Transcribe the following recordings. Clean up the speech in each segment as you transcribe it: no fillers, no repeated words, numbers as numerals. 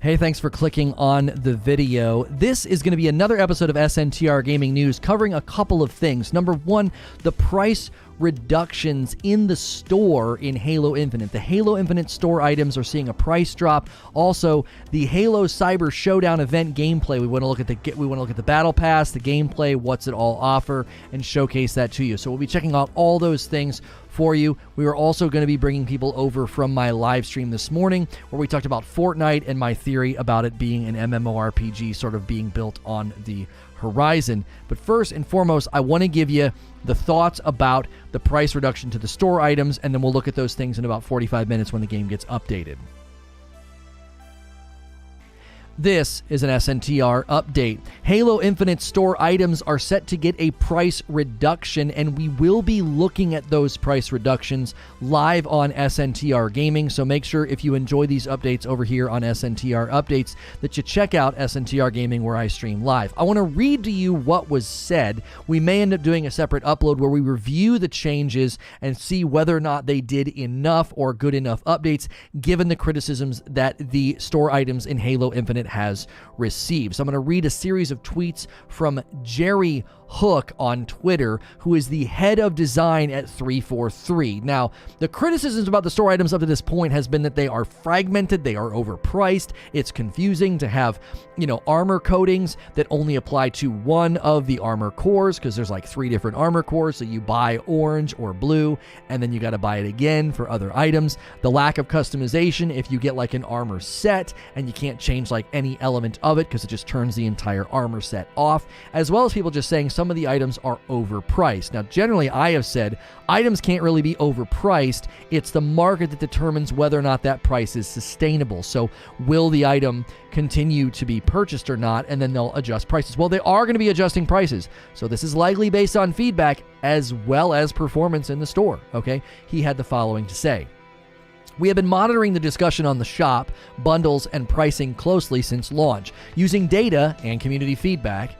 Hey, thanks for clicking on the video. This is going to be another episode of SNTR Gaming News covering a couple of things. Number one, the price reductions in the store in Halo Infinite. The Halo Infinite store items are seeing a price drop. Also, the Halo Cyber Showdown event gameplay. We want to look at the battle pass, the gameplay, what's it all offer, and showcase that to you. So we'll be checking out all those things for you. We are also going to be bringing people over from my live stream this morning where we talked about Fortnite and my theory about it being an MMORPG sort of being built on the horizon. But first and foremost, I want to give you the thoughts about the price reduction to the store items, and then we'll look at those things in about 45 minutes when the game gets updated. This is an SNTR update. Halo Infinite store items are set to get a price reduction, and we will be looking at those price reductions live on SNTR Gaming. So make sure if you enjoy these updates over here on SNTR Updates that you check out SNTR Gaming where I stream live. I want to read to you what was said. We may end up doing a separate upload where we review the changes and see whether or not they did enough or good enough updates given the criticisms that the store items in Halo Infinite has received. So I'm going to read a series of tweets from Jerry Hook on Twitter, who is the head of design at 343. Now, the criticisms about the store items up to this point has been that they are fragmented, they are overpriced, it's confusing to have, armor coatings that only apply to one of the armor cores, because there's like 3 different armor cores, so you buy orange or blue, and then you got to buy it again for other items. The lack of customization if you get like an armor set, and you can't change like any element of it because it just turns the entire armor set off, as well as people just saying some of the items are overpriced. Now, generally, I have said items can't really be overpriced. It's the market that determines whether or not that price is sustainable. So will the item continue to be purchased or not? And then they'll adjust prices. Well, they are going to be adjusting prices. So this is likely based on feedback as well as performance in the store. Okay. He had the following to say. We have been monitoring the discussion on the shop, bundles, and pricing closely since launch. Using data and community feedback,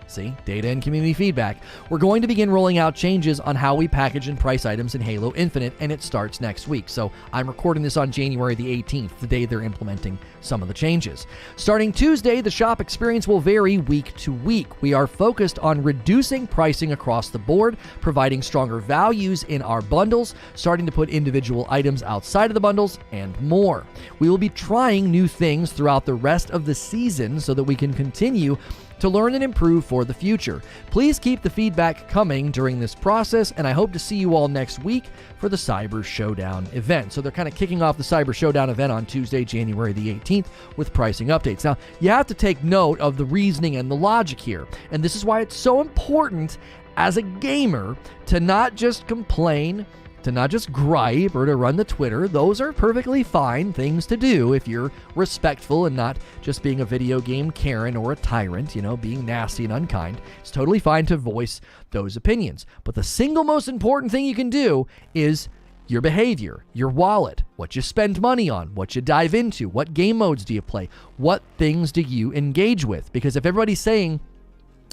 we're going to begin rolling out changes on how we package and price items in Halo Infinite, and it starts next week. So I'm recording this on January the 18th, the day they're implementing some of the changes. Starting Tuesday, the shop experience will vary week to week. We are focused on reducing pricing across the board, providing stronger values in our bundles, starting to put individual items outside of the bundles, and more. We will be trying new things throughout the rest of the season so that we can continue to learn and improve for the future. Please keep the feedback coming during this process, and I hope to see you all next week for the Cyber Showdown event. So they're kind of kicking off the Cyber Showdown event on Tuesday, January the 18th with pricing updates. Now, you have to take note of the reasoning and the logic here, and this is why it's so important as a gamer to not just complain, to not just gripe or to run the Twitter. Those are perfectly fine things to do if you're respectful and not just being a video game Karen or a tyrant, being nasty and unkind. It's totally fine to voice those opinions. But the single most important thing you can do is your behavior, your wallet, what you spend money on, what you dive into, what game modes do you play, what things do you engage with? Because if everybody's saying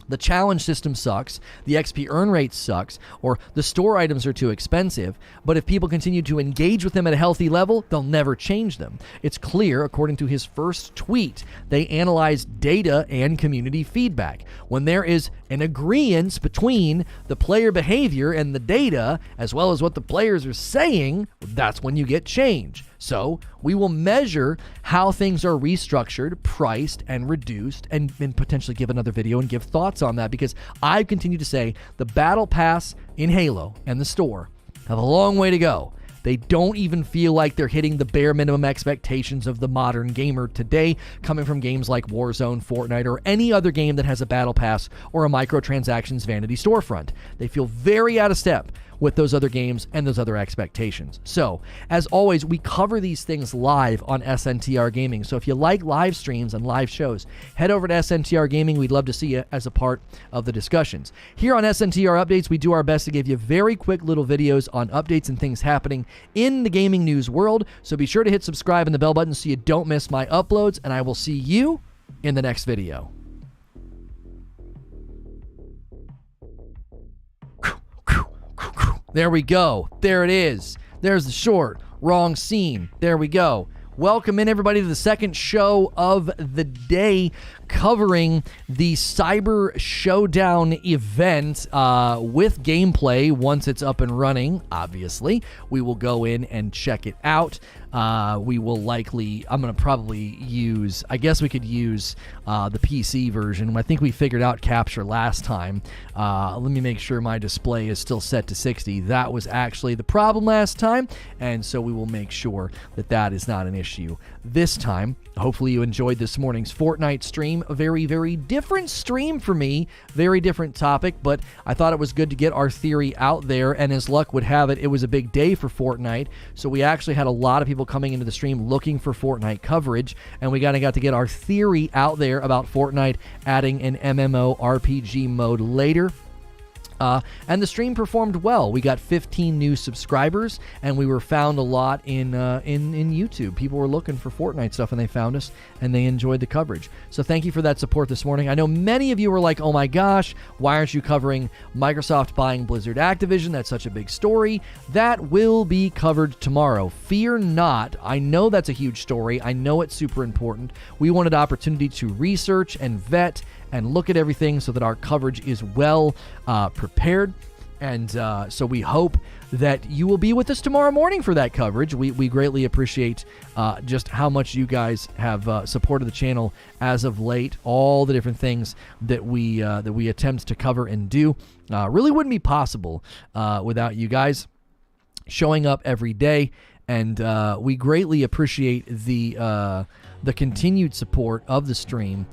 the challenge system sucks, the XP earn rate sucks, or the store items are too expensive, but if people continue to engage with them at a healthy level, they'll never change them. It's clear, according to his first tweet, they analyzed data and community feedback. When there is an agreement between the player behavior and the data, as well as what the players are saying, that's when you get change. So we will measure how things are restructured, priced, and reduced, and potentially give another video and give thoughts on that, because I continue to say the battle pass in Halo and the store have a long way to go. They don't even feel like they're hitting the bare minimum expectations of the modern gamer today, coming from games like Warzone, Fortnite, or any other game that has a battle pass or a microtransactions vanity storefront. They feel very out of step with those other games and those other expectations. So, as always, we cover these things live on SNTR Gaming. So if you like live streams and live shows, head over to SNTR Gaming. We'd love to see you as a part of the discussions. Here on SNTR Updates, we do our best to give you very quick little videos on updates and things happening in the gaming news world. So be sure to hit subscribe and the bell button so you don't miss my uploads, and I will see you in the next video. There we go. There it is. There's the short. Wrong scene. There we go. Welcome in, everybody, to the second show of the day, covering the Cyber Showdown event with gameplay. Once it's up and running, obviously, we will go in and check it out. We will likely, I'm going to probably use, I guess we could use the PC version. I think we figured out capture last time. Let me make sure my display is still set to 60. That was actually the problem last time, and so we will make sure that that is not an issue this time. Hopefully you enjoyed this morning's Fortnite stream. A very, very different stream for me. Very different topic, but I thought it was good to get our theory out there, and as luck would have it, it was a big day for Fortnite, so we actually had a lot of people coming into the stream looking for Fortnite coverage, and we got to get our theory out there about Fortnite adding an MMORPG mode later. And the stream performed well. We got 15 new subscribers, and we were found a lot in YouTube. People were looking for Fortnite stuff, and they found us, and they enjoyed the coverage. So thank you for that support this morning. I know many of you were like, oh my gosh, why aren't you covering Microsoft buying Blizzard Activision? That's such a big story. That will be covered tomorrow. Fear not. I know that's a huge story. I know it's super important. We wanted opportunity to research and vet and look at everything so that our coverage is well prepared. And so we hope that you will be with us tomorrow morning for that coverage. We greatly appreciate just how much you guys have supported the channel as of late. All the different things that we attempt to cover and do really wouldn't be possible without you guys showing up every day. And we greatly appreciate the continued support of the stream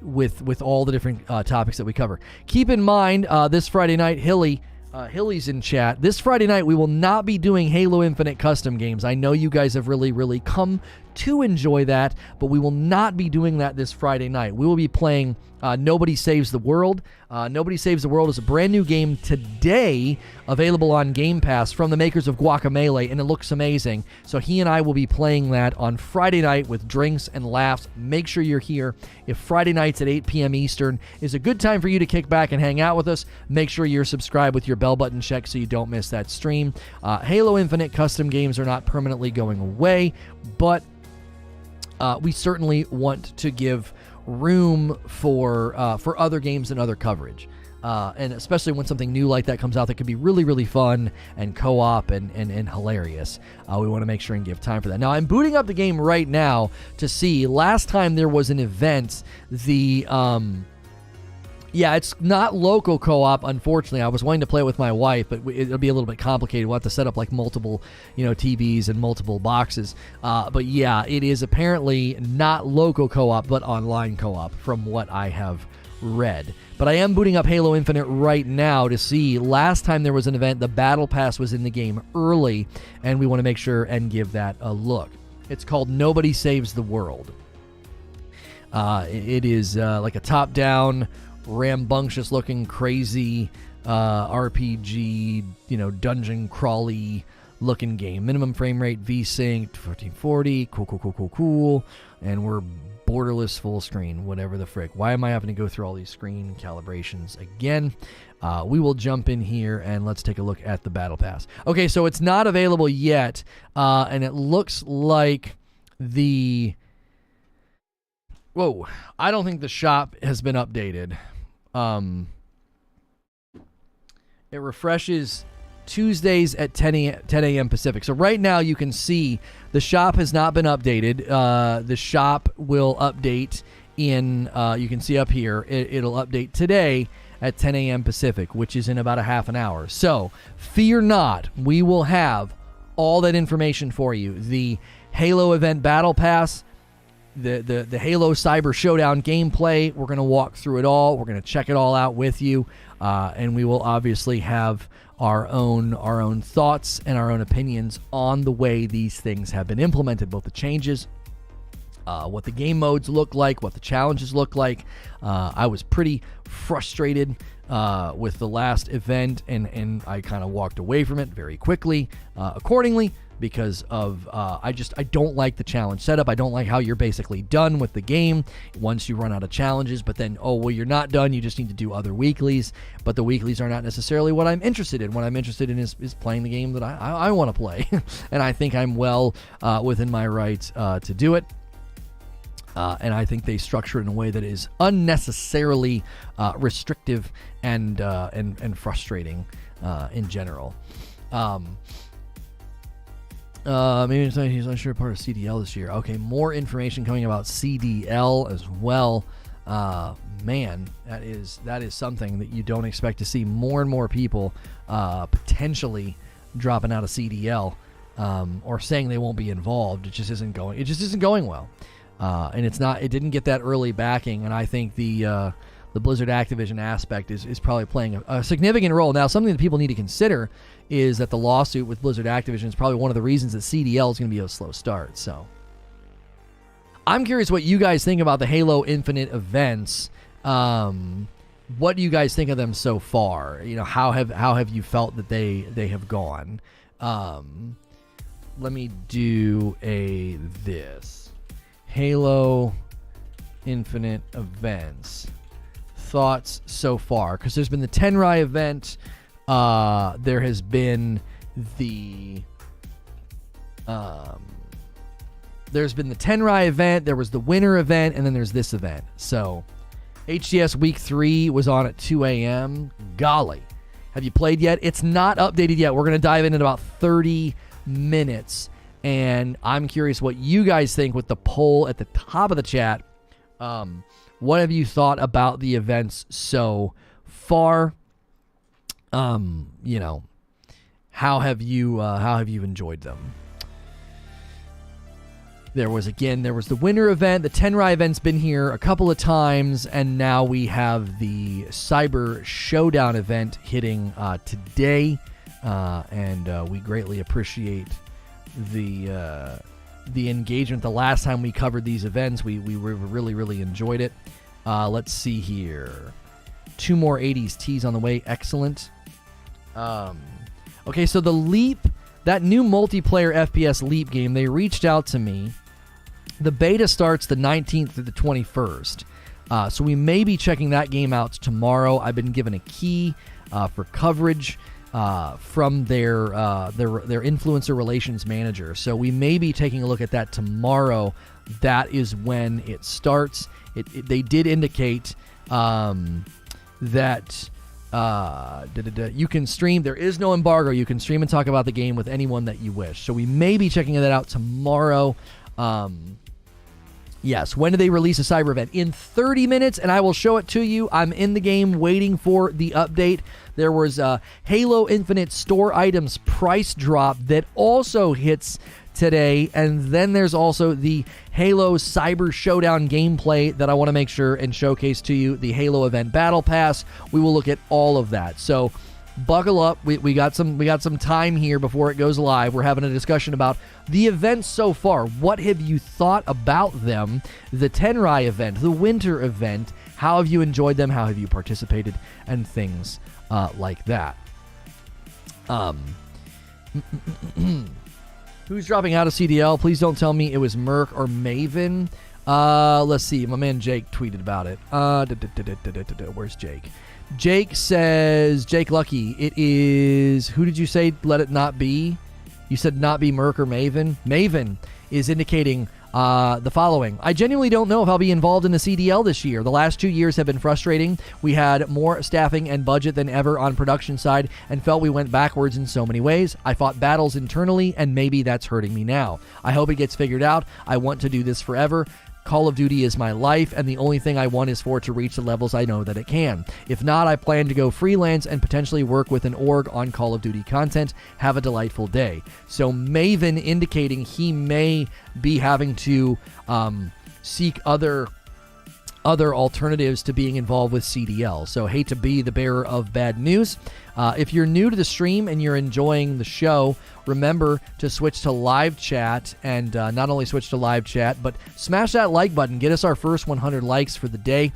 with all the different topics that we cover. Keep in mind, this Friday night, Hilly's in chat. This Friday night, we will not be doing Halo Infinite custom games. I know you guys have really, really come to enjoy that, but we will not be doing that this Friday night. We will be playing Nobody Saves the World. Nobody Saves the World is a brand new game today, available on Game Pass from the makers of Guacamelee, and it looks amazing. So he and I will be playing that on Friday night with drinks and laughs. Make sure you're here. If Friday nights at 8 p.m. Eastern is a good time for you to kick back and hang out with us, make sure you're subscribed with your bell button checked so you don't miss that stream. Halo Infinite custom games are not permanently going away, but we certainly want to give room for other games and other coverage, and especially when something new like that comes out that could be really, really fun and co-op and hilarious. We want to make sure and give time for that. Now, I'm booting up the game right now to see. Last time there was an event, yeah, it's not local co-op, unfortunately. I was wanting to play it with my wife, but it'll be a little bit complicated. We'll have to set up like multiple, TVs and multiple boxes. But yeah, it is apparently not local co-op, but online co-op from what I have read. But I am booting up Halo Infinite right now to see. Last time there was an event, the Battle Pass was in the game early, and we want to make sure and give that a look. It's called Nobody Saves the World. It is like a top-down, rambunctious looking, crazy RPG, dungeon crawly looking game. Minimum frame rate, VSync 1440, cool. And we're borderless full screen, whatever the frick. Why am I having to go through all these screen calibrations again? We will jump in here and let's take a look at the Battle Pass. Okay, so it's not available yet, and it looks like whoa, I don't think the shop has been updated. It refreshes Tuesdays at 10 a.m. Pacific. So right now you can see the shop has not been updated. The shop will update in, you can see up here, it'll update today at 10 a.m. Pacific, which is in about a half an hour. So fear not, we will have all that information for you. The Halo event Battle Pass, the Halo Cyber Showdown gameplay. We're going to walk through it all. We're going to check it all out with you, and we will obviously have our own thoughts and our own opinions on the way these things have been implemented, both the changes, what the game modes look like, what the challenges look like. I was pretty frustrated with the last event, and I kind of walked away from it very quickly accordingly, because of I don't like the challenge setup. I don't like how you're basically done with the game once you run out of challenges, but then, oh, well, you're not done. You just need to do other weeklies, but the weeklies are not necessarily what I'm interested in. What I'm interested in is playing the game that I want to play, and I think I'm well within my rights to do it. And I think they structure it in a way that is unnecessarily restrictive and frustrating in general. Maybe he's not sure part of CDL this year. Okay, more information coming about CDL as well. Man, that is something that you don't expect to see. More and more people potentially dropping out of CDL or saying they won't be involved. It just isn't going well. And it didn't get that early backing, and I think the Blizzard Activision aspect is probably playing a significant role. Now, something that people need to consider is that the lawsuit with Blizzard Activision is probably one of the reasons that CDL is going to be a slow start. So I'm curious what you guys think about the Halo Infinite events. What do you guys think of them so far? You know, how have you felt that they have gone? Let me do this. Halo Infinite events. Thoughts so far, because there's been the Tenrai event, there has been the Tenrai event, there was the winter event, and then there's this event. So HCS week 3 was on at 2 a.m. Golly, have you played yet? It's not updated yet. We're going to dive in about 30 minutes, and I'm curious what you guys think with the poll at the top of the chat. What have you thought about the events so far? You know, how have you enjoyed them? There was the winter event. The Tenrai event's been here a couple of times, and now we have the Cyber Showdown event hitting today, and we greatly appreciate the engagement. The last time we covered these events, we really enjoyed it. Let's see here. 2 more 80s teas on the way. Excellent. Okay, so the Leap, that new multiplayer FPS Leap game, they reached out to me. The beta starts the 19th through the 21st. So we may be checking that game out tomorrow. I've been given a key for coverage from their influencer relations manager. So we may be taking a look at that tomorrow. That is when it starts. They did indicate that you can stream. There is no embargo. You can stream and talk about the game with anyone that you wish. So we may be checking that out tomorrow. Yes, when do they release a cyber event? In 30 minutes, and I will show it to you. I'm in the game waiting for the update. There was a Halo Infinite store items price drop that also hits today, and then there's also the Halo Cyber Showdown gameplay that I want to make sure and showcase to you. The Halo event battle pass. We will look at all of that. So buckle up. We got some time here before it goes live. We're having a discussion about the events so far. What have you thought about them? The Tenrai event, the winter event. How have you enjoyed them? How have you participated? And things like that. Who's dropping out of CDL? Please don't tell me it was Merc or Maven. Let's see. My man Jake tweeted about it. Where's Jake? Jake says, Jake Lucky, it is, who did you say let it not be? You said not be Merc or Maven. Maven is indicating the following. I genuinely don't know if I'll be involved in the CDL this year. The last 2 years have been frustrating. We had more staffing and budget than ever on production side and felt we went backwards in so many ways. I fought battles internally, and maybe that's hurting me now. I hope it gets figured out. I want to do this forever. Call of Duty is my life, and the only thing I want is for it to reach the levels I know that it can. If not, I plan to go freelance and potentially work with an org on Call of Duty content. Have a delightful day. So Maven indicating he may be having to seek other alternatives to being involved with CDL. So hate to be the bearer of bad news. If you're new to the stream and you're enjoying the show, remember to switch to live chat, and not only switch to live chat, but smash that like button. Get us our first 100 likes for the day.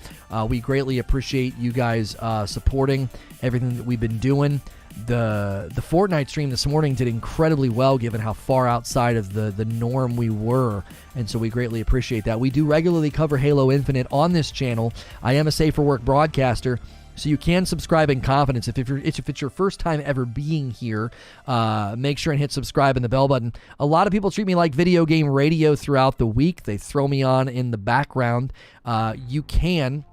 We greatly appreciate you guys supporting everything that we've been doing. the Fortnite stream this morning did incredibly well given how far outside of the norm we were, and so we greatly appreciate that. We do regularly cover Halo Infinite on this channel. I am a Safe for Work broadcaster, so you can subscribe in confidence. If it's your first time ever being here, make sure and hit subscribe and the bell button. A lot of people treat me like video game radio throughout the week. They throw me on in the background. You can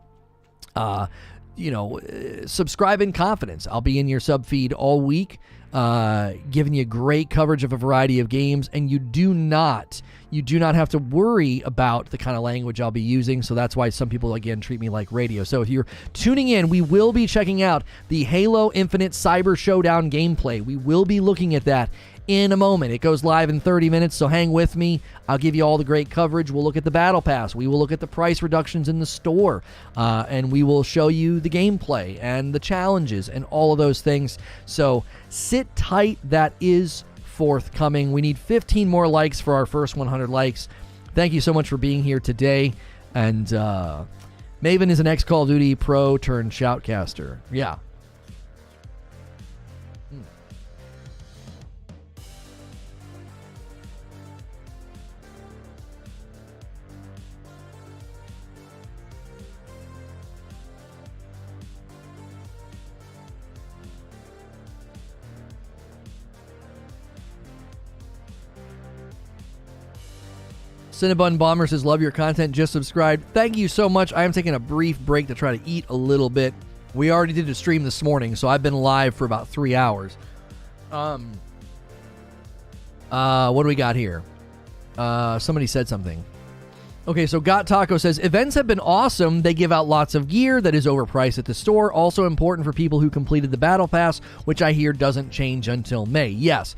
subscribe in confidence. I'll be in your sub feed all week, giving you great coverage of a variety of games, and you do not have to worry about the kind of language I'll be using, so that's why some people, again, treat me like radio. So if you're tuning in, we will be checking out the Halo Infinite Cyber Showdown gameplay. We will be looking at that in a moment. It goes live in 30 minutes, so hang with me. I'll give you all the great coverage. We'll look at the Battle Pass. We will look at the price reductions in the store, and we will show you the gameplay and the challenges and all of those things. So sit tight. That is forthcoming. We need 15 more likes for our first 100 likes. Thank you so much for being here today. And Maven is an ex-Call of Duty pro turned shoutcaster. Yeah. Cinnabon Bomber says, love your content, just subscribed. Thank you so much. I am taking a brief break to try to eat a little bit. We already did a stream this morning, so I've been live for about 3 hours. What do we got here? Somebody said something. Okay, so Got Taco says, events have been awesome. They give out lots of gear that is overpriced at the store. Also important for people who completed the Battle Pass, which I hear doesn't change until May. Yes.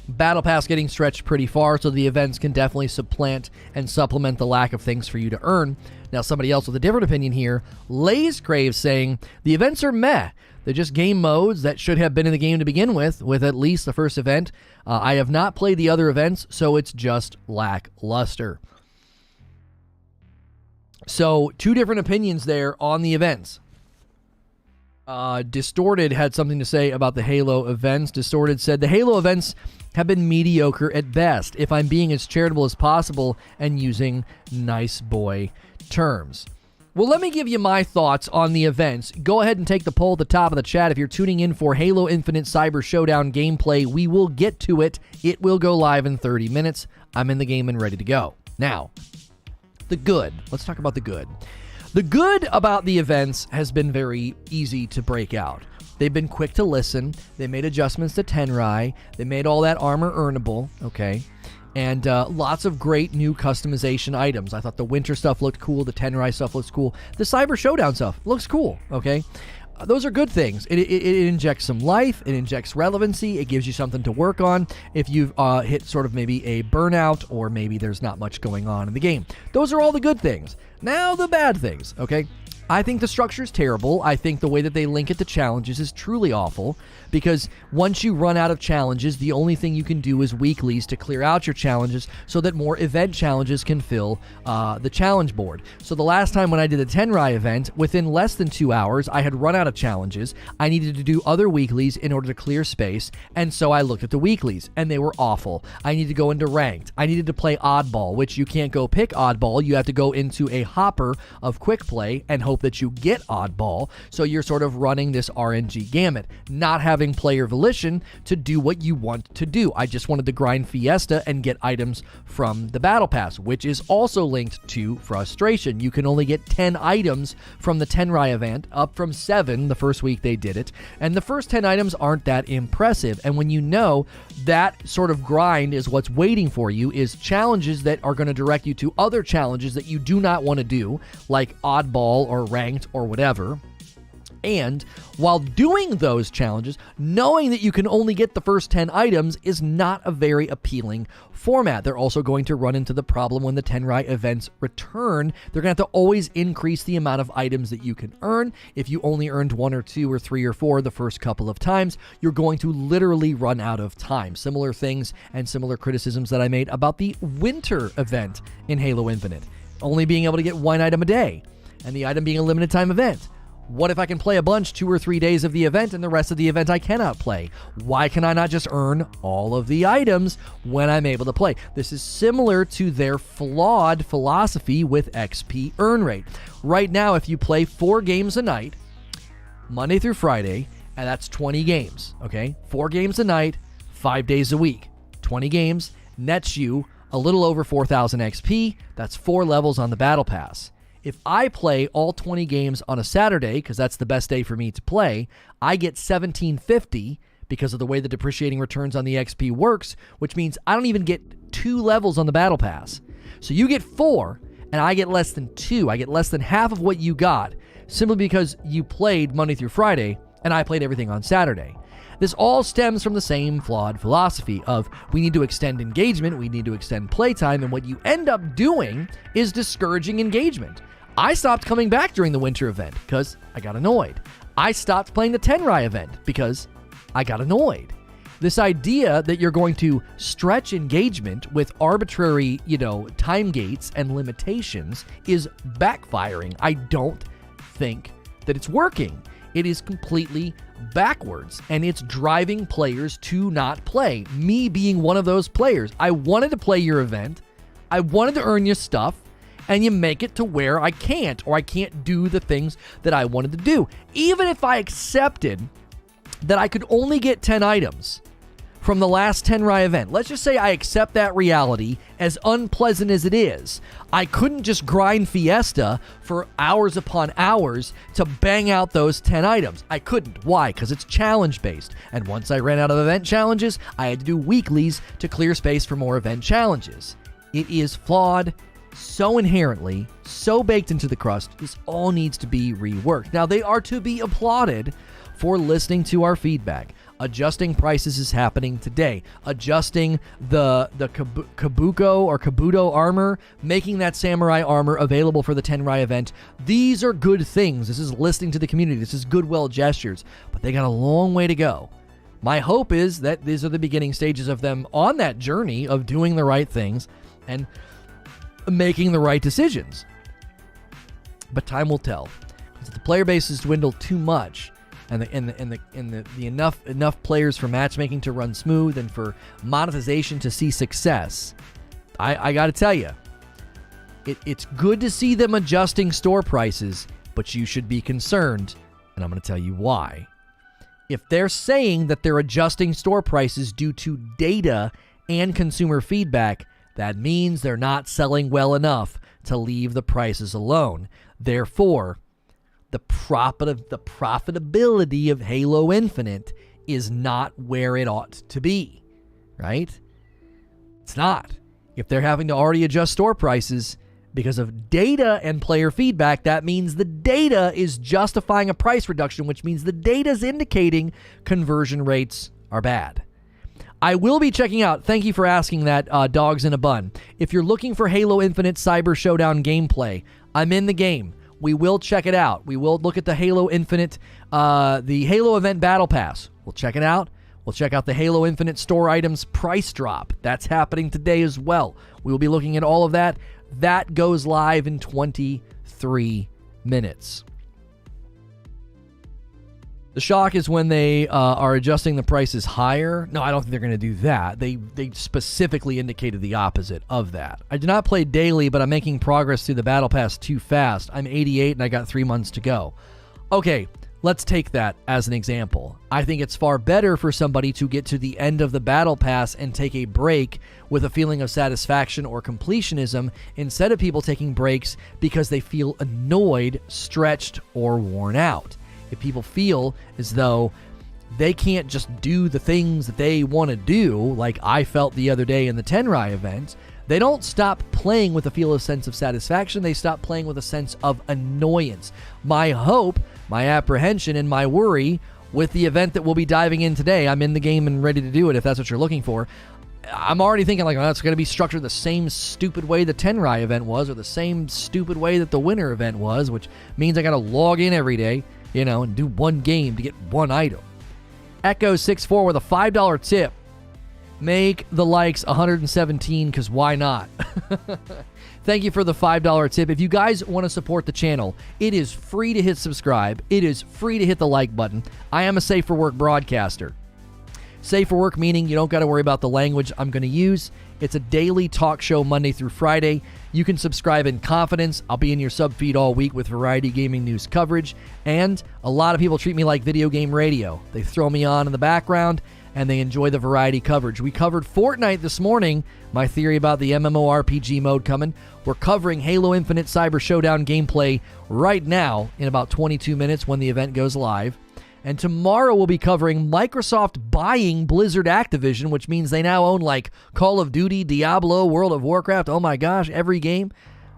Battle Pass getting stretched pretty far, so the events can definitely supplant and supplement the lack of things for you to earn. Now, somebody else with a different opinion here, Lays Crave, saying, the events are meh. They're just game modes that should have been in the game to begin with at least the first event. I have not played the other events, so it's just lackluster. So, two different opinions there on the events. Distorted had something to say about the Halo events. Distorted said, the Halo events have been mediocre at best, if I'm being as charitable as possible and using nice boy terms. Well, let me give you my thoughts on the events. Go ahead and take the poll at the top of the chat. If you're tuning in for Halo Infinite Cyber Showdown gameplay, we will get to it. It will go live in 30 minutes. I'm in the game and ready to go. Now, the good. Let's talk about the good. The good about the events has been very easy to break out. They've been quick to listen. They made adjustments to Tenrai. They made all that armor earnable, okay? And lots of great new customization items. I thought the winter stuff looked cool. The Tenrai stuff looks cool. The Cyber Showdown stuff looks cool, okay? Those are good things. It injects some life. It injects relevancy. It gives you something to work on if you've hit sort of maybe a burnout or maybe there's not much going on in the game. Those are all the good things. Now the bad things, okay? I think the structure is terrible. I think the way that they link it to challenges is truly awful because once you run out of challenges, the only thing you can do is weeklies to clear out your challenges so that more event challenges can fill the challenge board. So the last time when I did a Tenrai event, within less than 2 hours, I had run out of challenges. I needed to do other weeklies in order to clear space, and so I looked at the weeklies, and they were awful. I needed to go into ranked. I needed to play oddball, which you can't go pick oddball. You have to go into a hopper of quick play and hope that you get oddball, so you're sort of running this RNG gamut, not having player volition to do what you want to do. I just wanted to grind Fiesta and get items from the Battle Pass, which is also linked to frustration. You can only get 10 items from the Tenrai event, up from 7 the first week they did it, and the first 10 items aren't that impressive, and when you know that sort of grind is what's waiting for you, is challenges that are going to direct you to other challenges that you do not want to do, like oddball or ranked or whatever. And while doing those challenges, knowing that you can only get the first 10 items is not a very appealing format. They're also going to run into the problem when the Tenrai events return. They're going to have to always increase the amount of items that you can earn. If you only earned 1 or 2 or 3 or 4 the first couple of times, you're going to literally run out of time. Similar things and similar criticisms that I made about the winter event in Halo Infinite. Only being able to get 1 item a day, and the item being a limited time event. What if I can play a bunch 2 or 3 days of the event and the rest of the event I cannot play? Why can I not just earn all of the items when I'm able to play? This is similar to their flawed philosophy with XP earn rate. Right now, if you play 4 games a night, Monday through Friday, and that's 20 games, okay? 4 games a night, 5 days a week. 20 games nets you a little over 4,000 XP. That's 4 levels on the Battle Pass. If I play all 20 games on a Saturday, because that's the best day for me to play, I get 1750 because of the way the depreciating returns on the XP works, which means I don't even get 2 levels on the Battle Pass. So you get 4, and I get less than 2. I get less than half of what you got, simply because you played Monday through Friday, and I played everything on Saturday. This all stems from the same flawed philosophy of we need to extend engagement, we need to extend playtime, and what you end up doing is discouraging engagement. I stopped coming back during the winter event because I got annoyed. I stopped playing the Tenrai event because I got annoyed. This idea that you're going to stretch engagement with arbitrary, time gates and limitations is backfiring. I don't think that it's working. It is completely backwards, and it's driving players to not play. Me being one of those players. I wanted to play your event. I wanted to earn your stuff. And you make it to where I can't, or I can't do the things that I wanted to do. Even if I accepted that I could only get 10 items from the last Tenrai event, let's just say I accept that reality, as unpleasant as it is. I couldn't just grind Fiesta for hours upon hours to bang out those 10 items. I couldn't. Why? Because it's challenge-based. And once I ran out of event challenges, I had to do weeklies to clear space for more event challenges. It is flawed. So inherently, so baked into the crust, this all needs to be reworked. Now, they are to be applauded for listening to our feedback. Adjusting prices is happening today. Adjusting the Kabuko or Kabuto armor, making that samurai armor available for the Tenrai event. These are good things. This is listening to the community. This is goodwill gestures, but they got a long way to go. My hope is that these are the beginning stages of them on that journey of doing the right things and making the right decisions. But time will tell. If the player base has dwindled too much, and the enough players for matchmaking to run smooth and for monetization to see success, I got to tell you, it's good to see them adjusting store prices, but you should be concerned, and I'm going to tell you why. If they're saying that they're adjusting store prices due to data and consumer feedback, that means they're not selling well enough to leave the prices alone. Therefore, the profitability of Halo Infinite is not where it ought to be, right? It's not. If they're having to already adjust store prices because of data and player feedback, that means the data is justifying a price reduction, which means the data is indicating conversion rates are bad. I will be checking out, thank you for asking that, Dogs in a Bun. If you're looking for Halo Infinite Cyber Showdown gameplay, I'm in the game. We will check it out. We will look at the Halo Infinite, the Halo Event Battle Pass. We'll check it out. We'll check out the Halo Infinite store items price drop. That's happening today as well. We will be looking at all of that. That goes live in 23 minutes. The shock is when they are adjusting the prices higher. No, I don't think they're going to do that. They specifically indicated the opposite of that. I do not play daily, but I'm making progress through the Battle Pass too fast. I'm 88 and I got 3 months to go. Okay, let's take that as an example. I think it's far better for somebody to get to the end of the Battle Pass and take a break with a feeling of satisfaction or completionism instead of people taking breaks because they feel annoyed, stretched, or worn out. If people feel as though they can't just do the things that they want to do, like I felt the other day in the Tenrai event, they don't stop playing with a sense of satisfaction. They stop playing with a sense of annoyance. My hope, my apprehension, and my worry with the event that we'll be diving in today, I'm in the game and ready to do it if that's what you're looking for. I'm already thinking like, oh, it's going to be structured the same stupid way the Tenrai event was, or the same stupid way that the winter event was, which means I got to log in every day, and do one game to get one item. Echo64 with a $5 tip. Make the likes 117, because why not? Thank you for the $5 tip. If you guys want to support the channel, it is free to hit subscribe. It is free to hit the like button. I am a Safe for Work broadcaster. Safe for Work meaning you don't got to worry about the language I'm going to use. It's a daily talk show Monday through Friday. You can subscribe in confidence. I'll be in your sub feed all week with variety gaming news coverage. And a lot of people treat me like video game radio. They throw me on in the background and they enjoy the variety coverage. We covered Fortnite this morning, my theory about the MMORPG mode coming. We're covering Halo Infinite Cyber Showdown gameplay right now in about 22 minutes when the event goes live. And tomorrow we'll be covering Microsoft buying Blizzard Activision, which means they now own like Call of Duty, Diablo, World of Warcraft. Oh my gosh, every game.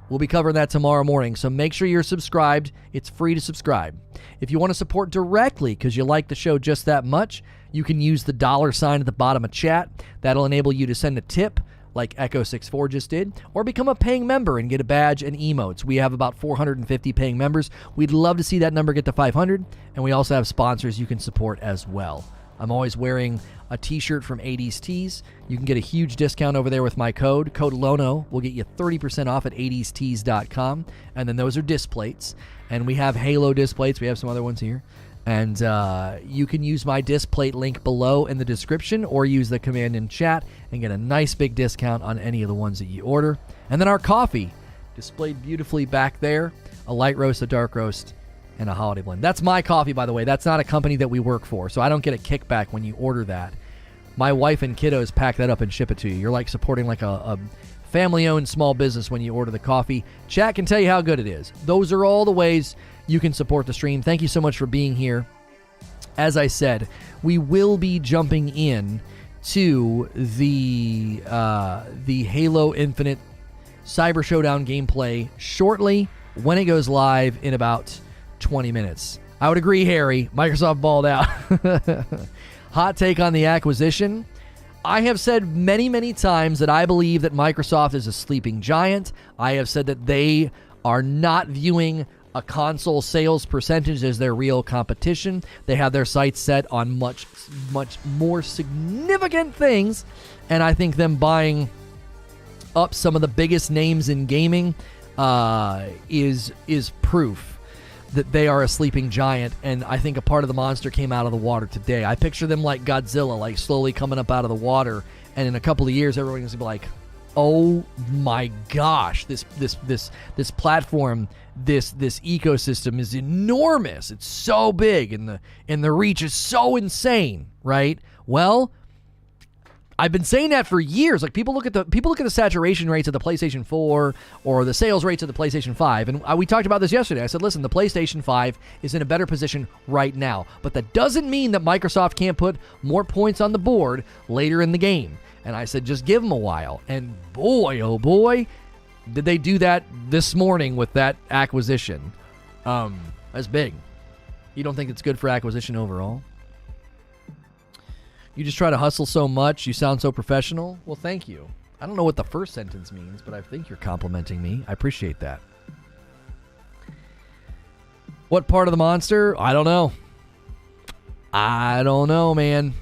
We'll be covering that tomorrow morning. So make sure you're subscribed. It's free to subscribe. If you want to support directly because you like the show just that much, you can use the $ at the bottom of chat. That'll enable you to send a tip like Echo64 just did, or become a paying member and get a badge and emotes. We have about 450 paying members. We'd love to see that number get to 500, and we also have sponsors you can support as well. I'm always wearing a t-shirt from 80s Tees. You can get a huge discount over there with my code Lono will get you 30% off at 80stees.com, and then those are disc plates, and we have Halo disc plates. We have some other ones here. And you can use my disc plate link below in the description or use the command in chat and get a nice big discount on any of the ones that you order. And then our coffee, displayed beautifully back there, a light roast, a dark roast, and a holiday blend. That's my coffee, by the way. That's not a company that we work for, so I don't get a kickback when you order that. My wife and kiddos pack that up and ship it to you. You're like supporting like a family-owned small business when you order the coffee. Chat can tell you how good it is. Those are all the ways you can support the stream. Thank you so much for being here. As I said, we will be jumping in to the Halo Infinite Cyber Showdown gameplay shortly when it goes live in about 20 minutes. I would agree, Harry. Microsoft balled out. Hot take on the acquisition. I have said many, many times that I believe that Microsoft is a sleeping giant. I have said that they are not viewing a console sales percentage as their real competition. They have their sights set on much, much more significant things, and I think them buying up some of the biggest names in gaming is proof that they are a sleeping giant, and I think a part of the monster came out of the water today. I picture them like Godzilla, like slowly coming up out of the water, and in a couple of years, everyone's gonna be like, "Oh my gosh, this platform, this ecosystem is enormous. It's so big, and the reach is so insane, right?" Well, I've been saying that for years. Like people look at the saturation rates of the PlayStation 4 or the sales rates of the PlayStation 5, and we talked about this yesterday. I said, listen, the PlayStation 5 is in a better position right now, but that doesn't mean that Microsoft can't put more points on the board later in the game. And I said, just give them a while. And boy, oh boy, did they do that this morning with that acquisition. That's big. You don't think it's good for acquisition overall? You just try to hustle so much. You sound so professional. Well, thank you. I don't know what the first sentence means, but I think you're complimenting me. I appreciate that. What part of the monster? I don't know. I don't know, man.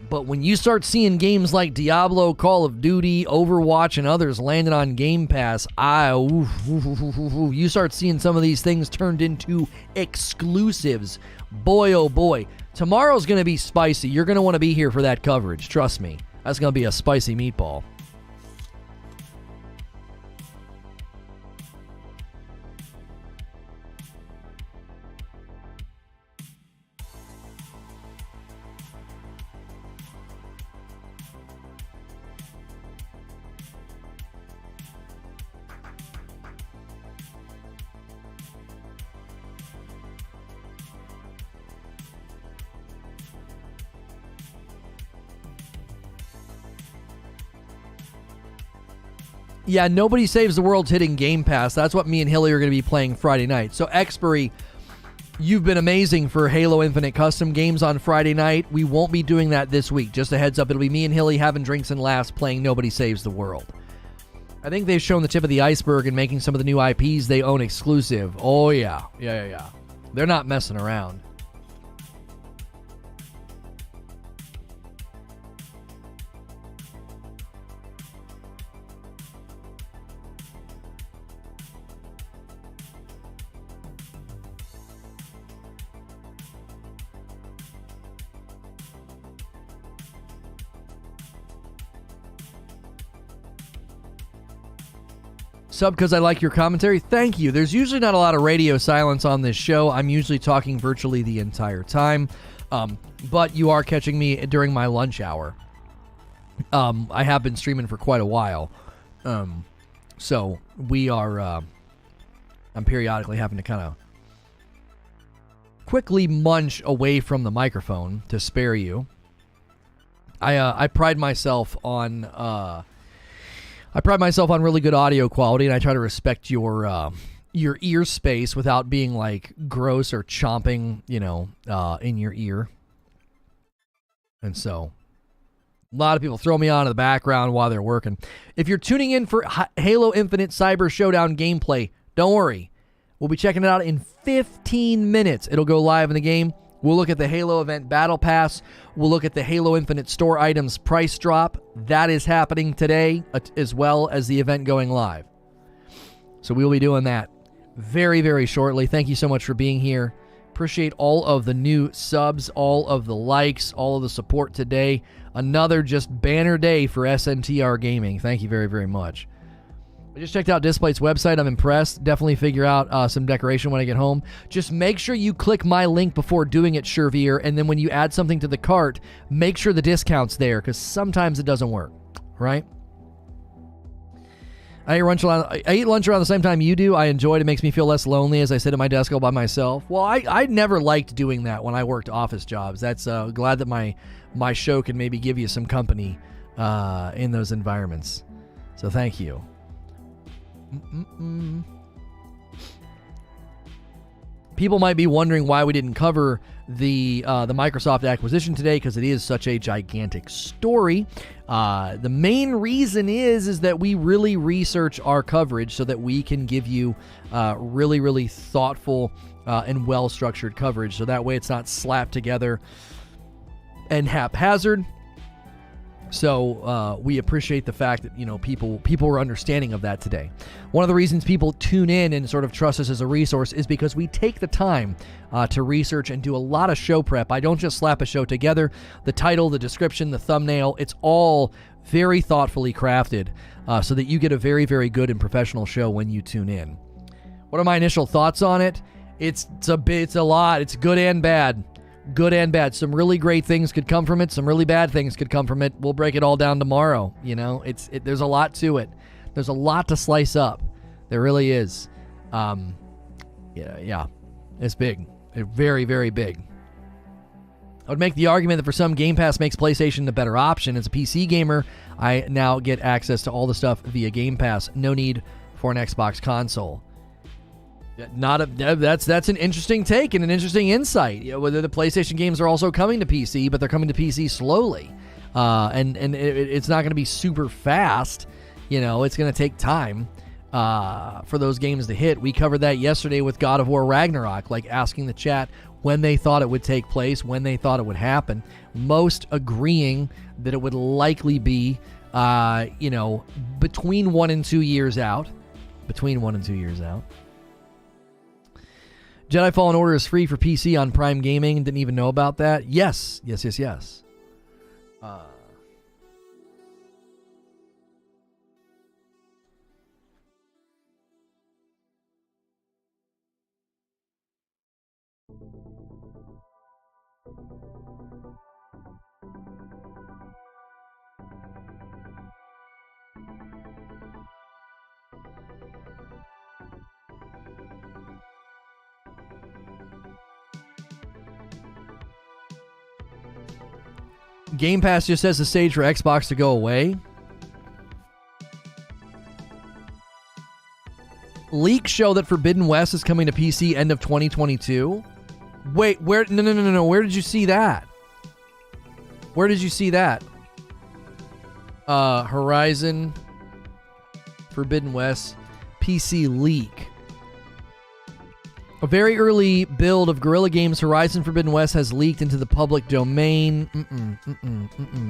But when you start seeing games like Diablo, Call of Duty, Overwatch, and others landing on Game Pass, you start seeing some of these things turned into exclusives. Boy, oh boy. Tomorrow's going to be spicy. You're going to want to be here for that coverage. Trust me. That's going to be a spicy meatball. Yeah, Nobody Saves the World's hitting Game Pass. That's what me and Hilly are going to be playing Friday night. So, Expiry, you've been amazing for Halo Infinite custom games on Friday night. We won't be doing that this week. Just a heads up, it'll be me and Hilly having drinks and laughs playing Nobody Saves the World. I think they've shown the tip of the iceberg in making some of the new IPs they own exclusive. Oh, yeah. Yeah. They're not messing around. Sub because I like your commentary. Thank you. There's usually not a lot of radio silence on this show. I'm usually talking virtually the entire time. But you are catching me during my lunch hour. I have been streaming for quite a while. So we are, I'm periodically having to kind of quickly munch away from the microphone to spare you. I pride myself on really good audio quality, and I try to respect your ear space without being like gross or chomping, in your ear. And so a lot of people throw me on in the background while they're working. If you're tuning in for Halo Infinite Cyber Showdown gameplay, don't worry. We'll be checking it out in 15 minutes. It'll go live in the game. We'll look at the Halo event Battle Pass. We'll look at the Halo Infinite store items price drop. That is happening today, as well as the event going live. So we'll be doing that very, very shortly. Thank you so much for being here. Appreciate all of the new subs, all of the likes, all of the support today. Another just banner day for SNTR Gaming. Thank you very, very much. I just checked out Display's website. I'm impressed. Definitely figure out some decoration when I get home. Just make sure you click my link before doing it, Shervier, and then when you add something to the cart, make sure the discount's there, because sometimes it doesn't work, right? I eat lunch around the same time you do. I enjoy it. It makes me feel less lonely as I sit at my desk all by myself. Well, I never liked doing that when I worked office jobs. That's glad that my show can maybe give you some company in those environments. So thank you. People might be wondering why we didn't cover the Microsoft acquisition today, because it is such a gigantic story. The main reason is that we really research our coverage so that we can give you really, really thoughtful and well-structured coverage. So that way it's not slapped together and haphazard. So we appreciate the fact that, people were understanding of that today. One of the reasons people tune in and sort of trust us as a resource is because we take the time to research and do a lot of show prep. I don't just slap a show together. The title, the description, the thumbnail, it's all very thoughtfully crafted so that you get a very, very good and professional show when you tune in. What are my initial thoughts on it? It's a lot. It's good and bad. Good and bad. Some really great things could come from it. Some really bad things could come from it. We'll break it all down tomorrow. There's a lot to it. There's a lot to slice up. There really is. Yeah. It's big. It's very, very big. I would make the argument that for some, Game Pass makes PlayStation the better option. As a PC gamer, I now get access to all the stuff via Game Pass. No need for an Xbox console. That's an interesting take and an interesting insight. Whether the PlayStation games are also coming to PC, but they're coming to PC slowly, and it's not going to be super fast. It's going to take time for those games to hit. We covered that yesterday with God of War Ragnarok, like asking the chat when they thought it would take place, when they thought it would happen. Most agreeing that it would likely be, between 1 and 2 years out. Between 1 and 2 years out. Jedi Fallen Order is free for PC on Prime Gaming. Didn't even know about that. Yes. Game Pass just sets the stage for Xbox to go away. Leaks show that Forbidden West is coming to PC end of 2022. Wait, where? No. Where did you see that? Where did you see that? Horizon Forbidden West PC leak. A very early build of Guerrilla Games' Horizon Forbidden West has leaked into the public domain.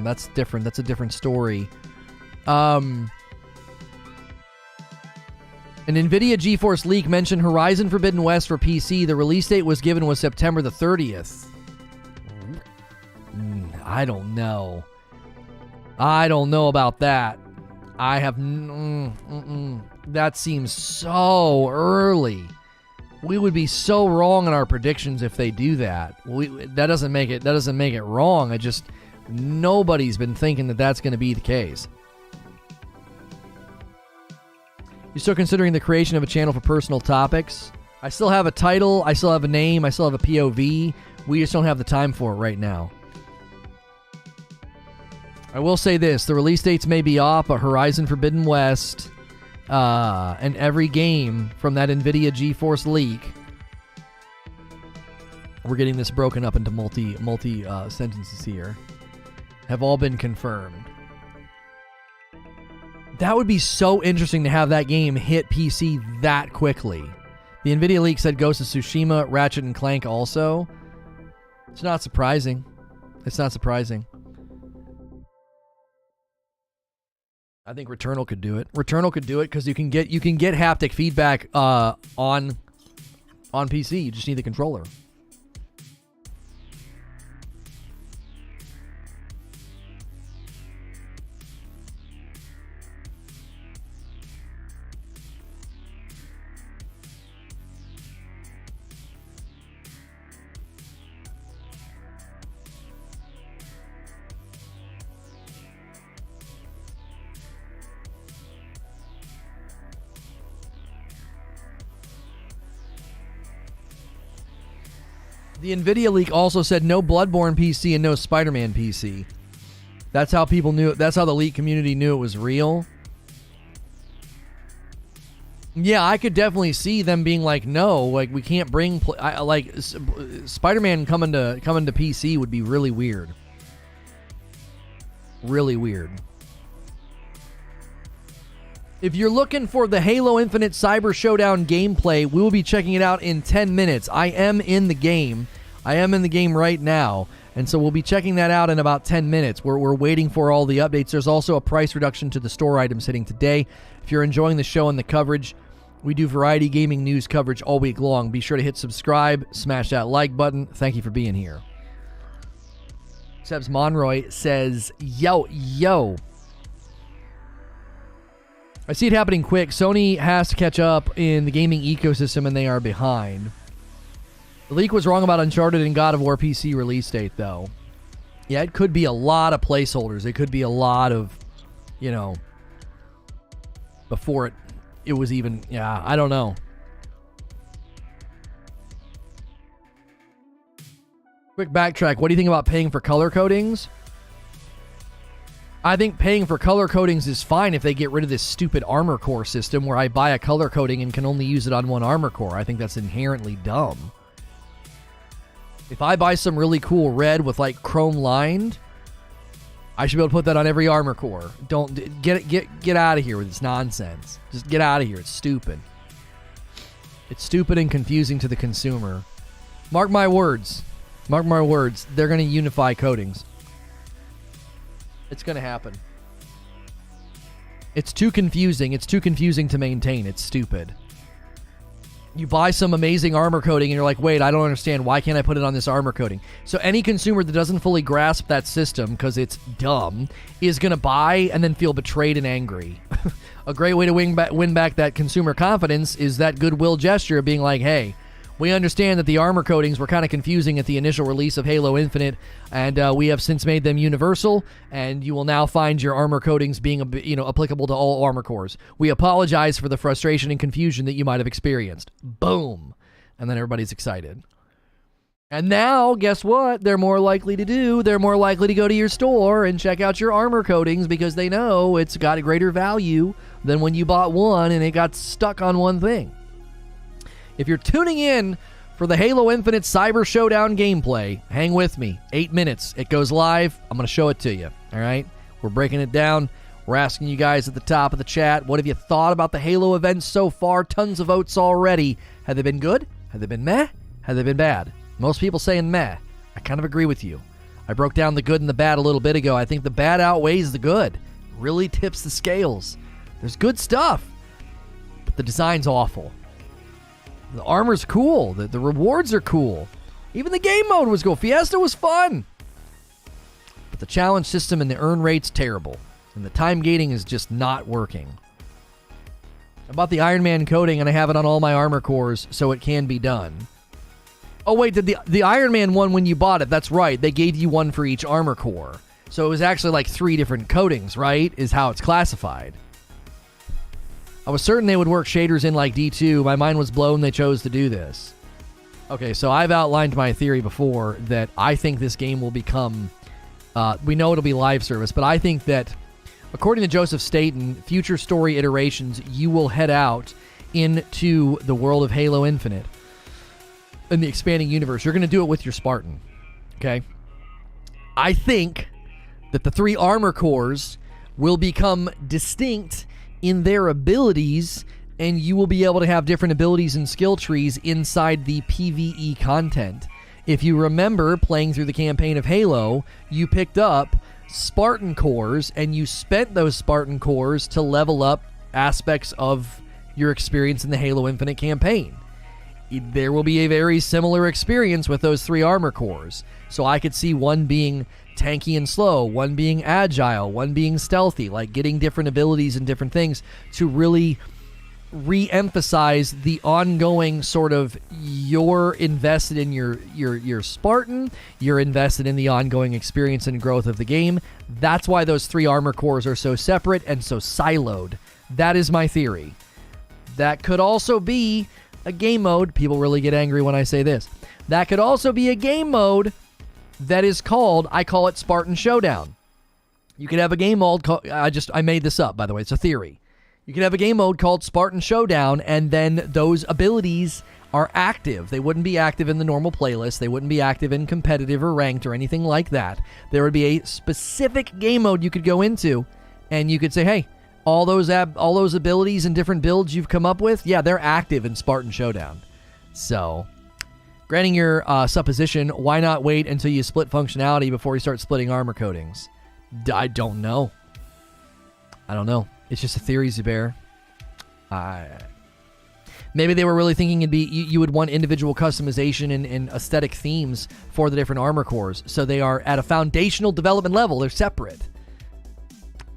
That's different. That's a different story. An NVIDIA GeForce leak mentioned Horizon Forbidden West for PC. The release date was given was September the 30th. I don't know. I don't know about that. I have... that seems so early. We would be so wrong in our predictions if they do that. That doesn't make it wrong. I just... Nobody's been thinking that that's going to be the case. You're still considering the creation of a channel for personal topics? I still have a title, I still have a name, I still have a POV. We just don't have the time for it right now. I will say this, the release dates may be off, but Horizon Forbidden West and every game from that NVIDIA GeForce leak, we're getting this broken up into multi sentences here, have all been confirmed. That would be so interesting to have that game hit PC that quickly. The NVIDIA leak said Ghost of Tsushima, Ratchet and Clank also. It's not surprising. It's not surprising. I think Returnal could do it. Returnal could do it because you can get haptic feedback on PC. You just need the controller. The NVIDIA leak also said no Bloodborne PC and no Spider-Man PC. That's how people knew it. That's how the leak community knew it was real. Yeah, I could definitely see them being like, no, like we can't bring Spider-Man coming to PC would be really weird. Really weird. If you're looking for the Halo Infinite Cyber Showdown gameplay, we will be checking it out in 10 minutes. I am in the game. I am in the game right now. And so we'll be checking that out in about 10 minutes. We're waiting for all the updates. There's also a price reduction to the store items hitting today. If you're enjoying the show and the coverage, we do variety gaming news coverage all week long. Be sure to hit subscribe, smash that like button. Thank you for being here. Sebs Monroy says, yo. I see it happening quick. Sony has to catch up in the gaming ecosystem, and they are behind. The leak was wrong about Uncharted and God of War PC release date, though. Yeah, it could be a lot of placeholders. It could be a lot of, before it was even, I don't know. Quick backtrack. What do you think about paying for color codings? I think paying for color codings is fine if they get rid of this stupid armor core system where I buy a color coding and can only use it on one armor core. I think that's inherently dumb. If I buy some really cool red with like chrome lined, I should be able to put that on every armor core. Don't get out of here with this nonsense. Just get out of here. It's stupid. It's stupid and confusing to the consumer. Mark my words. Mark my words. They're going to unify coatings. It's going to happen. It's too confusing. It's too confusing to maintain. It's stupid. You buy some amazing armor coating and you're like, wait, I don't understand. Why can't I put it on this armor coating? So any consumer that doesn't fully grasp that system because it's dumb is going to buy and then feel betrayed and angry. A great way to win back that consumer confidence is that goodwill gesture of being like, hey, we understand that the armor coatings were kind of confusing at the initial release of Halo Infinite, and we have since made them universal, and you will now find your armor coatings being applicable to all armor cores. We apologize for the frustration and confusion that you might have experienced. Boom. And then everybody's excited. And now, guess what? They're more likely to go to your store and check out your armor coatings because they know it's got a greater value than when you bought one and it got stuck on one thing. If you're tuning in for the Halo Infinite Cyber Showdown gameplay, hang with me. 8 minutes. It goes live. I'm going to show it to you. All right? We're breaking it down. We're asking you guys at the top of the chat, what have you thought about the Halo events so far? Tons of votes already. Have they been good? Have they been meh? Have they been bad? Most people saying meh. I kind of agree with you. I broke down the good and the bad a little bit ago. I think the bad outweighs the good. Really tips the scales. There's good stuff, but the design's awful. The armor's cool. The rewards are cool. Even the game mode was cool. Fiesta was fun. But the challenge system and the earn rate's terrible. And the time gating is just not working. I bought the Iron Man coating and I have it on all my armor cores so it can be done. Oh wait, the Iron Man one when you bought it, that's right. They gave you one for each armor core. So it was actually like 3 different coatings, right? Is how it's classified. I was certain they would work shaders in like D2. My mind was blown they chose to do this. Okay, so I've outlined my theory before that I think this game will become... we know it'll be live service, but I think that, according to Joseph Staten, future story iterations, you will head out into the world of Halo Infinite in the expanding universe. You're going to do it with your Spartan, okay? I think that the 3 armor cores will become distinct in their abilities, and you will be able to have different abilities and skill trees inside the PvE content. If you remember playing through the campaign of Halo, you picked up Spartan cores, and you spent those Spartan cores to level up aspects of your experience in the Halo Infinite campaign. There will be a very similar experience with those 3 armor cores. So I could see one being tanky and slow, one being agile, one being stealthy, like getting different abilities and different things to really re-emphasize the ongoing sort of you're invested in your Spartan, you're invested in the ongoing experience and growth of the game. That's why those 3 armor cores are so separate and so siloed. That is my theory. That could also be a game mode. People really get angry when I say this. That could also be a game mode that is called, I call it Spartan Showdown. You could have a game mode called, I made this up, by the way, it's a theory. You could have a game mode called Spartan Showdown, and then those abilities are active. They wouldn't be active in the normal playlist. They wouldn't be active in competitive or ranked or anything like that. There would be a specific game mode you could go into, and you could say, hey, all those abilities and different builds you've come up with, yeah, they're active in Spartan Showdown. So, granting your supposition, why not wait until you split functionality before you start splitting armor coatings? I don't know. It's just a theory, Zubair. Maybe they were really thinking it'd be you would want individual customization and aesthetic themes for the different armor cores, so they are at a foundational development level. They're separate.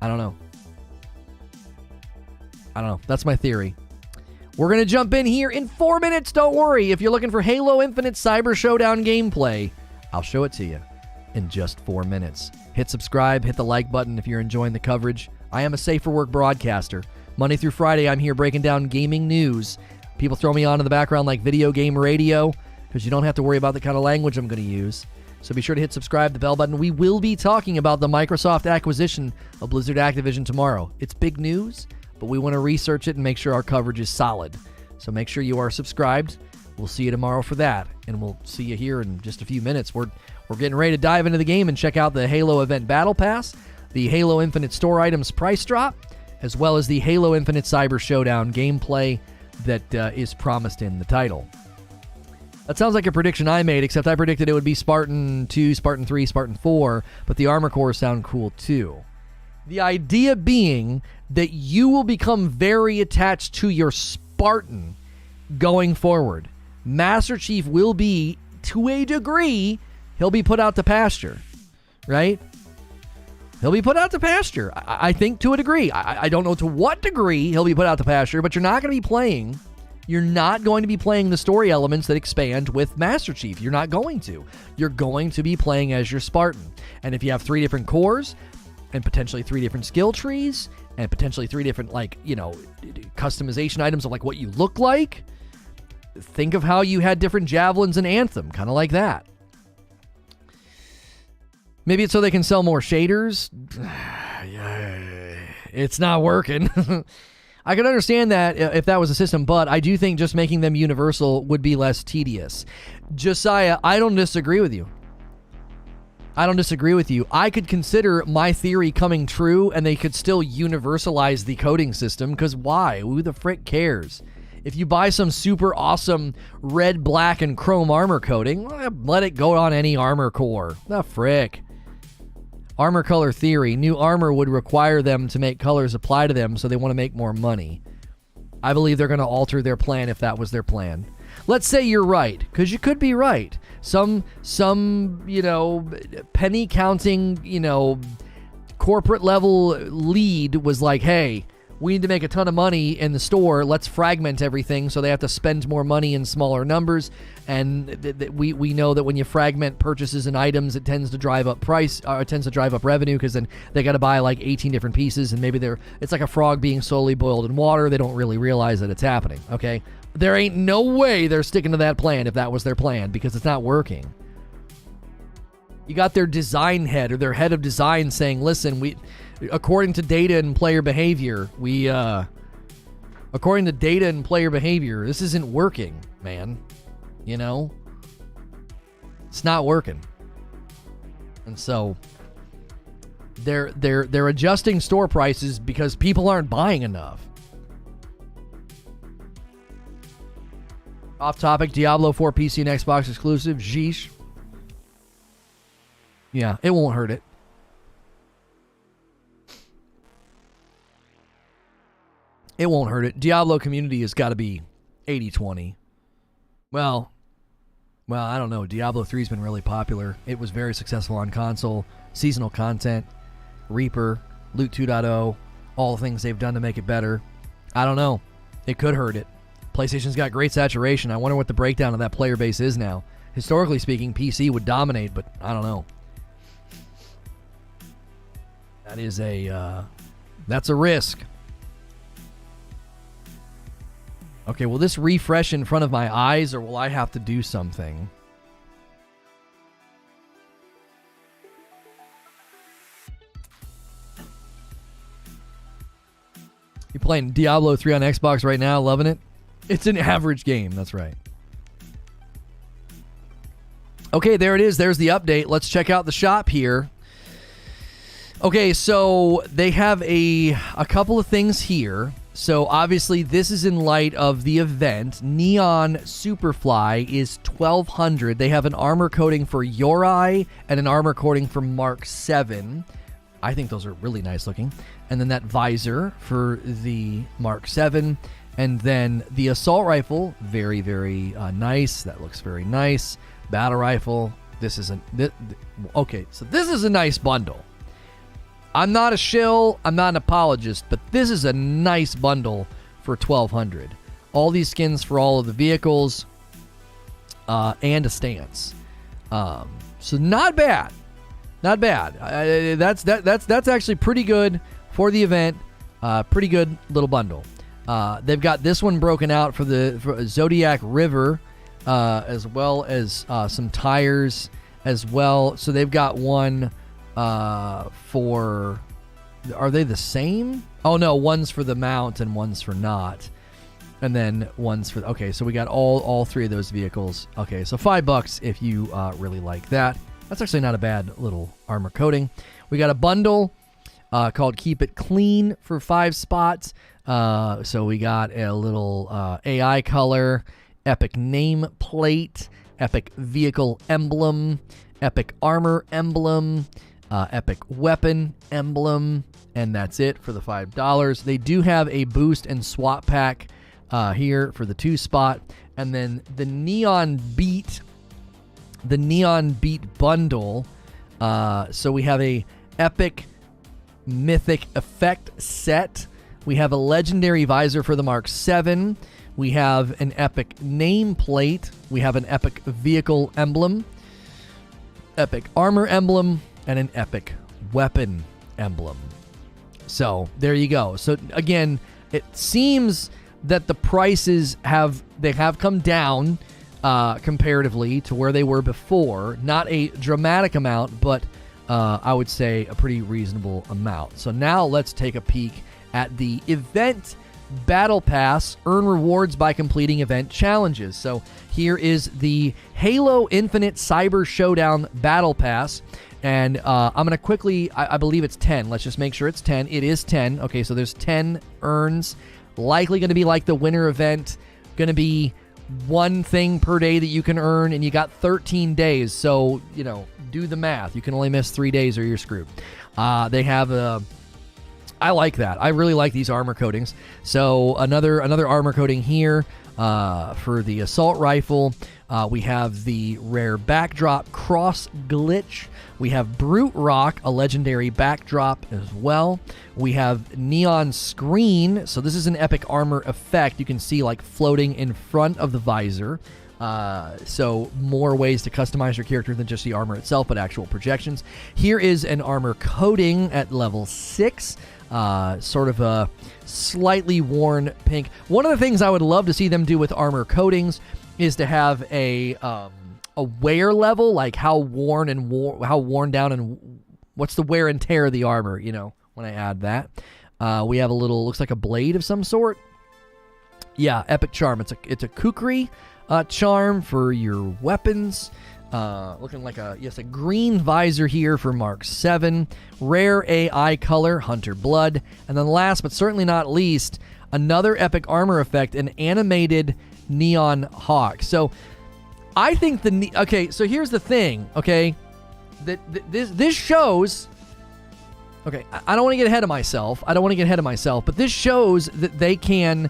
I don't know. That's my theory. We're going to jump in here in 4 minutes. Don't worry. If you're looking for Halo Infinite Cyber Showdown gameplay, I'll show it to you in just 4 minutes. Hit subscribe, hit the like button if you're enjoying the coverage. I am a Safe for Work broadcaster. Monday through Friday, I'm here breaking down gaming news. People throw me on in the background like video game radio because you don't have to worry about the kind of language I'm going to use. So be sure to hit subscribe, the bell button. We will be talking about the Microsoft acquisition of Blizzard Activision tomorrow. It's big news, but we want to research it and make sure our coverage is solid. So make sure you are subscribed. We'll see you tomorrow for that, and we'll see you here in just a few minutes. We're getting ready to dive into the game and check out the Halo Event Battle Pass, the Halo Infinite Store Items Price Drop, as well as the Halo Infinite Cyber Showdown gameplay that is promised in the title. That sounds like a prediction I made, except I predicted it would be Spartan 2, Spartan 3, Spartan 4, but the armor cores sound cool too. The idea being that you will become very attached to your Spartan going forward. Master Chief will be, to a degree, he'll be put out to pasture, right? He'll be put out to pasture, I think, to a degree. I don't know to what degree he'll be put out to pasture, but you're not going to be playing the story elements that expand with Master Chief. You're not going to. You're going to be playing as your Spartan. And if you have 3 different cores, and potentially 3 different skill trees, and potentially 3 different, customization items of, what you look like, think of how you had different javelins in Anthem, kind of like that. Maybe it's so they can sell more shaders. It's not working. I can understand that if that was a system, but I do think just making them universal would be less tedious. Josiah, I don't disagree with you. I could consider my theory coming true and they could still universalize the coding system, because why? Who the frick cares? If you buy some super awesome red, black, and chrome armor coating, let it go on any armor core. The frick. Armor color theory. New armor would require them to make colors apply to them, so they want to make more money. I believe they're going to alter their plan if that was their plan. Let's say you're right, because you could be right. Some penny counting, corporate level lead was like, hey, we need to make a ton of money in the store. Let's fragment everything so they have to spend more money in smaller numbers. And we know that when you fragment purchases and items, it tends to drive up price, or it tends to drive up revenue, because then they got to buy like 18 different pieces, and maybe it's like a frog being slowly boiled in water. They don't really realize that it's happening. Okay, there ain't no way they're sticking to that plan if that was their plan, because it's not working. You got their design head, or their head of design, saying, listen, according to data and player behavior, this isn't working, man. You know? It's not working. And so they're adjusting store prices because people aren't buying enough. Off topic, Diablo 4 PC and Xbox exclusive. Sheesh. Yeah, it won't hurt it. It won't hurt it. Diablo community has got to be 80-20. Well, I don't know. Diablo 3's been really popular. It was very successful on console. Seasonal content, Reaper, Loot 2.0, all the things they've done to make it better. I don't know. It could hurt it. PlayStation's got great saturation. I wonder what the breakdown of that player base is now. Historically speaking, PC would dominate, but I don't know. That is that's a risk. Okay, will this refresh in front of my eyes, or will I have to do something? You playing Diablo 3 on Xbox right now, loving it? It's an average game, that's right. Okay, there it is. There's the update. Let's check out the shop here. Okay, so they have a couple of things here. So obviously this is in light of the event. Neon Superfly is 1200. They have an armor coating for Yori and an armor coating for Mark 7. I think those are really nice looking. And then that visor for the Mark 7. And then the assault rifle, very, very nice. That looks very nice. Battle rifle. Okay, so this is a nice bundle. I'm not a shill, I'm not an apologist, but this is a nice bundle for 1200. All these skins for all of the vehicles, and a stance. So not bad. Not bad. That's actually pretty good for the event. Pretty good little bundle. They've got this one broken out for Zodiac River, as well as some tires as well. So they've got one for, are they the same? Oh no, one's for the mount and one's for not. And then one's for, okay, so we got all three of those vehicles. Okay, so $5 if you really like that. That's actually not a bad little armor coating. We got a bundle called Keep It Clean for 5 spots. So we got a little AI color, epic name plate, epic vehicle emblem, epic armor emblem, epic weapon emblem, and that's it for the $5. They do have a boost and swap pack here for the 2 spot, and then the Neon Beat bundle. So we have a epic mythic effect set. We have a legendary visor for the Mark 7. We have an epic nameplate. We have an epic vehicle emblem, epic armor emblem, and an epic weapon emblem. So there you go. So again, it seems that the prices have come down comparatively to where they were before. Not a dramatic amount, but I would say a pretty reasonable amount. So now let's take a peek at the event battle pass. Earn rewards by completing event challenges. So here is the Halo Infinite Cyber Showdown battle pass. And I'm going to quickly, I believe it's 10. Let's just make sure it's 10. It is 10. Okay, so there's 10 earns. Likely going to be like the winter event. Going to be one thing per day that you can earn, and you got 13 days. So, you know, do the math. You can only miss 3 days or you're screwed. They have a... I like that. I really like these armor coatings. So another armor coating here for the assault rifle. We have the rare backdrop Cross Glitch. We have Brute Rock, a legendary backdrop as well. We have Neon Screen. So this is an epic armor effect you can see like floating in front of the visor. So more ways to customize your character than just the armor itself, but actual projections. Here is an armor coating at level 6. Sort of a slightly worn pink. One of the things I would love to see them do with armor coatings is to have a wear level, like how worn down and what's the wear and tear of the armor, you know, when I add that. We have a little, looks like a blade of some sort. Yeah, epic charm. It's a kukri charm for your weapons. Looking like a green visor here for Mark 7. Rare AI color, Hunter Blood. And then last but certainly not least, another epic armor effect, an animated Neon Hawk. So I think so here's the thing, okay? This shows, okay, I don't want to get ahead of myself. But this shows that they can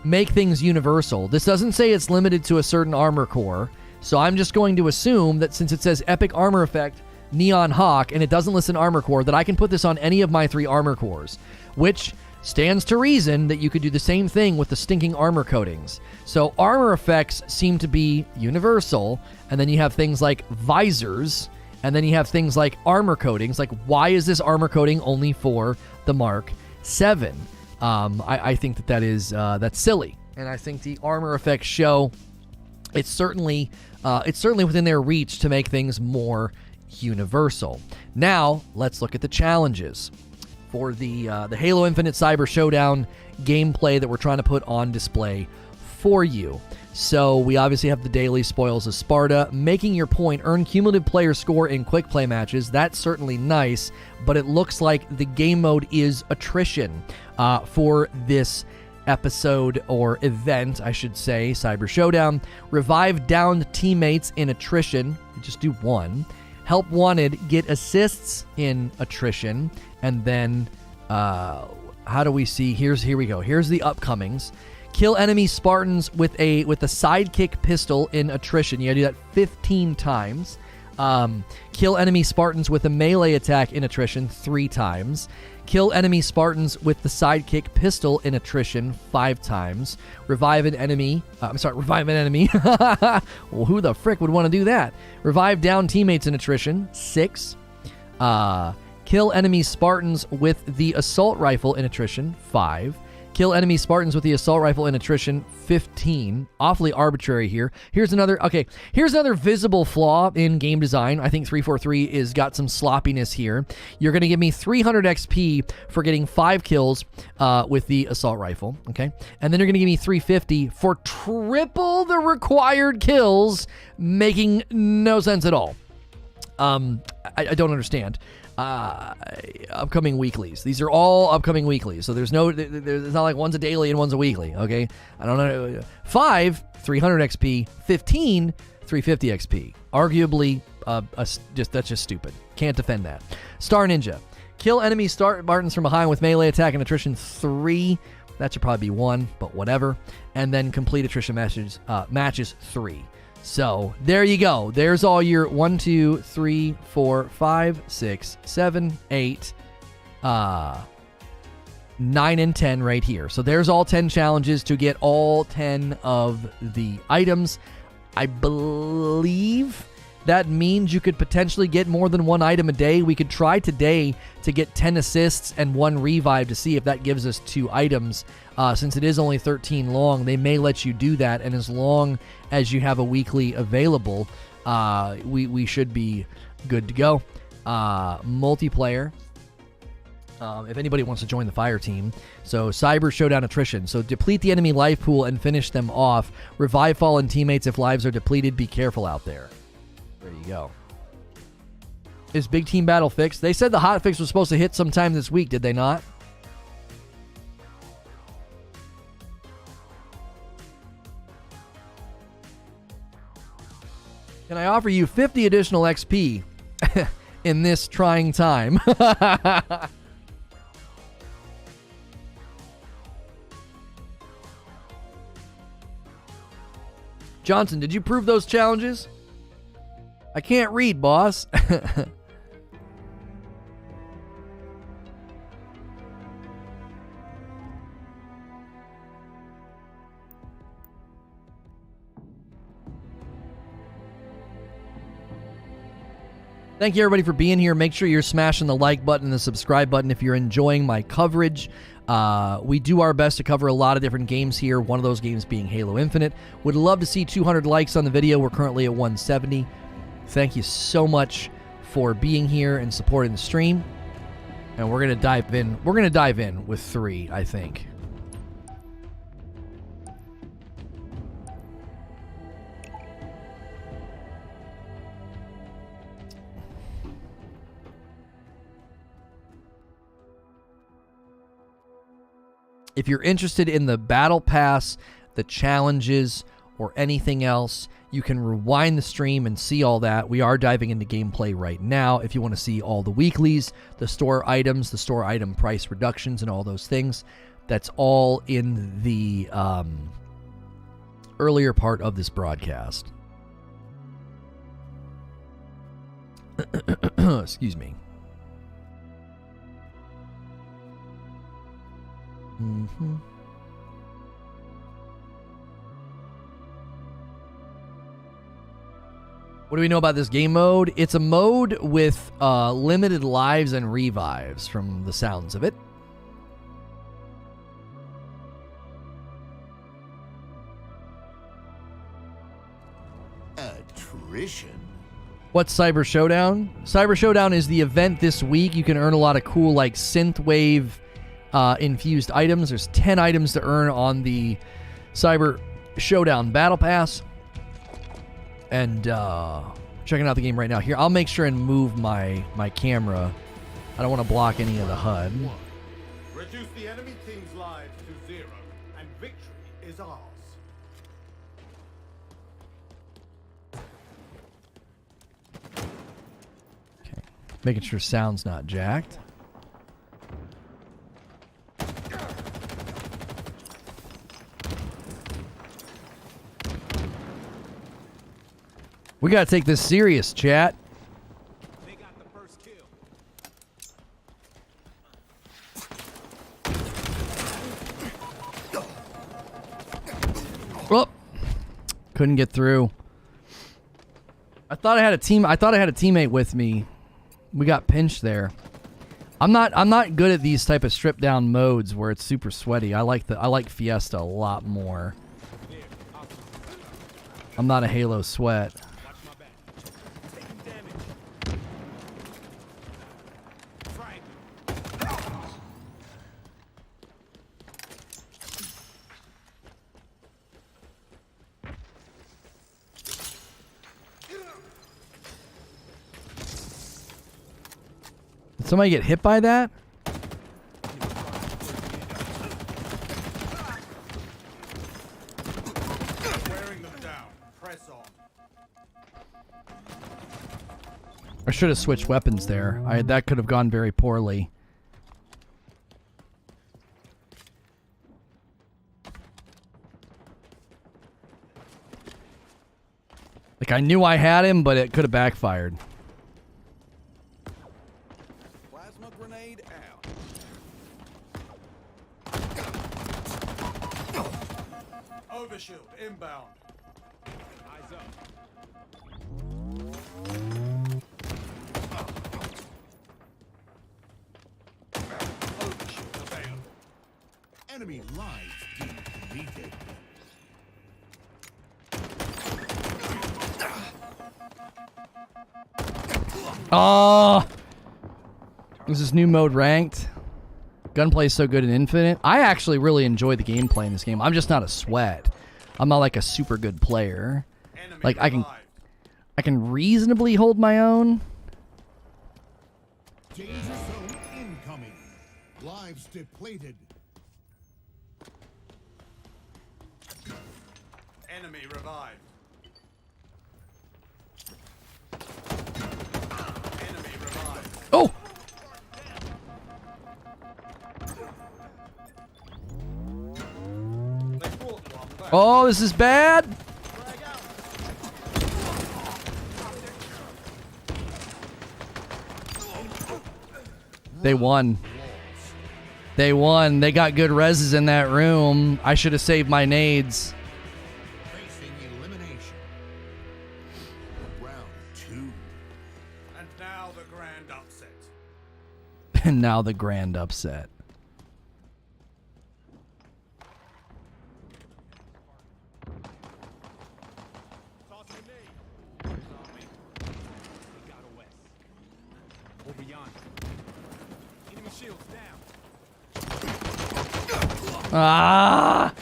make things universal. This doesn't say it's limited to a certain armor core. So I'm just going to assume that since it says epic armor effect, Neon Hawk, and it doesn't list an armor core, that I can put this on any of my 3 armor cores, which stands to reason that you could do the same thing with the stinking armor coatings. So armor effects seem to be universal, and then you have things like visors, and then you have things like armor coatings. Like, why is this armor coating only for the Mark 7? I think that's silly, and I think the armor effects show it's certainly within their reach to make things more universal. Now, let's look at the challenges for the Halo Infinite Cyber Showdown gameplay that we're trying to put on display for you. So we obviously have the daily Spoils of Sparta, making your point, earn cumulative player score in quick play matches. That's certainly nice, but it looks like the game mode is Attrition for this episode or event, I should say, Cyber Showdown. Revive downed teammates in Attrition. Just do 1. Help wanted, get assists in Attrition. And then, how do we see? Here we go. Here's the upcomings. Kill enemy Spartans with a sidekick pistol in Attrition. You gotta do that 15 times. Kill enemy Spartans with a melee attack in Attrition 3 times. Kill enemy Spartans with the sidekick pistol in Attrition 5 times. Revive an enemy. Well, who the frick would want to do that? Revive down teammates in Attrition 6. Kill enemy Spartans with the assault rifle in Attrition 5. Kill enemy Spartans with the assault rifle in Attrition 15. Awfully arbitrary here. Here's another visible flaw in game design. I think 343 is got some sloppiness here. You're going to give me 300 XP for getting 5 kills with the assault rifle, okay? And then you're going to give me 350 for triple the required kills, making no sense at all. I don't understand. Upcoming weeklies. These are all upcoming weeklies. So there's not like one's a daily and one's a weekly. Okay. I don't know. 5, 300 XP, 15, 350 XP. Arguably, that's just stupid. Can't defend that. Star Ninja. Kill enemy Spartans from behind with melee attack and Attrition 3. That should probably be 1, but whatever. And then complete Attrition matches 3. So there you go. There's all your 1, 2, 3, 4, 5, 6, 7, 8, 9, and 10 right here. So there's all 10 challenges to get all 10 of the items. I believe that means you could potentially get more than 1 item a day. We could try today to get 10 assists and 1 revive to see if that gives us 2 items. Since it is only 13 long, they may let you do that, and as long as you have a weekly available, we should be good to go. Multiplayer, if anybody wants to join the fire team. So Cyber Showdown Attrition. So deplete the enemy life pool and finish them off. Revive fallen teammates if lives are depleted. Be careful out there. There you go. Is Big Team Battle fixed? They said the hotfix was supposed to hit sometime this week, did they not? Can I offer you 50 additional XP in this trying time? Johnson, did you prove those challenges? I can't read, boss. Thank you, everybody, for being here. Make sure you're smashing the like button and the subscribe button if you're enjoying my coverage. We do our best to cover a lot of different games here, one of those games being Halo Infinite. Would love to see 200 likes on the video. We're currently at 170. Thank you so much for being here and supporting the stream. And we're going to dive in. We're going to dive in with 3, I think. If you're interested in the battle pass, the challenges, or anything else, you can rewind the stream and see all that. We are diving into gameplay right now. If you want to see all the weeklies, the store items, the store item price reductions, and all those things, that's all in the earlier part of this broadcast. Excuse me. Mm-hmm. What do we know about this game mode? It's a mode with limited lives and revives from the sounds of it. Attrition. What's Cyber Showdown? Cyber Showdown is the event this week. You can earn a lot of cool like synthwave infused items. There's 10 items to earn on the Cyber Showdown Battle Pass. And checking out the game right now. Here, I'll make sure and move my camera. I don't want to block any of the HUD. Reduce the enemy team's lives to 0, and victory is ours. Okay. Making sure sound's not jacked. We gotta take this serious, chat. They got the first kill. Oh, couldn't get through. I thought I had a teammate with me. We got pinched there. I'm not good at these type of stripped down modes where it's super sweaty. I like Fiesta a lot more. I'm not a Halo sweat. Did somebody get hit by that? Wearing them down. Press on. I should have switched weapons there. That could have gone very poorly. Like, I knew I had him, but it could have backfired. Plasma grenade out. Overshield inbound. Eyes up. Overshield available. Enemy lives depleted. Oh, is this new mode ranked? Gunplay is so good in Infinite. I actually really enjoy the gameplay in this game. I'm just not a sweat. I'm not like a super good player. Like I can reasonably hold my own. Danger zone incoming. Lives depleted. Enemy revived. Enemy revived. Oh! Oh, this is bad. They won. They won. They got good reses in that room. I should have saved my nades. Facing elimination. Round 2. And now the grand upset. And now the grand upset. Ah!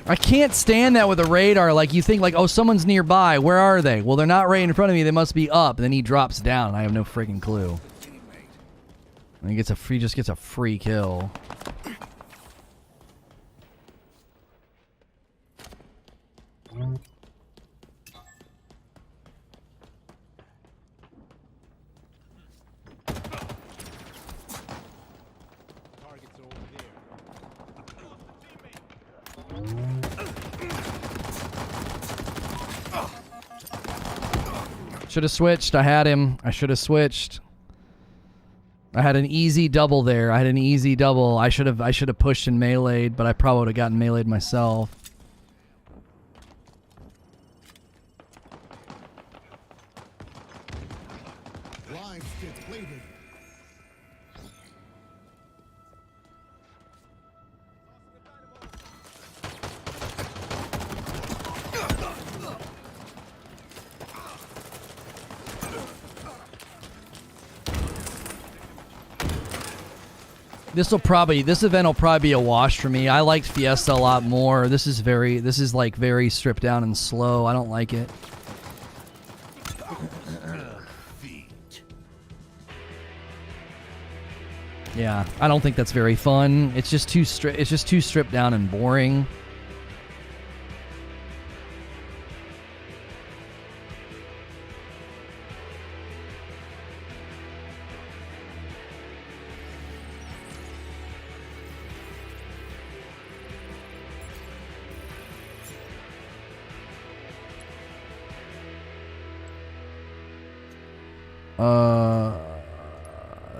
I can't stand that with a radar. Like, you think, like, oh, someone's nearby. Where are they? Well, they're not right in front of me. They must be up. And then he drops down. I have no freaking clue. And he just gets a free kill. Should have switched. I had him. I should have switched. I had an easy double there. I had an easy double. I should have pushed and meleeed, but I probably would have gotten meleeed myself. Lives get plated. This event will probably be a wash for me. I liked Fiesta a lot more. This is like very stripped down and slow. I don't like it. Yeah, I don't think that's very fun. It's just too stripped down and boring.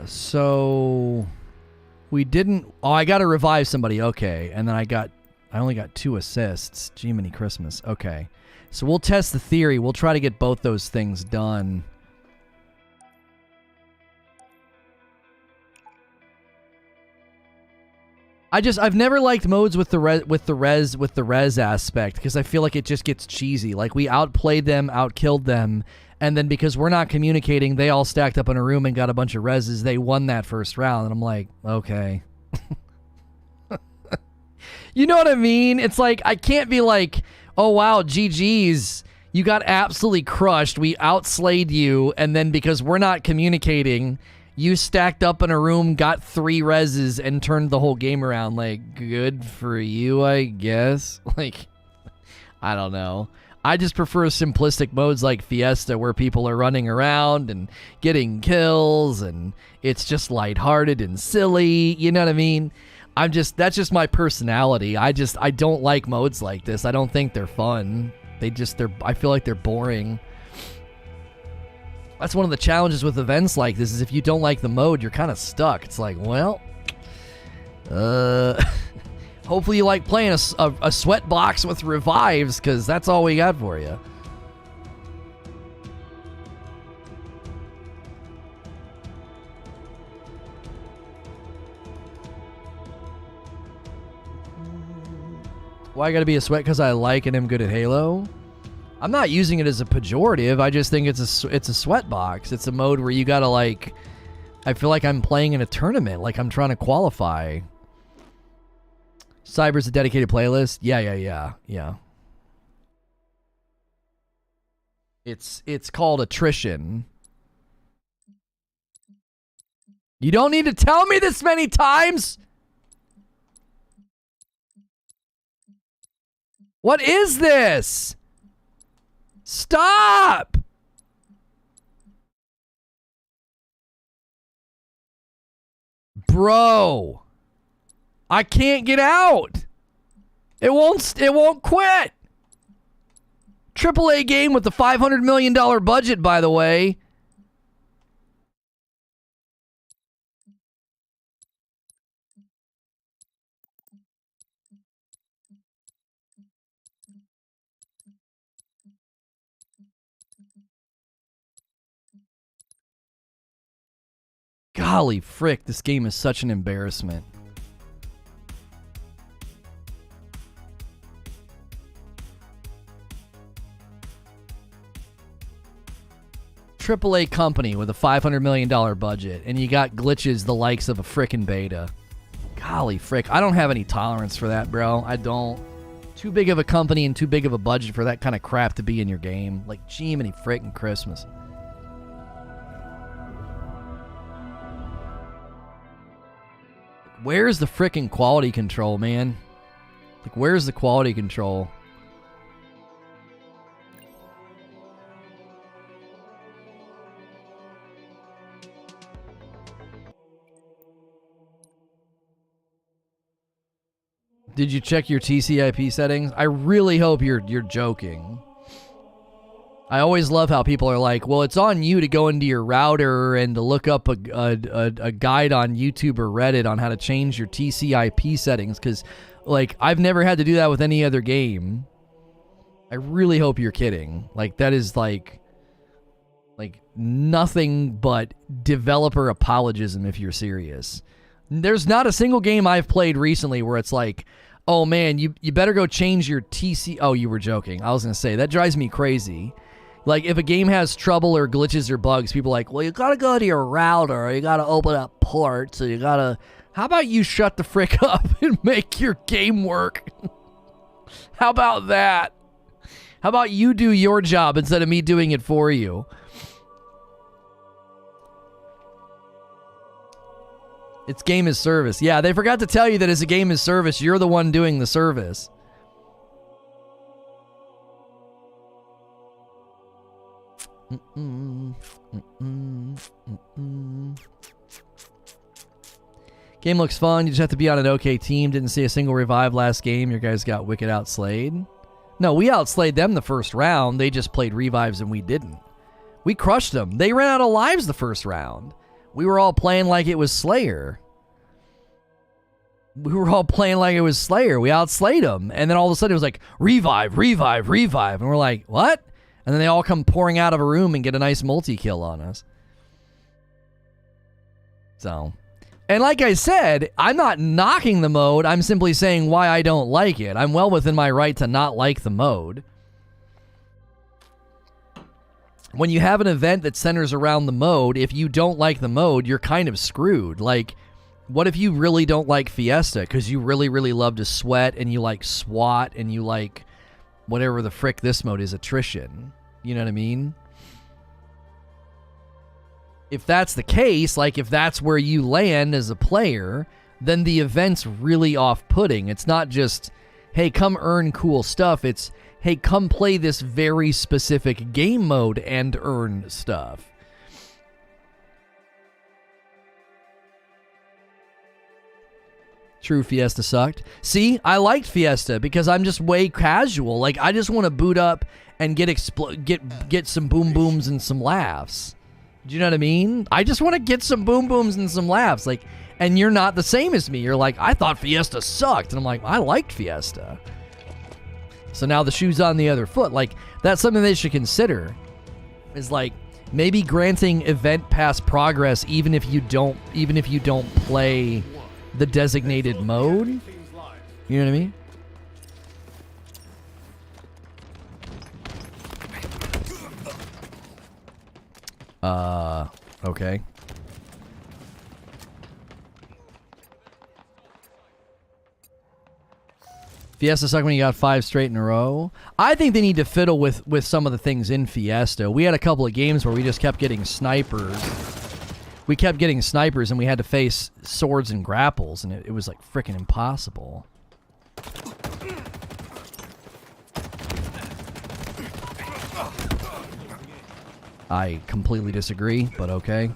So we didn't. Oh, I got to revive somebody. Okay, and then I only got 2 assists. Jiminy Christmas. Okay, so we'll test the theory. We'll try to get both those things done. I've never liked modes with the res aspect because I feel like it just gets cheesy. Like, we outplayed them, outkilled them, and then because we're not communicating, they all stacked up in a room and got a bunch of reses. They won that first round, and I'm like, okay. You know what I mean? It's like, I can't be like, oh wow, GG's, you got absolutely crushed. We outslayed you, and then because we're not communicating, you stacked up in a room, got 3 reses, and turned the whole game around. Like, good for you, I guess. Like, I don't know. I just prefer simplistic modes like Fiesta where people are running around and getting kills, and it's just lighthearted and silly. You know what I mean? That's just my personality. I don't like modes like this. I don't think they're fun. I feel like they're boring. That's one of the challenges with events like this, is if you don't like the mode, you're kind of stuck. It's like, well, hopefully you like playing a sweat box with revives, because that's all we got for you. Why I gotta be a sweat? Because I like and am good at Halo? I'm not using it as a pejorative. I just think it's a sweat box. It's a mode where you gotta, like, I feel like I'm playing in a tournament, like I'm trying to qualify. Cyber's a dedicated playlist. Yeah. It's called Attrition. You don't need to tell me this many times. What is this? Stop! Bro, I can't get out. It won't quit. AAA game with the $500 million budget, by the way. Golly frick, this game is such an embarrassment. AAA company with a $500 million budget, and you got glitches the likes of a frickin' beta. Golly frick, I don't have any tolerance for that, bro. I don't. Too big of a company and too big of a budget for that kind of crap to be in your game. Like, Jiminy frickin' Christmas. Where's the frickin' quality control, man? Like, where's the quality control? Did you check your TCP settings? I really hope you're joking. I always love how people are like, well, it's on you to go into your router and to look up a guide on YouTube or Reddit on how to change your TCP settings, because, like, I've never had to do that with any other game. I really hope you're kidding. Like, that is like nothing but developer apologism if you're serious. There's not a single game I've played recently where it's like, oh man, you better go change your TC. Oh, you were joking. I was going to say, that drives me crazy. Like, if a game has trouble or glitches or bugs, people are like, well, you got to go to your router, or you got to open up ports, so you got to... How about you shut the frick up and make your game work? How about that? How about you do your job instead of me doing it for you? It's game as service. Yeah, they forgot to tell you that as a game as service, you're the one doing the service. Game looks fun. You just have to be on an okay team. Didn't see a single revive last game. Your guys got wicked outslayed. No, we outslayed them the first round. They just played revives and we didn't. We crushed them. They ran out of lives the first round. We were all playing like it was Slayer. We outslayed them. And then all of a sudden it was like, revive, revive, revive. And we're like, what? And then they all come pouring out of a room and get a nice multi-kill on us. So, and like I said, I'm not knocking the mode. I'm simply saying why I don't like it. I'm well within my right to not like the mode. When you have an event that centers around the mode, if you don't like the mode, you're kind of screwed. Like, what if you really don't like Fiesta because you really, really love to sweat and you like SWAT and you like whatever the frick this mode is, Attrition? You know what I mean? If that's the case, like if that's where you land as a player, then the event's really off-putting. It's not just, hey, come earn cool stuff. It's, hey, come play this very specific game mode and earn stuff. True, Fiesta sucked. See, I liked Fiesta because I'm just way casual. Like, I just want to boot up and get some boom booms and some laughs. Do you know what I mean? I just want to get some boom booms and some laughs. Like, and you're not the same as me. You're like, I thought Fiesta sucked. And I'm like, I liked Fiesta. So now the shoe's on the other foot. Like, that's something they should consider. Is like maybe granting event pass progress even if you don't play the designated mode. You know what I mean? Okay. Fiesta sucked when you got 5 straight in a row. I think they need to fiddle with some of the things in Fiesta. We had a couple of games where we just kept getting snipers. We kept getting snipers and we had to face swords and grapples, and it was like freaking impossible. I completely disagree, but okay.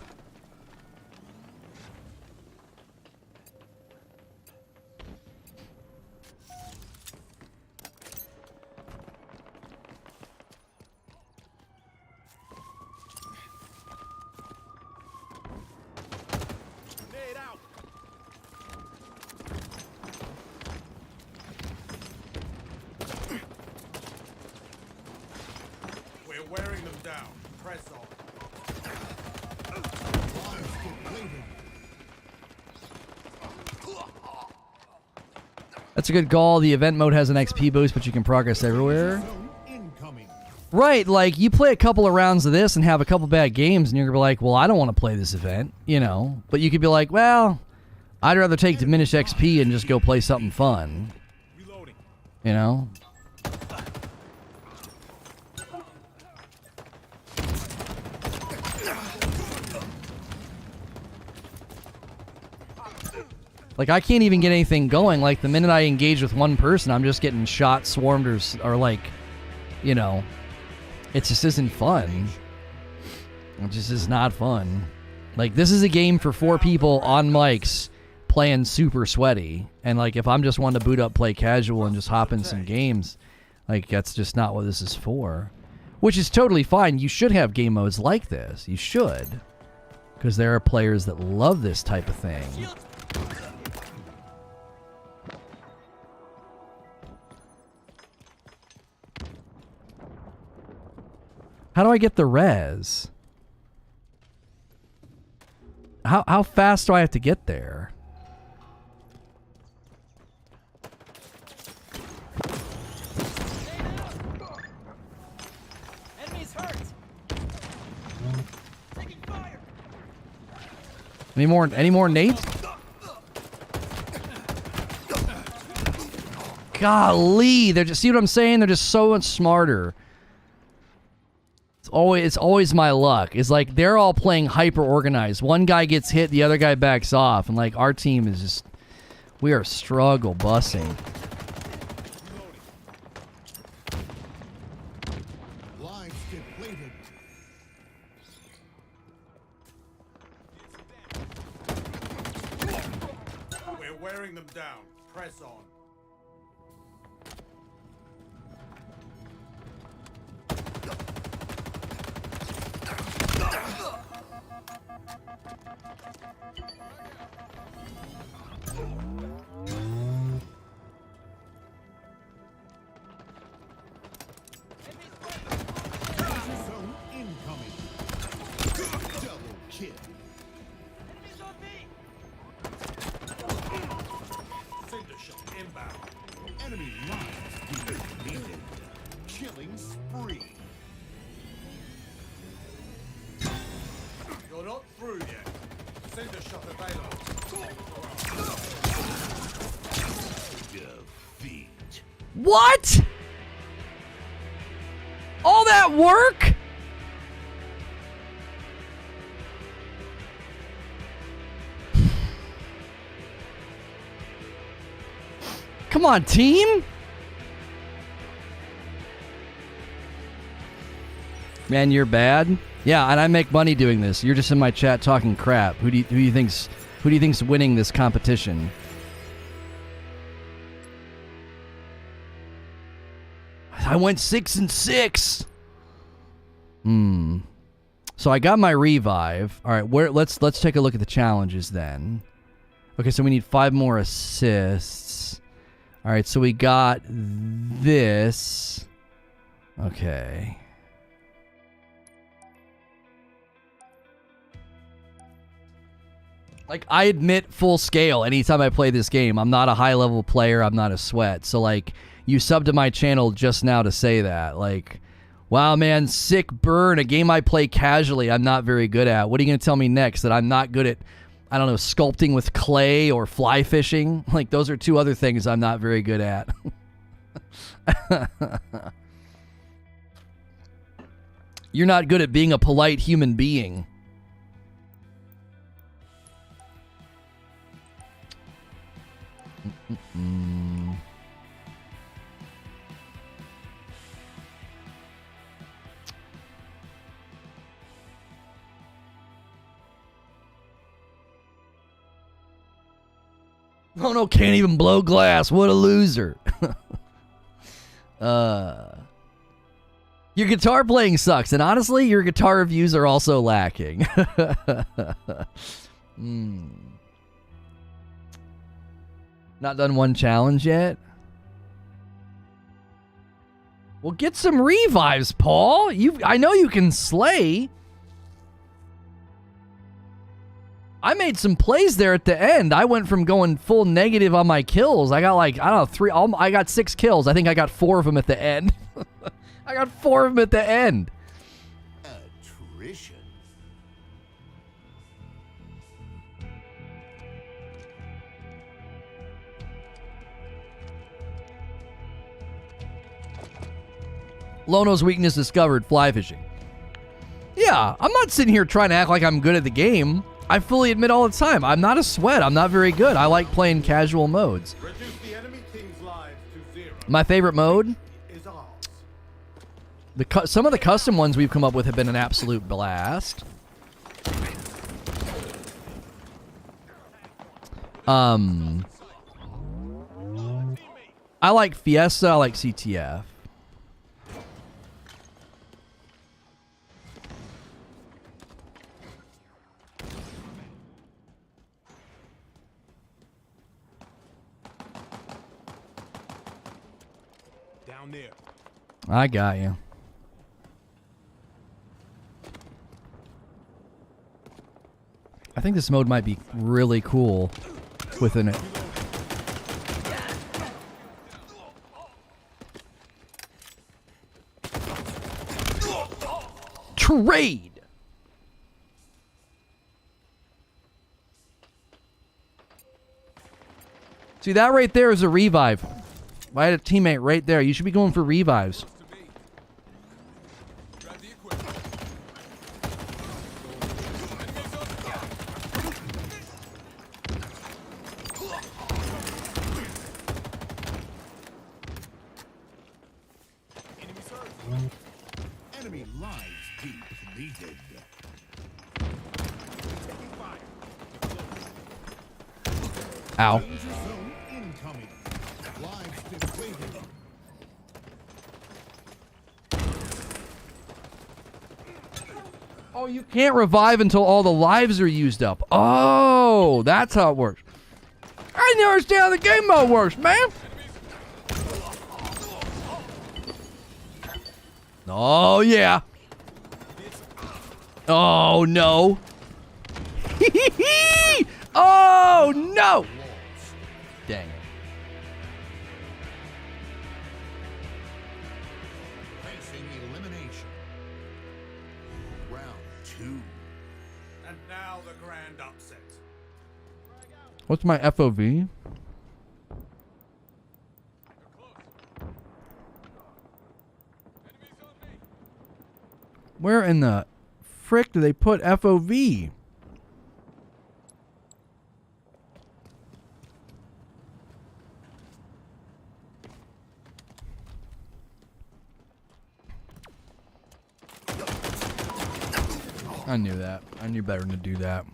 Wearing them down. Press on. Lives depleted. That's a good call. The event mode has an XP boost, but you can progress everywhere. Zone incoming. Right, like, you play a couple of rounds of this and have a couple bad games, and you're going to be like, well, I don't want to play this event, you know. But you could be like, well, I'd rather take diminished XP and just go play something fun. Reloading. You know? Like, I can't even get anything going. Like, the minute I engage with one person, I'm just getting shot, swarmed, or like, you know, it just isn't fun. It just is not fun. Like, this is a game for 4 people on mics playing super sweaty. And, like, if I'm just wanting to boot up, play casual, and just hop in some games, like, that's just not what this is for. Which is totally fine. You should have game modes like this. You should. Because there are players that love this type of thing. How do I get the res? How fast do I have to get there? Enemies hurt. Taking fire. Any more nades? Golly, they're just, see what I'm saying? They're just so much smarter. It's always my luck. It's like they're all playing hyper organized. One guy gets hit, the other guy backs off, and like our team is just, we are struggle bussing. Lines depleted. We're wearing them down. Press on. Zone incoming. Double kill. Enemies on me. Cinder shot inbound. Enemy lines depleted. Killing spree. You're not through yet. Cinder shot available. Defeat. What? All that work? Come on, team. Man, you're bad. Yeah, and I make money doing this. You're just in my chat talking crap. Who do you think's winning this competition? I went 6 and 6. So I got my revive. All right, let's take a look at the challenges then. Okay, so we need 5 more assists. All right, so we got this. Okay. Like, I admit full scale anytime I play this game. I'm not a high level player. I'm not a sweat. So, like, you subbed to my channel just now to say that. Like, wow, man, sick burn. A game I play casually I'm not very good at. What are you going to tell me next? That I'm not good at, I don't know, sculpting with clay or fly fishing? Like, those are 2 other things I'm not very good at. You're not good at being a polite human being. Lono can't even blow glass. What a loser. Your guitar playing sucks, and honestly, your guitar reviews are also lacking. Not done one challenge yet? Well, get some revives, Paul. I know you can slay. I made some plays there at the end. I went from going full negative on my kills. I got like, I don't know, I got 6 kills. I think I got 4 of them at the end. I got 4 of them at the end. Attrition. Lono's weakness discovered, fly fishing. Yeah, I'm not sitting here trying to act like I'm good at the game. I fully admit all the time, I'm not a sweat. I'm not very good. I like playing casual modes. Reduce the enemy team's lives to 0. My favorite mode? Is ours. Some of the custom ones we've come up with have been an absolute blast. I like Fiesta, I like CTF. Down there. I got you. I think this mode might be really cool within it. Trade! See, that right there is a revive. I had a teammate right there. You should be going for revives. Enemy lives depleted. Ow. Danger zone incoming. Lives depleted. Oh, you can't revive until all the lives are used up. Oh, that's how it works. I didn't understand how the game mode works, man. Oh, yeah. Oh, no. Oh, no. Dang it. Facing elimination. Round 2. And now the grand upset. What's my FOV? Where in the frick do they put FOV? I knew that. I knew better than to do that.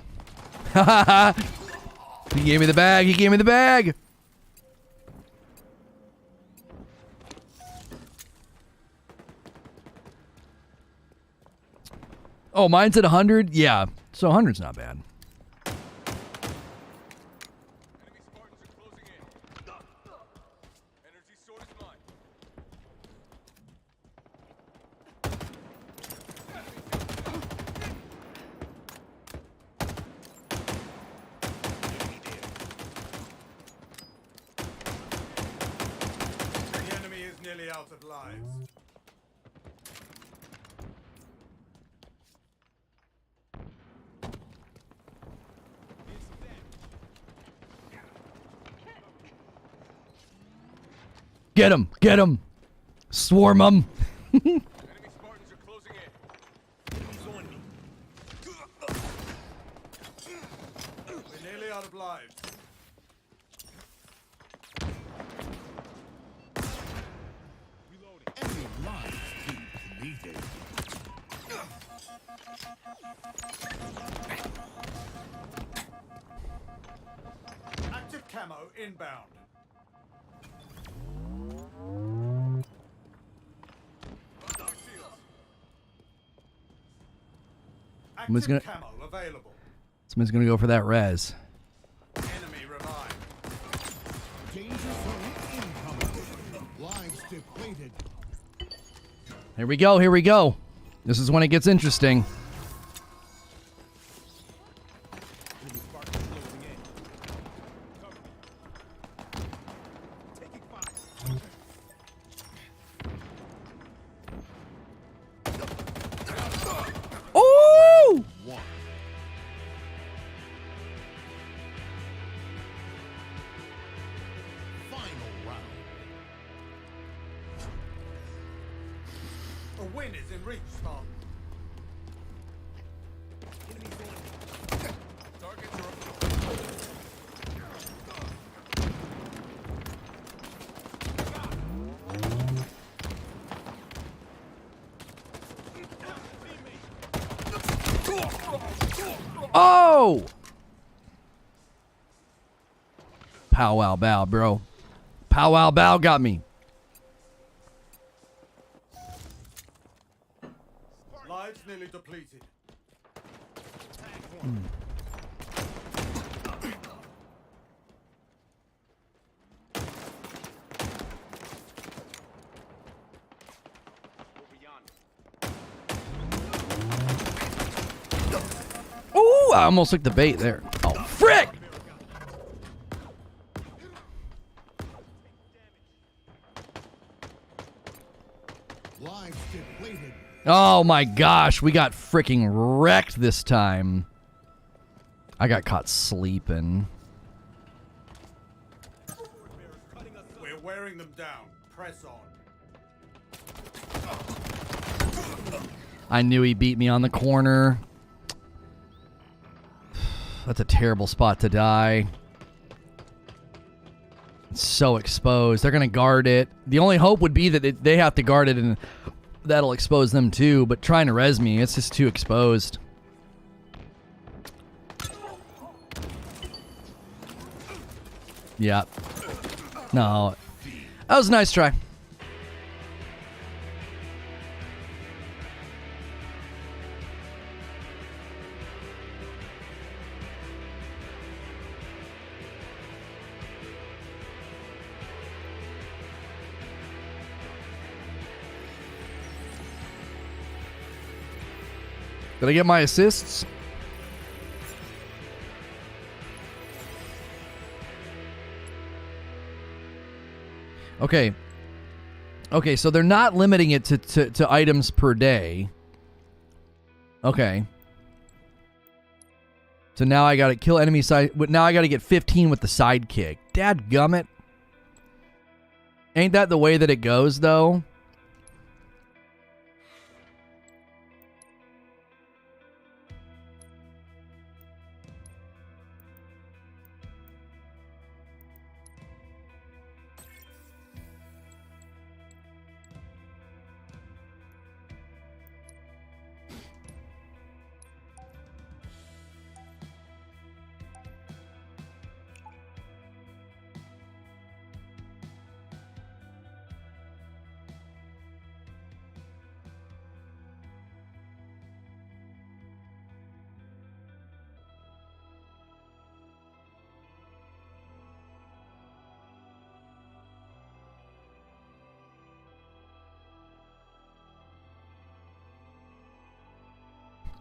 He gave me the bag. He gave me the bag. Oh, mine's at 100? Yeah. So 100's not bad. The enemy is nearly out of lives. Get him! Get him! Swarm him! Enemy Spartans are closing in. Enemies on me. We're nearly out of lives. Enemy lives depleted. Active camo inbound. Somebody's Active gonna- camo available. Somebody's gonna go for that res. Enemy revived. Danger zone incoming. Lives depleted. Here we go, here we go. This is when it gets interesting. Enemy win is in reach, Star. Oh! Pow wow bow, bro. Pow wow bow got me. Lives nearly depleted. Ooh, I almost took the bait there. Oh, frick! Lives depleted. Oh my gosh, we got freaking wrecked this time. I got caught sleeping. We're wearing them down. Press on. I knew he beat me on the corner. That's a terrible spot to die. It's so exposed. They're going to guard it. The only hope would be that they have to guard it and that'll expose them too. But trying to res me, it's just too exposed. Yeah. No. That was a nice try. Did I get my assists? Okay. Okay, so they're not limiting it to items per day. Okay. So now I gotta kill enemy side. Now I gotta get 15 with the sidekick. Dadgummit. Ain't that the way that it goes, though?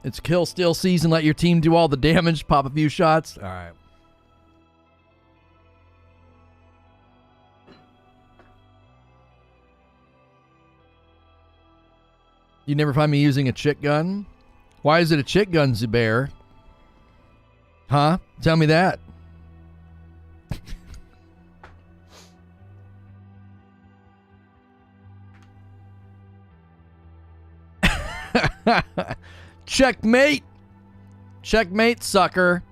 It's kill still season. Let your team do all the damage. Pop a few shots. All right. You never find me using a chick gun? Why is it a chick gun, Zubair? Huh? Tell me that. Checkmate! Checkmate, sucker.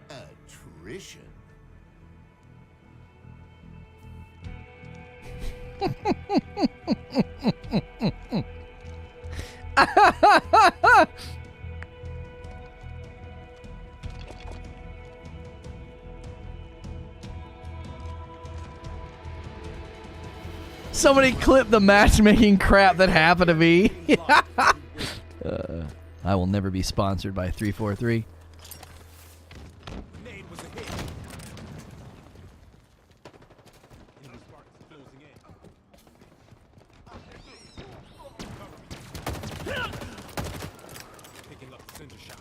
Attrition. Somebody clip the matchmaking crap that happened to me. I will never be sponsored by 343. Nade was a hit. Enemy Spartans closing in. Picking up the center shot.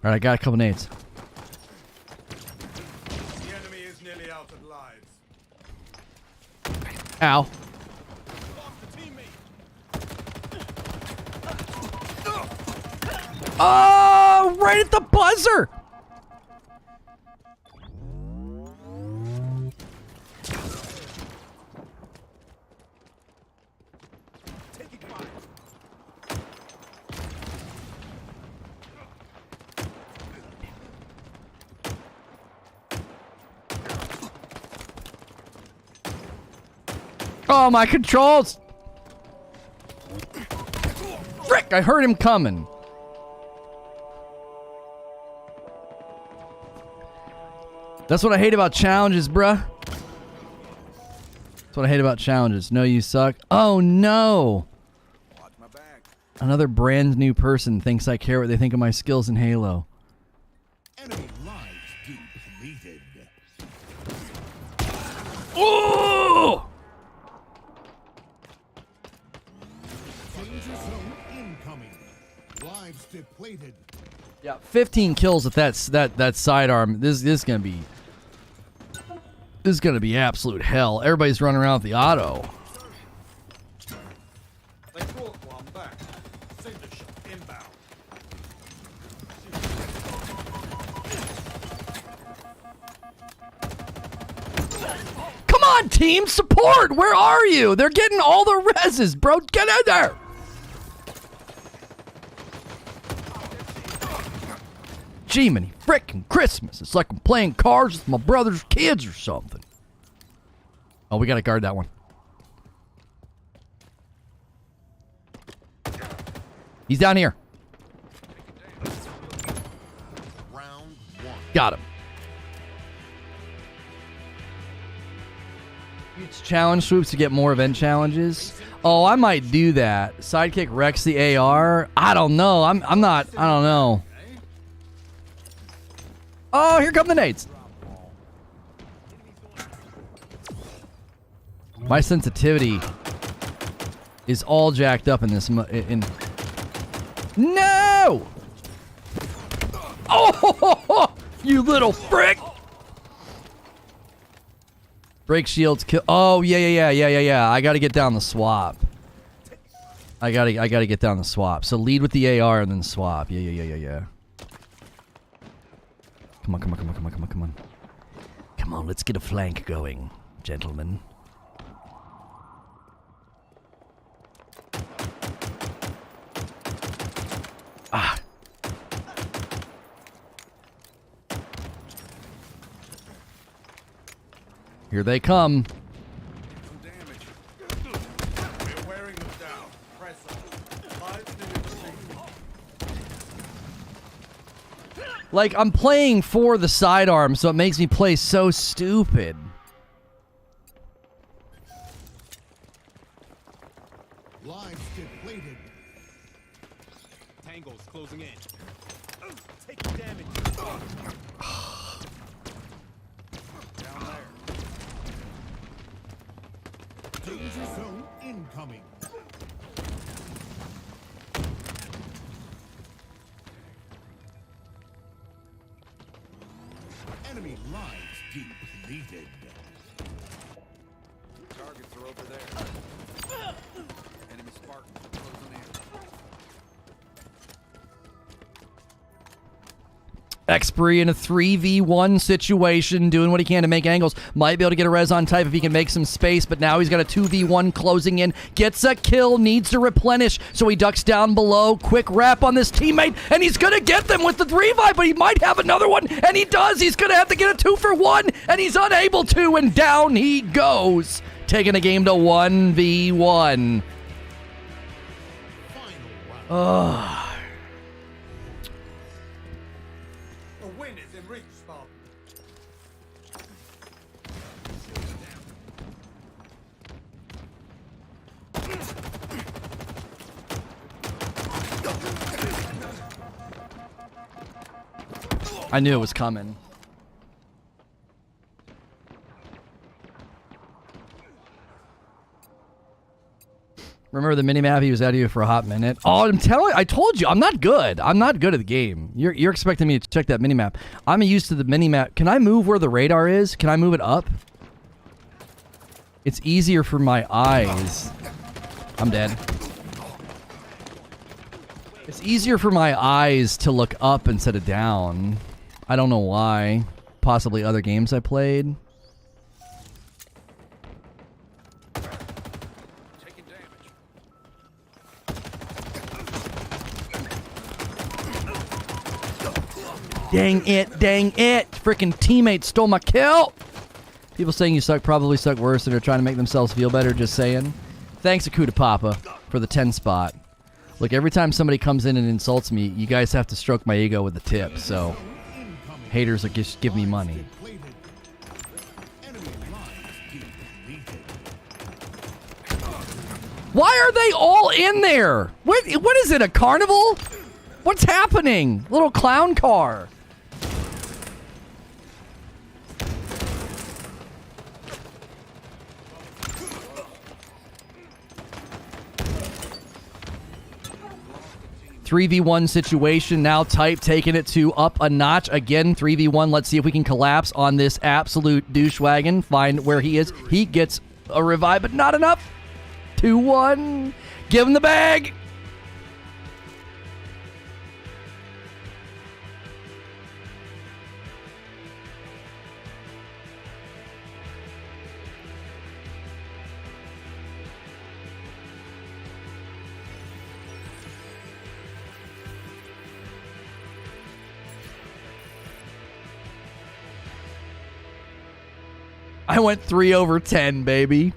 All right, I got a couple nades. The enemy is nearly out of life. Ow. Oh, right at the buzzer. Oh, my controls! Frick, I heard him coming. That's what I hate about challenges, bruh. That's what I hate about challenges. No, you suck. Oh, no. Another brand new person thinks I care what they think of my skills in Halo. Enemy lives depleted. Ooh! Danger zone incoming. Lives depleted. Yeah, 15 kills with that sidearm. This is gonna be absolute hell. Everybody's running around with the auto. They brought one back. Signature inbound. Come on, team support. Where are you? They're getting all the reses, bro. Get in there. Gee, many frickin' Christmas. It's like I'm playing cards with my brother's kids or something. Oh, we gotta guard that one. He's down here. Round one. Got him. Use challenge swoops to get more event challenges. Oh, I might do that. Sidekick wrecks the AR. I don't know. I don't know. Oh, here come the nades. My sensitivity is all jacked up in this. No! Oh, you little frick! Break shields kill. Oh, yeah. I gotta get down the swap. I gotta get down the swap. So lead with the AR and then swap. Yeah. Come on. Come on, let's get a flank going, gentlemen. Ah. Here they come. Some damage. We're wearing them down. Press on. Lives near the scene. Like, I'm playing for the sidearm, so it makes me play so stupid. Lives depleted. Tangles closing in. Take damage. Down there. Danger zone incoming. Enemy lives depleted. Targets are over there. Enemy Spartan closing in. Expiry in a 3v1 situation, doing what he can to make angles. Might be able to get a res on type if he can make some space, but now he's got a 2v1 closing in. Gets a kill, needs to replenish, so he ducks down below. Quick wrap on this teammate, and he's going to get them with the 3v, but he might have another one, and he does. He's going to have to get a 2-for-1, and he's unable to, and down he goes. Taking the game to 1v1. Final round. Ugh. A win is in reach, Spartan. I knew it was coming. Remember the minimap? He was out of you for a hot minute. Oh, I told you, I'm not good. I'm not good at the game. You're expecting me to check that minimap. I'm used to the minimap. Can I move where the radar is? Can I move it up? It's easier for my eyes. I'm dead. It's easier for my eyes to look up instead of down. I don't know why. Possibly other games I played. Taking damage. Dang it, dang it. Freaking teammate stole my kill. People saying you suck probably suck worse and are trying to make themselves feel better, just saying. Thanks, Akuta Papa, for the 10 spot. Look, every time somebody comes in and insults me, you guys have to stroke my ego with a tip, so haters will just give me money. Why are they all in there? What is it, a carnival? What's happening? Little clown car. .3v1 situation now. Type taking it to up a notch again. 3v1. Let's see if we can collapse on this absolute douchewagon. Find where he is. He gets a revive, but not enough. 2-1. Give him the bag. I went 3/10, baby.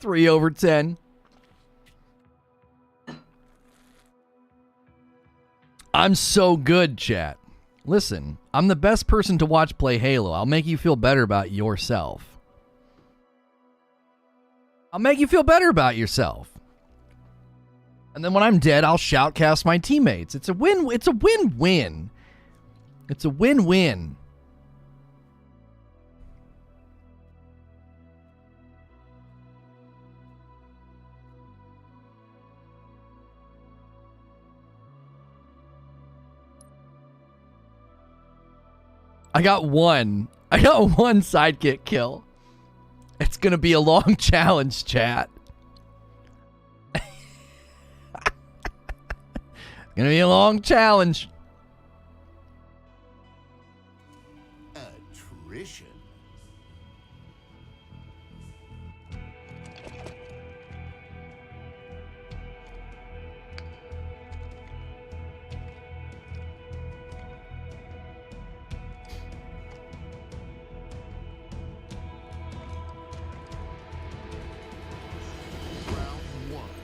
3/10. I'm so good, chat. Listen, I'm the best person to watch play Halo. I'll make you feel better about yourself. I'll make you feel better about yourself. And then when I'm dead, I'll shoutcast my teammates. It's a win. It's a win-win. It's a win-win. I got one sidekick kill. It's gonna be a long challenge, chat. Gonna be a long challenge. Attrition.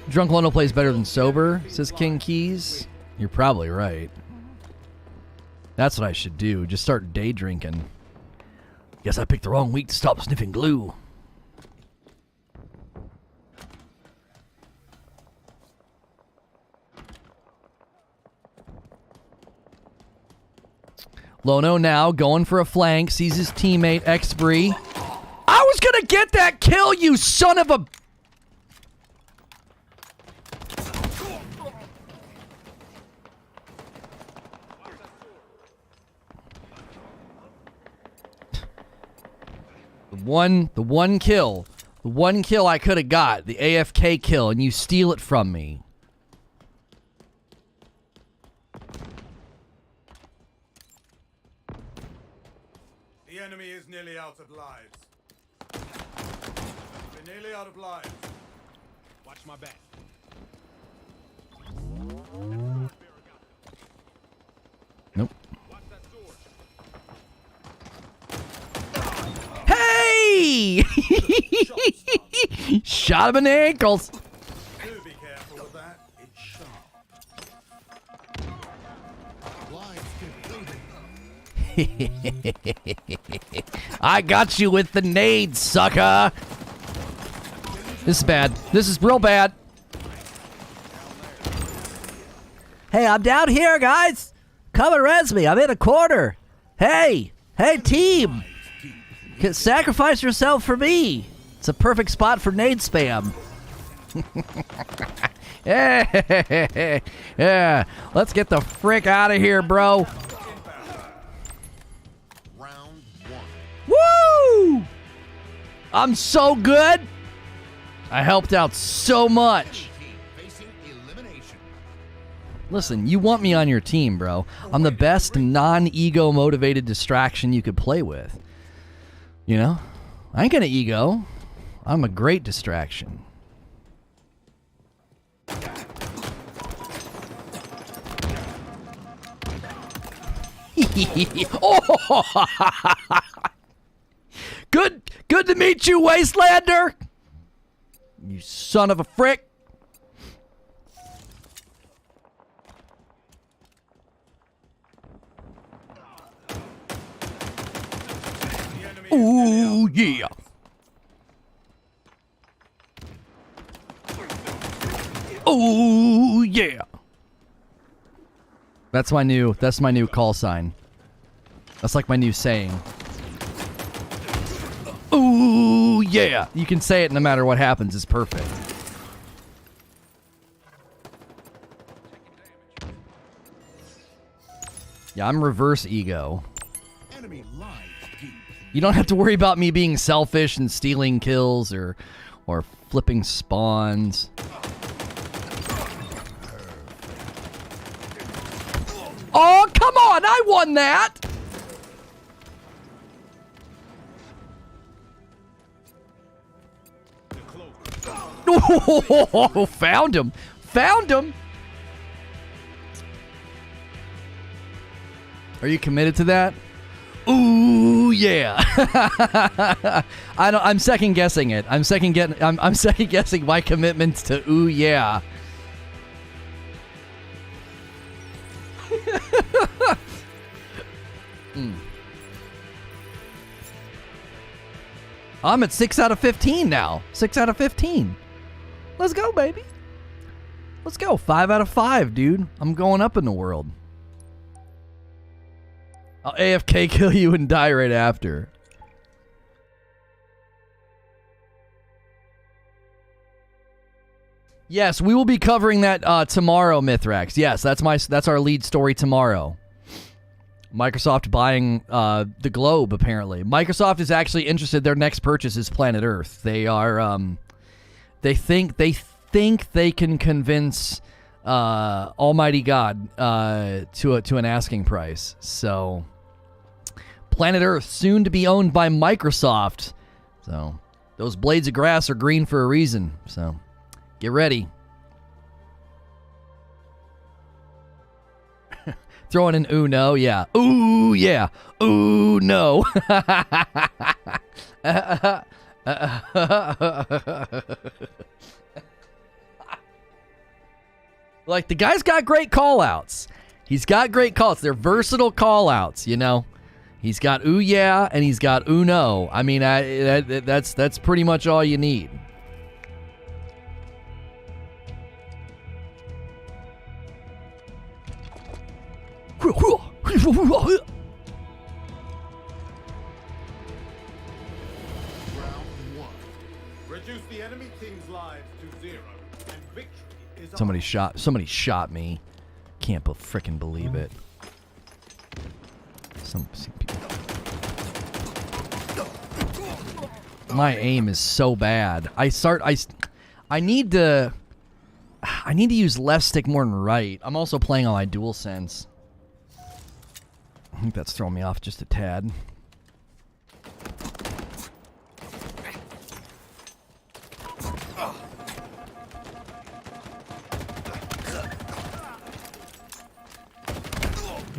Drunk Lono plays better than sober, says King Keys. You're probably right. That's what I should do. Just start day drinking. Guess I picked the wrong week to stop sniffing glue. Lono now going for a flank. Sees his teammate, Xbree. I was gonna get that kill, you son of a... The one kill I could have got, the AFK kill, and you steal it from me. The enemy is nearly out of lives. We're nearly out of lives. Watch my back. Nope. Watch that sword. Hey! Shot him in the ankles. Do be careful with that. It's sharp. Lives depleted. I got you with the nade, sucker. This is bad. This is real bad. Hey, I'm down here, guys. Come and res me. I'm in a corner. Hey, team. Sacrifice yourself for me. It's a perfect spot for nade spam. Yeah, let's get the frick out of here, bro. Round 1. Woo! I'm so good. I helped out so much. Team facing elimination. Listen, you want me on your team, bro. I'm the best non-ego motivated distraction you could play with. You know? I ain't gonna ego. I'm a great distraction. Oh! Good to meet you, Wastelander. You son of a frick. Ooh, yeah. Ooh, yeah. That's my new call sign. That's like my new saying. Ooh, yeah. You can say it no matter what happens. It's perfect. Yeah, I'm reverse ego. Enemy lies deep. You don't have to worry about me being selfish and stealing kills or flipping spawns. Oh, come on! I won that! Oh, found him! Found him! Are you committed to that? Ooh, yeah. I'm second guessing it. I'm second guessing my commitments to ooh, yeah. I'm at 6 out of 15 now. 6 out of 15. Let's go, baby. Let's go. 5 out of 5, dude. I'm going up in the world. I'll AFK kill you and die right after. Yes, we will be covering that tomorrow, Mithrax. Yes, that's our lead story tomorrow. Microsoft buying the globe, apparently. Microsoft is actually interested. Their next purchase is Planet Earth. They are they think they can convince Almighty God to an asking price. So Planet Earth soon to be owned by Microsoft. So those blades of grass are green for a reason. So get ready. Throwing an ooh no, yeah. Ooh yeah. Ooh no. Like, the guy's got great call-outs. He's got great calls. They're versatile call-outs, you know. He's got ooh yeah and he's got ooh no. I mean, that's pretty much all you need. Round 1. Reduce the enemy team's lives to 0, and victory is Somebody shot me. Can't frickin' believe it. My aim is so bad. I need to use left stick more than right. I'm also playing on my DualSense. I think that's throwing me off just a tad.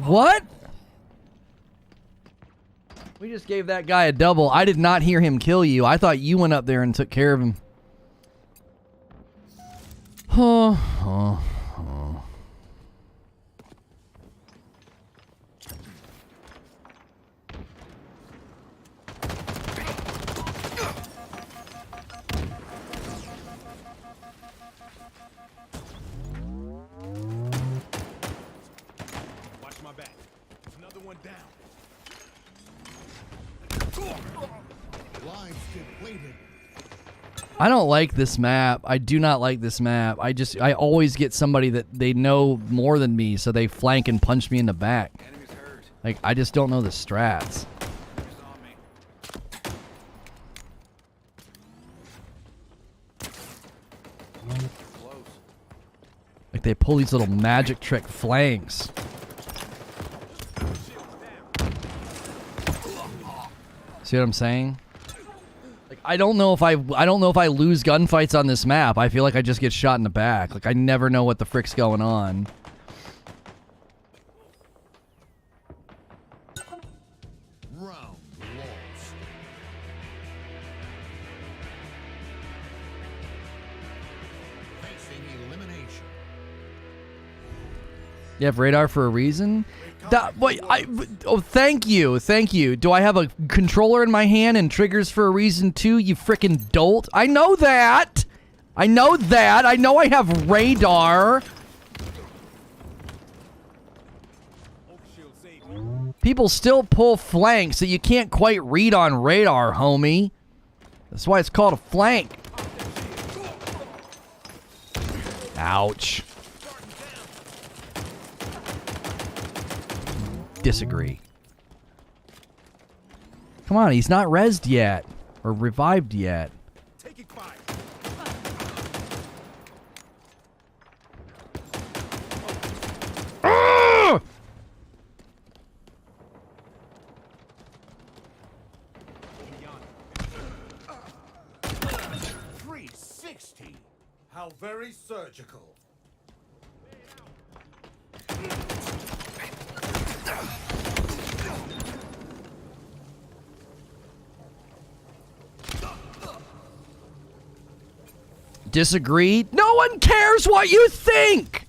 What? We just gave that guy a double. I did not hear him kill you. I thought you went up there and took care of him. Watch my back. There's another one down. Lives depleted. I don't like this map. I do not like this map. I always get somebody that they know more than me, so they flank and punch me in the back. Enemies hurt. Like, I just don't know the strats. Enemies on me. Close. Like, they pull these little magic trick flanks. See what I'm saying? Like, I don't know if I lose gunfights on this map. I feel like I just get shot in the back. Like, I never know what the frick's going on. Round lost. Facing elimination. You have radar for a reason? Oh, thank you. Thank you. Do I have a controller in my hand and triggers for a reason too, you frickin' dolt? I know that! I know that! I know I have radar! Overshield saved me. People still pull flanks that you can't quite read on radar, homie. That's why it's called a flank. Ouch. Disagree. Come on, he's not rezzed yet. Or revived yet. Taking fire. Ah! 360. How very surgical. Disagree? No one cares what you think!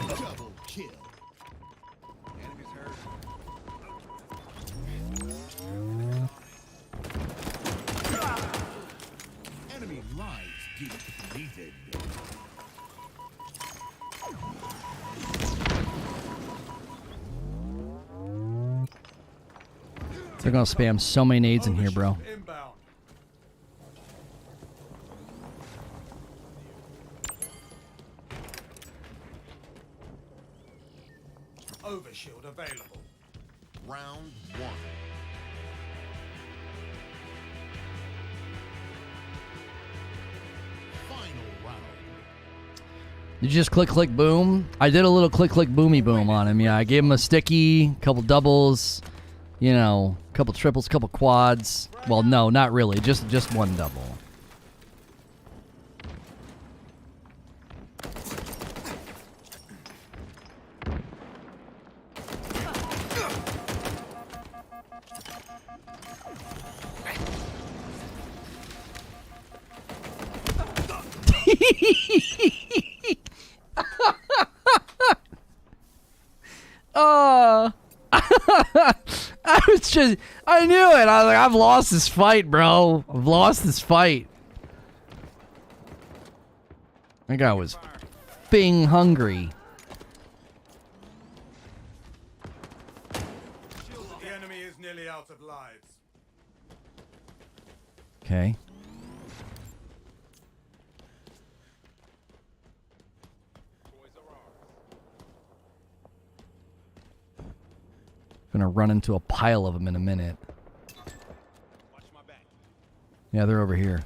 Double kill. Enemies hurt. Enemy lives depleted. They're gonna spam so many nades in here, bro. Inbound. Overshield available. Round 1. Final round. Did you just click, click, boom? I did a little click, click, boomy boom on him. Yeah, I gave him a sticky, couple doubles, you know, couple triples, couple quads. Well, no, not really. Just one double. I knew it. I was like, I've lost this fight, bro. I've lost this fight. That guy was fing hungry. The enemy is nearly out of lives. Okay. Gonna run into a pile of them in a minute. Watch my back. Yeah, they're over here.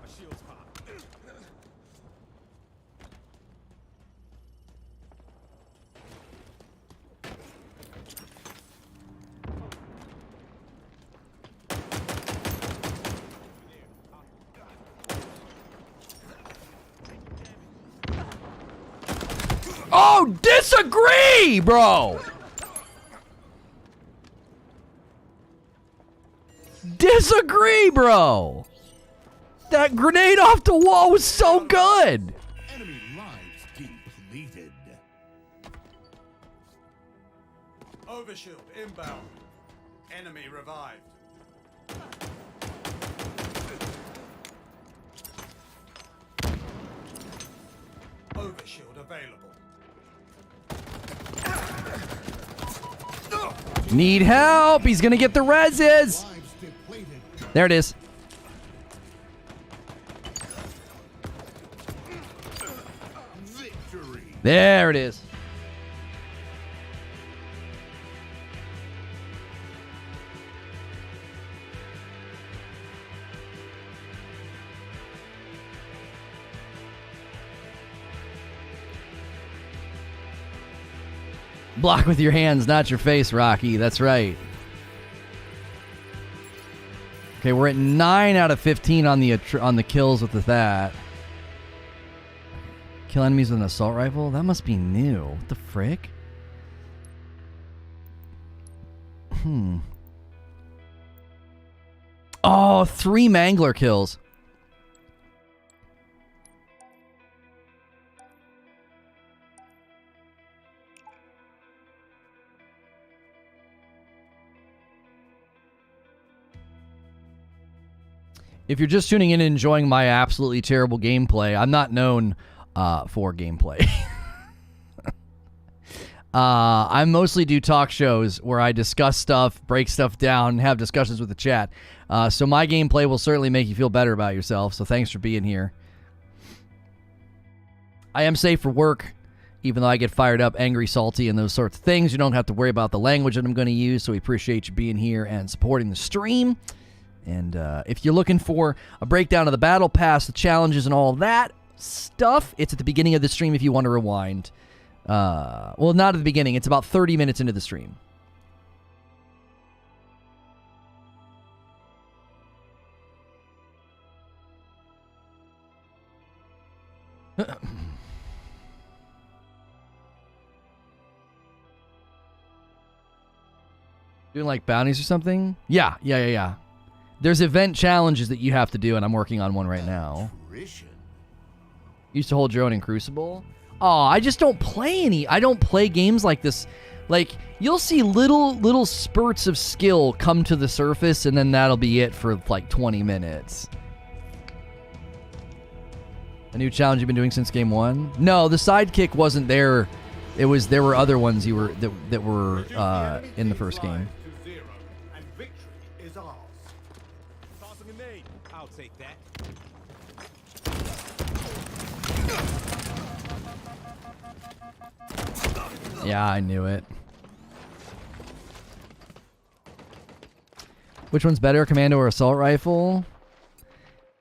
My shield's popped. Oh, disagree, bro. Disagree, bro. That grenade off the wall was so good. Enemy lives depleted. Overshield inbound. Enemy revived. available. Need help. He's going to get the reses. Lives depleted. There it is. Victory. There it is. Block with your hands, not your face, Rocky. That's right. Okay, we're at 9 out of 15 on the kills with that. Kill enemies with an assault rifle? That must be new. What the frick? Oh, 3 Mangler kills. If you're just tuning in and enjoying my absolutely terrible gameplay, I'm not known for gameplay. I mostly do talk shows where I discuss stuff, break stuff down, and have discussions with the chat. So my gameplay will certainly make you feel better about yourself, so thanks for being here. I am safe for work, even though I get fired up, angry, salty, and those sorts of things. You don't have to worry about the language that I'm going to use, so we appreciate you being here and supporting the stream. And if you're looking for a breakdown of the battle pass, the challenges, and all that stuff, it's at the beginning of the stream if you want to rewind. Well, not at the beginning. It's about 30 minutes into the stream. Doing like bounties or something? Yeah. There's event challenges that you have to do, and I'm working on one right now. Attrition. Used to hold your own in Crucible? Oh, I just don't play any. I don't play games like this. Like, you'll see little spurts of skill come to the surface, and then that'll be it for like 20 minutes. A new challenge you've been doing since game 1? No, the sidekick wasn't there. There were other ones that were in the first game. To 0, and victory is ours. Tossing a nade. I'll take that. Yeah, I knew it. Which one's better, Commando or Assault Rifle?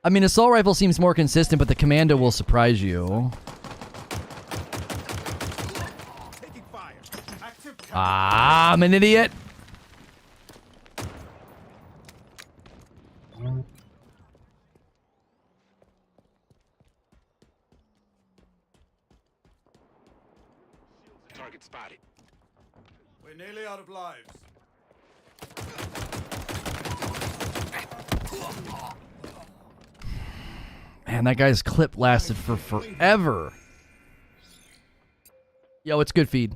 I mean, Assault Rifle seems more consistent, but the Commando will surprise you. Taking fire. Active camo. Ah, I'm an idiot. Target spotted. We're nearly out of lives. Man, that guy's clip lasted for forever. Yo, it's good feed.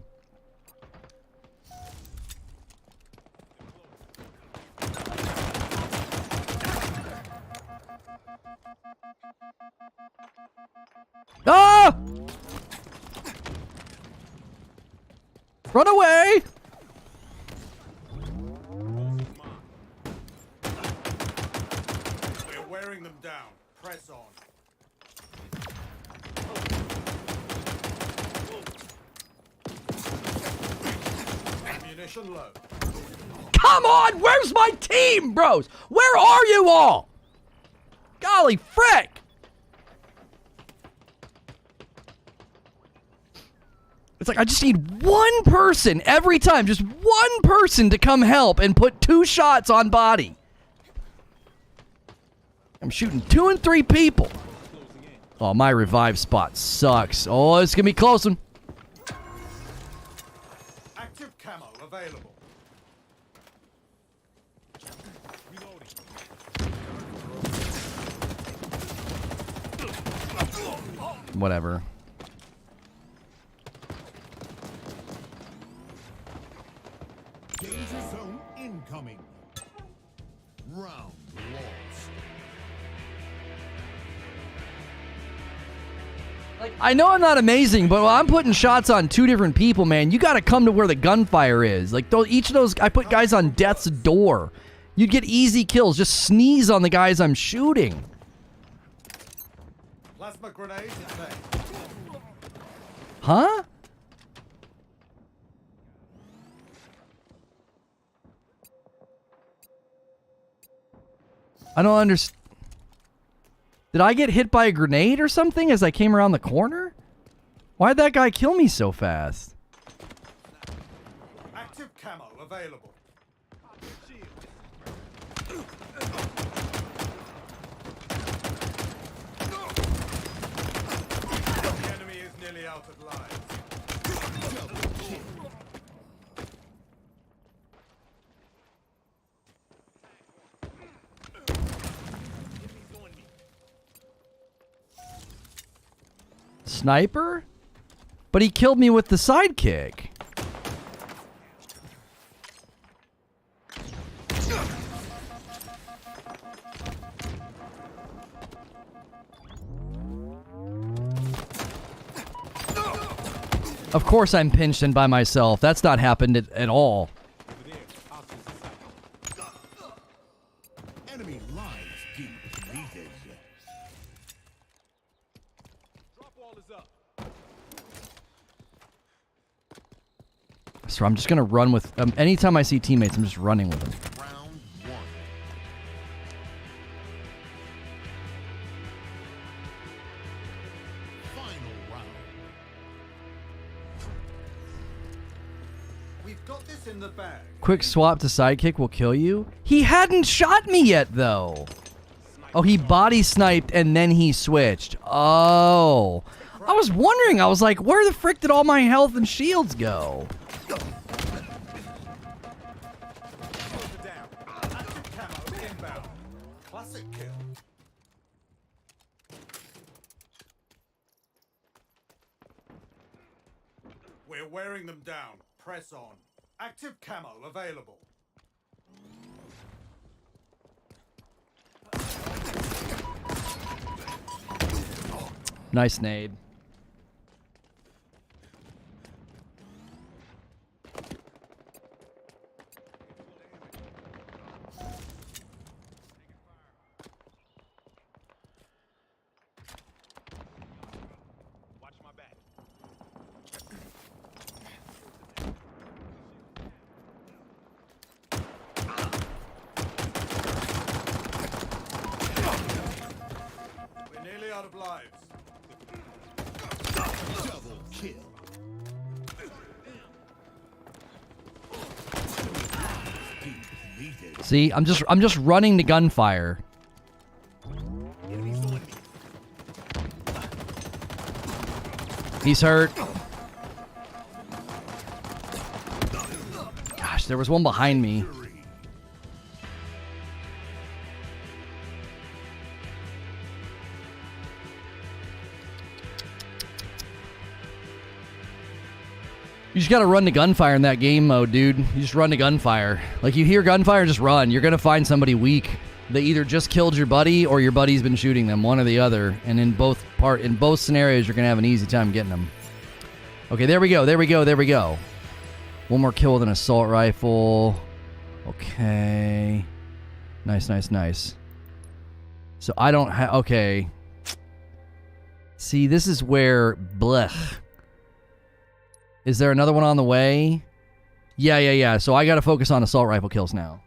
Ah! Run away! We're wearing them down. Press on. Ammunition low. Come on! Where's my team, bros? Where are you all? Golly frick! It's like I just need one person every time. Just one person to come help and put 2 shots on body. I'm shooting 2 and 3 people. Oh, my revive spot sucks. Oh, it's going to be close one. Active camo available. Whatever. Danger zone incoming. Round lost. Like, I know I'm not amazing, but when I'm putting shots on 2 different people, man, you got to come to where the gunfire is. Like, each of those, I put guys on death's door. You'd get easy kills. Just sneeze on the guys I'm shooting. Plasma grenade in there. Huh? I don't understand. Did I get hit by a grenade or something as I came around the corner? Why'd that guy kill me so fast? Active camo available. The enemy is nearly out of lives. Sniper? But he killed me with the sidekick. Of course I'm pinched in by myself. That's not happened at all. Enemy lives depleted. Drop wall is up. So I'm just gonna run with anytime I see teammates, I'm just running with them. Round 1. Final round. We've got this in the bag. Quick swap to sidekick will kill you. He hadn't shot me yet though. Oh, he body sniped and then he switched. Oh, I was wondering. I was like, where the frick did all my health and shields go? Active camo inbound. Classic kill. We're wearing them down. Press on. Active camo available. Nice nade. Watch my back. We're nearly out of lives. Double kill. Depleted. See, I'm just running to gunfire. He's hurt. Gosh, there was one behind me. You just gotta run to gunfire in that game mode, dude. You just run to gunfire. Like, you hear gunfire, just run. You're gonna find somebody weak. They either just killed your buddy or your buddy's been shooting them, one or the other. And in both scenarios, you're gonna have an easy time getting them. Okay, there we go, there we go, there we go. One more kill with an assault rifle. Okay. Nice, nice, nice. So I don't have... Okay. See, this is where... Blech. Is there another one on the way? Yeah. So I gotta focus on assault rifle kills now.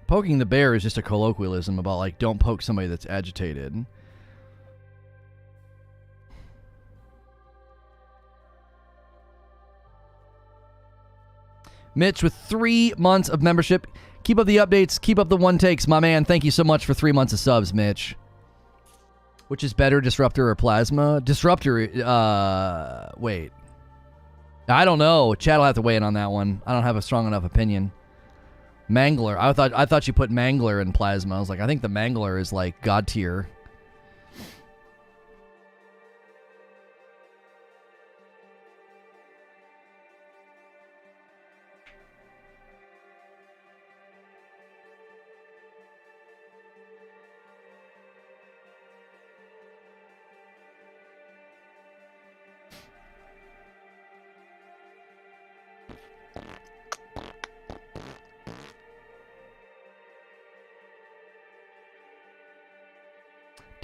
Poking the bear is just a colloquialism about, like, don't poke somebody that's agitated. Mitch with 3 months of membership. Keep up the updates. Keep up the one takes, my man. Thank you so much for 3 months of subs, Mitch. Which is better, Disruptor or Plasma? Disruptor, wait. I don't know. Chad will have to weigh in on that one. I don't have a strong enough opinion. Mangler. I thought you put Mangler in Plasma. I was like, I think the Mangler is like God tier.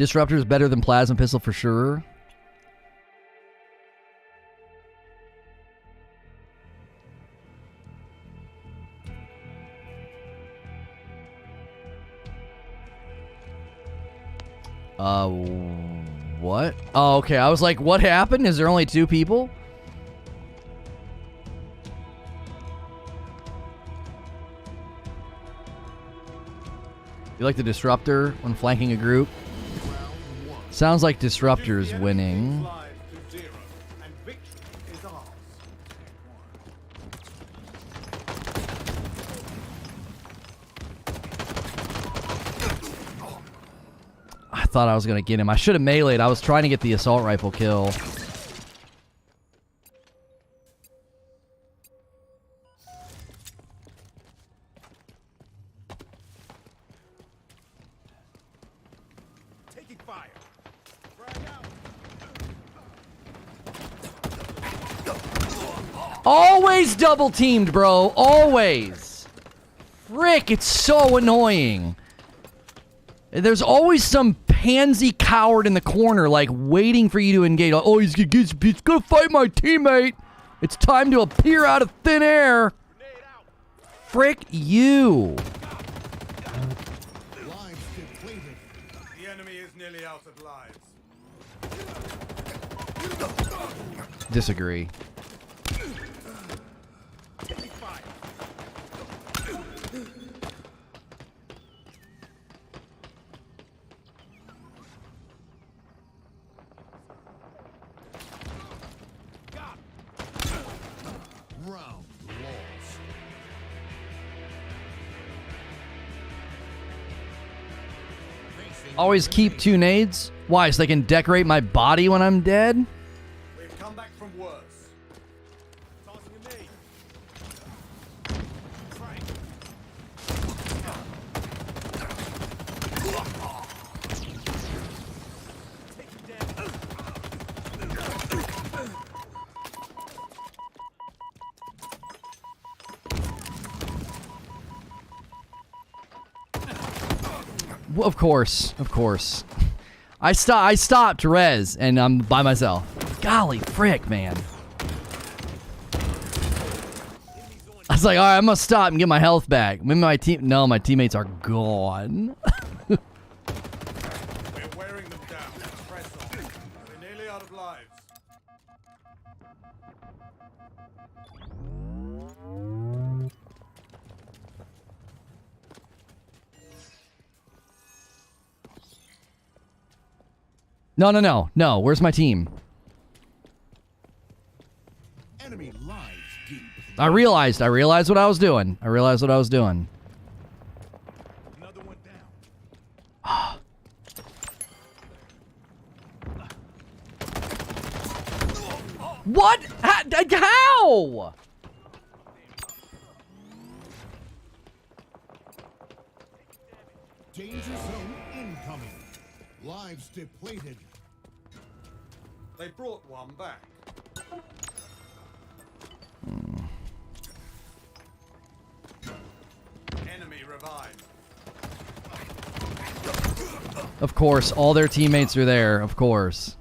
Disruptor is better than Plasma Pistol for sure. What? Oh, okay. I was like, what happened? Is there only 2 people? You like the Disruptor when flanking a group? Sounds like Disruptor is winning. Lives to 0, and victory is ours. I thought I was going to get him. I should have meleeed. I was trying to get the assault rifle kill. Taking fire. Frag out. Always double teamed, bro. Always. Frick, it's so annoying. There's always some pansy coward in the corner, like, waiting for you to engage. Oh, he's gonna fight my teammate. It's time to appear out of thin air. Frick you. Lives depleted. The enemy is nearly out of lives. Disagree. Taking fire. Round lost. Always keep 2 nades. Why? So they can decorate my body when I'm dead? We've come back from worse. Tossing a nade. Frank. Taking damage. Well, of course. Of course. I stopped to res, and I'm by myself. Golly frick, man. I was like, all right, I'm gonna stop and get my health back. Maybe my teammates are gone. We're wearing them down. Press on. We're nearly out of lives. No. Where's my team? Enemy lives deep. I realized what I was doing. Another one down. What? How? Danger zone incoming. Lives depleted. They brought one back. Enemy revived. Of course, all their teammates are there. Of course.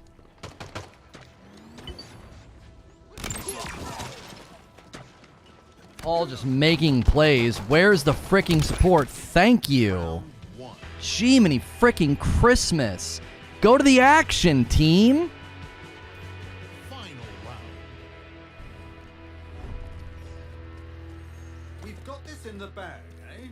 All just making plays. Where's the freaking support? Thank you. Jiminy freaking Christmas. Go to the action, team. Final round. We've got this in the bag, eh?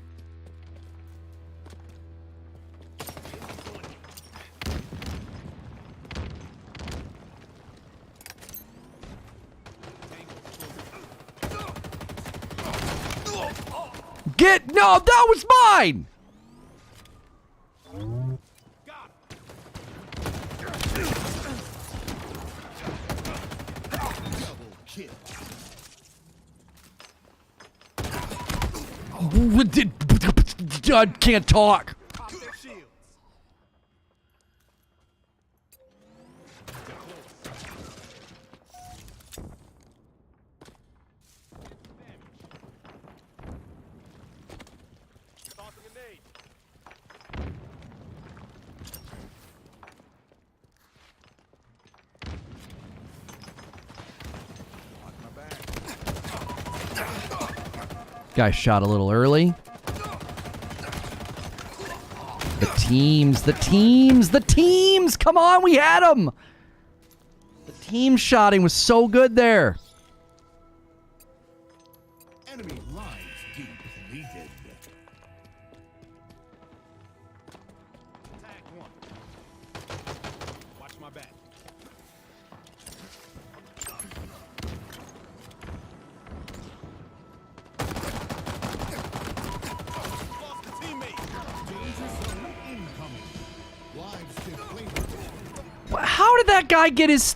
No, that was mine. Double kill. I can't talk. Pop their shields. Tossing a nade. Guy shot a little early. The teams, the teams, the teams! Come on, we had them! The team shotting was so good there. Enemy lines depleted. Tag one. Watch my back. Lost a teammate. Danger zone incoming. Lives depleted. How did that guy get his...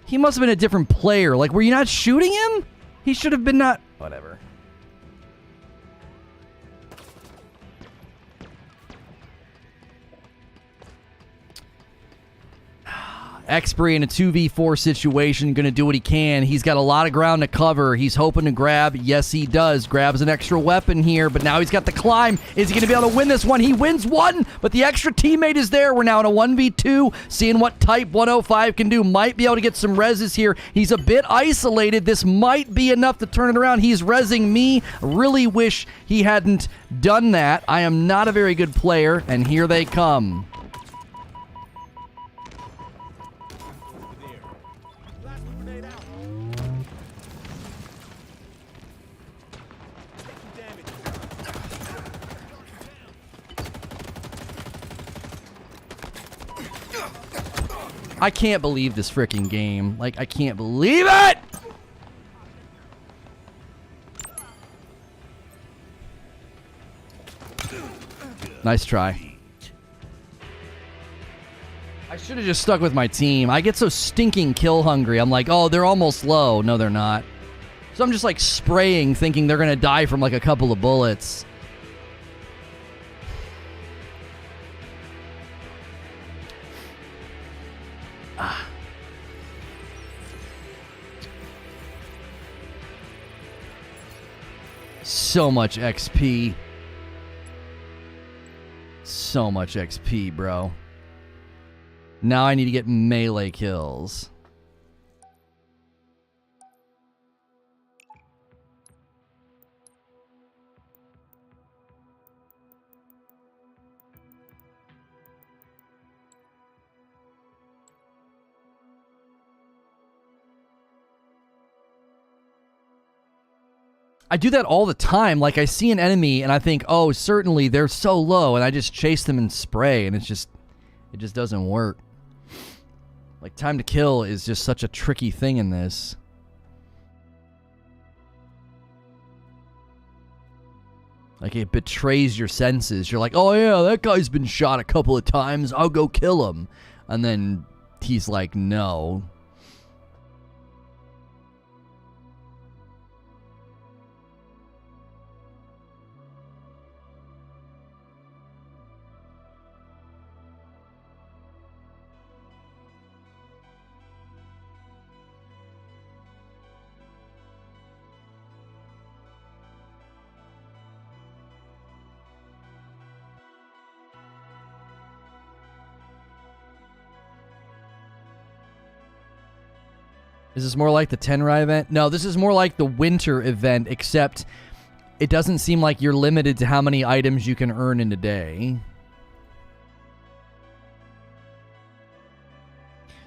He must have been a different player. Like, were you not shooting him? He should have been not... Whatever. Exprey in a 2v4 situation, gonna do what he can. He's got a lot of ground to cover. He's hoping to grab. Yes, he does. Grabs an extra weapon here, but now he's got the climb. Is he gonna be able to win this one? He wins one, but the extra teammate is there. We're now in a 1v2, seeing what Type 105 can do. Might be able to get some reses here. He's a bit isolated. This might be enough to turn it around. He's resing me. Really wish he hadn't done that. I am not a very good player, and here they come. I can't believe this freaking game. Like, I can't believe it! Nice try. I should have just stuck with my team. I get so stinking kill hungry. I'm like, oh, they're almost low. No, they're not. So I'm just like spraying, thinking they're going to die from like a couple of bullets. So much XP. So much XP, bro. Now I need to get melee kills. I do that all the time. Like, I see an enemy and I think, oh, certainly they're so low, and I just chase them and spray, and it just doesn't work. Like, time to kill is just such a tricky thing in this. Like, it betrays your senses. You're like, oh yeah, that guy's been shot a couple of times. I'll go kill him. And then he's like, no. Is this more like the Tenrai event? No, this is more like the winter event, except it doesn't seem like you're limited to how many items you can earn in a day.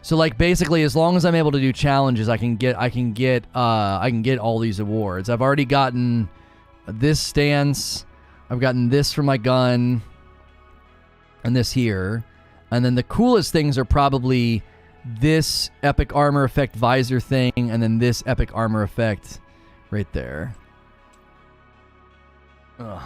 So like basically, as long as I'm able to do challenges, I can get all these awards. I've already gotten this stance, I've gotten this for my gun, and this here. And then the coolest things are probably this epic armor effect visor thing, and then this epic armor effect right there. Ugh.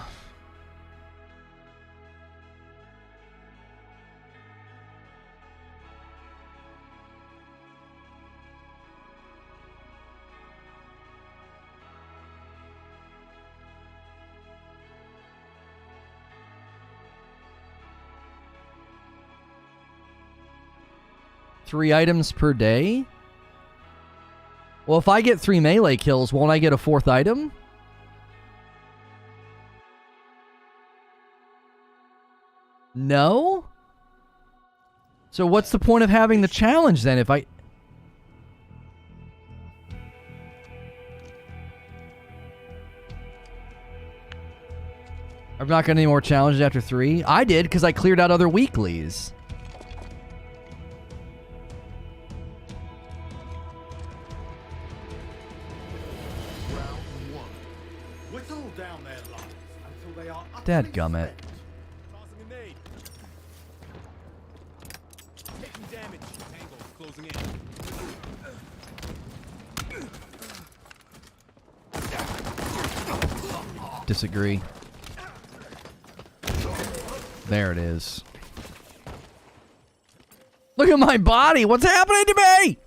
Three items per day? Well, if I get 3 melee kills, won't I get a 4th item? No? So what's the point of having the challenge then if I... I'm not getting any more challenges after 3. I did because I cleared out other weeklies. Round 1. Whittle down their lives until they are Dadgummit. Tossing a nade. Taking damage. Tango closing in. Disagree. There it is. Look at my body. What's happening to me?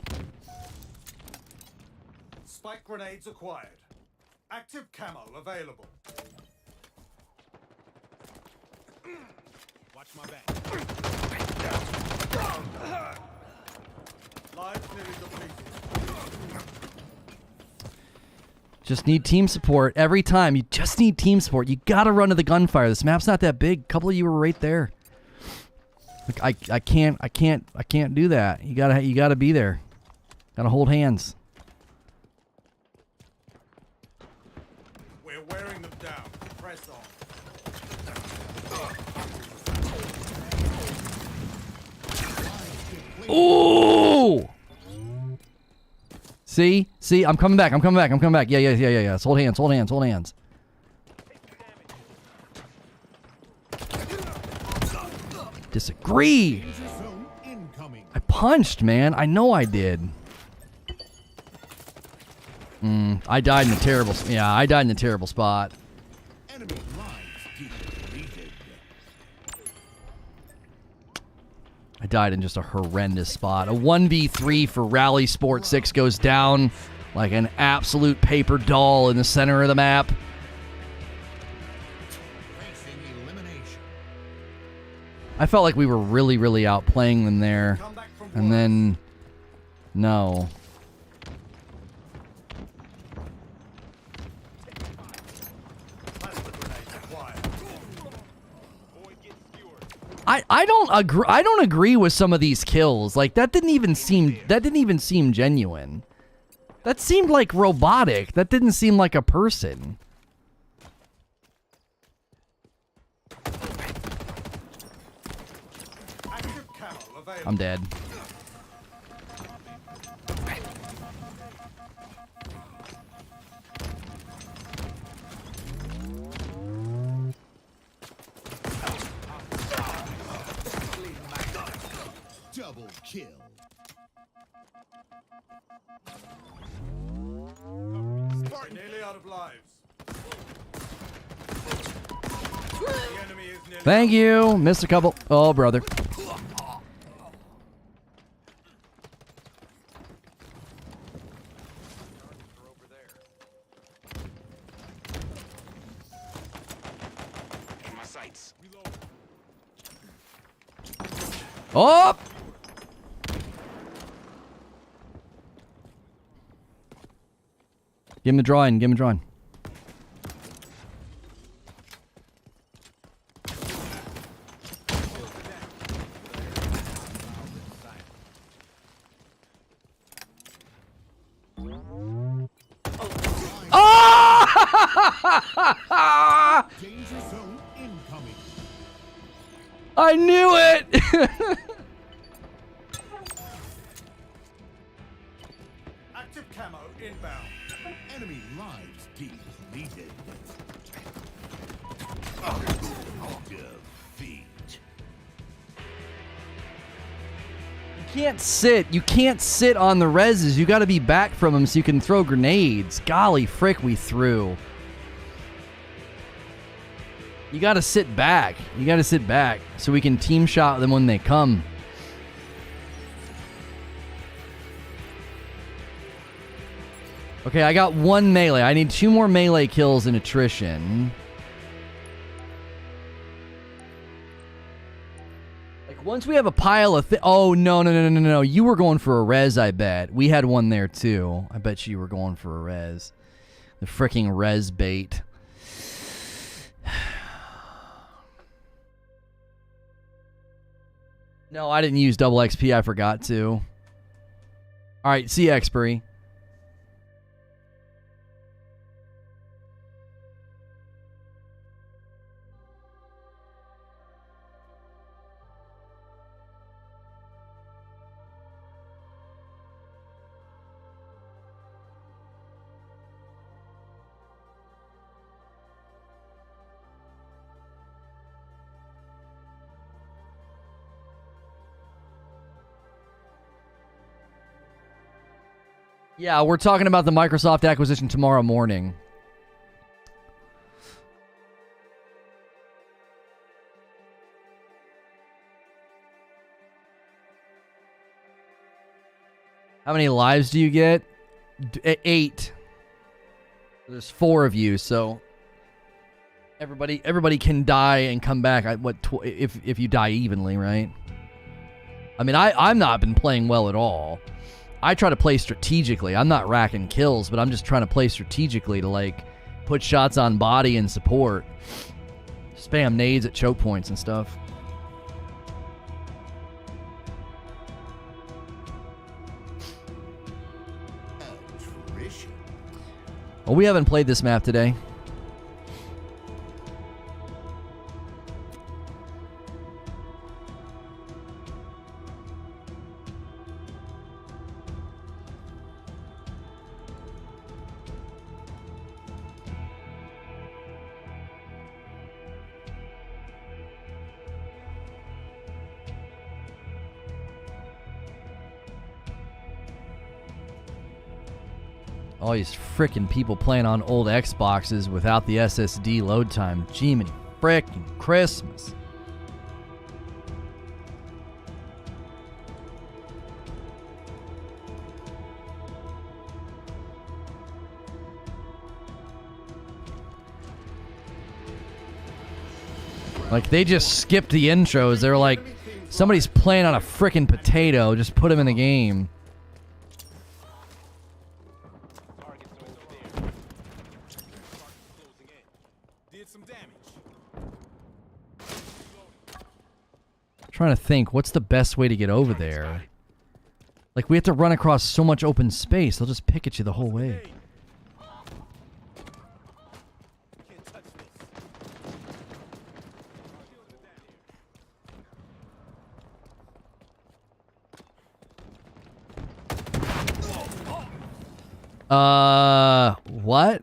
Spike grenades acquired. Active camo available. Watch my back. Lives nearly depleted. Just need team support every time. You just need team support. You gotta run to the gunfire. This map's not that big. A couple of you were right there. Like I can't do that. You gotta be there. Gotta hold hands. We're wearing them down. Press on. Ooh! See? I'm coming back. Yeah. Hold hands. Disagree. Danger zone incoming. I punched, man. I know I did. I died in a terrible. Yeah, I died in a terrible spot. Enemy lines depleted. I died in just a horrendous spot. A 1v3 for Rally Sport 6 goes down like an absolute paper doll in the center of the map. Facing elimination. I felt like we were really, really outplaying them there. Come back from And then, no. plasma grenades acquired. Boy gets skewered. I don't agree with some of these kills. Like that didn't even seem genuine. That seemed like robotic. That didn't seem like a person. Active camo available. I'm dead. Double kill. Nearly out of lives. The enemy is nearly Thank you. Missed a couple. Oh, brother. My sights. Reload. Oh! Give him a drawing. Danger zone incoming. I knew it! active camo inbound. Enemy lives depleted. Defeat. You can't sit on the reses. You gotta be back from them so you can throw grenades. Golly frick, we threw. You gotta sit back. So we can team shot them when they come. Okay, I got 1 melee. I need 2 more melee kills in attrition. Like, once we have a pile of oh, no. You were going for a res, I bet. We had one there, too. I bet you were going for a res. The frickin' res bait. No, I didn't use double XP. I forgot to. All right, see you, Expiry. Yeah, we're talking about the Microsoft acquisition tomorrow morning. How many lives do you get? 8. There's 4 of you, so everybody can die and come back. If you die evenly, right? I mean, I'm not been playing well at all. I try to play strategically. I'm not racking kills, but I'm just trying to play strategically to, like, put shots on body and support. Spam nades at choke points and stuff. Attrition. Well, we haven't played this map today. All these frickin' people playing on old Xboxes without the SSD load time. Jiminy frickin' Christmas. Like, they just skipped the intros. They're like, somebody's playing on a frickin' potato. Just put him in the game. Trying to think, what's the best way to get over there? Like, we have to run across so much open space. They'll just pick at you the whole way. What?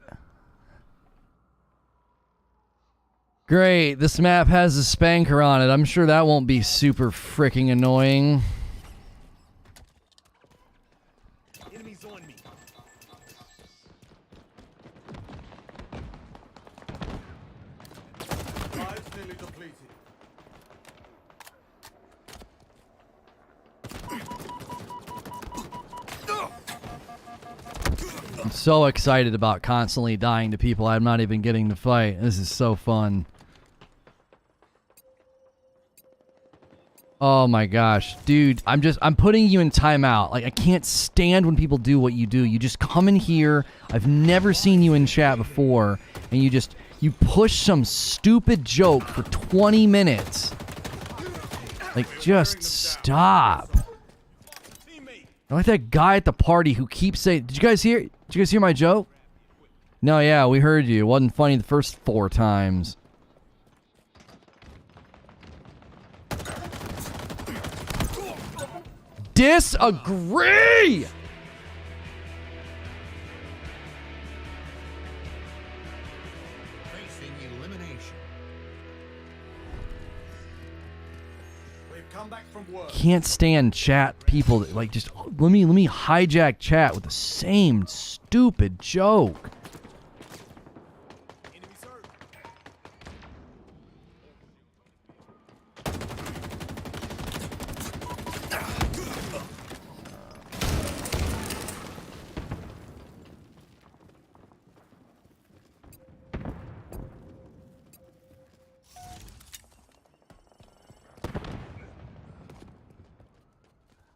Great, this map has a spanker on it. I'm sure that won't be super freaking annoying. Enemies on me. Lives nearly depleted. I'm so excited about constantly dying to people I'm not even getting to fight. This is so fun. Oh my gosh, dude, I'm putting you in timeout. Like, I can't stand when people do what you do. You just come in here. I've never seen you in chat before, and you push some stupid joke for 20 minutes. Like, just stop. I like that guy at the party who keeps saying, Did you guys hear my joke? No, yeah, we heard you. It wasn't funny the first 4 times. Disagree! Facing elimination. We've come back from work. Can't stand chat people that, like, just let me hijack chat with the same stupid joke. Enemies hurt.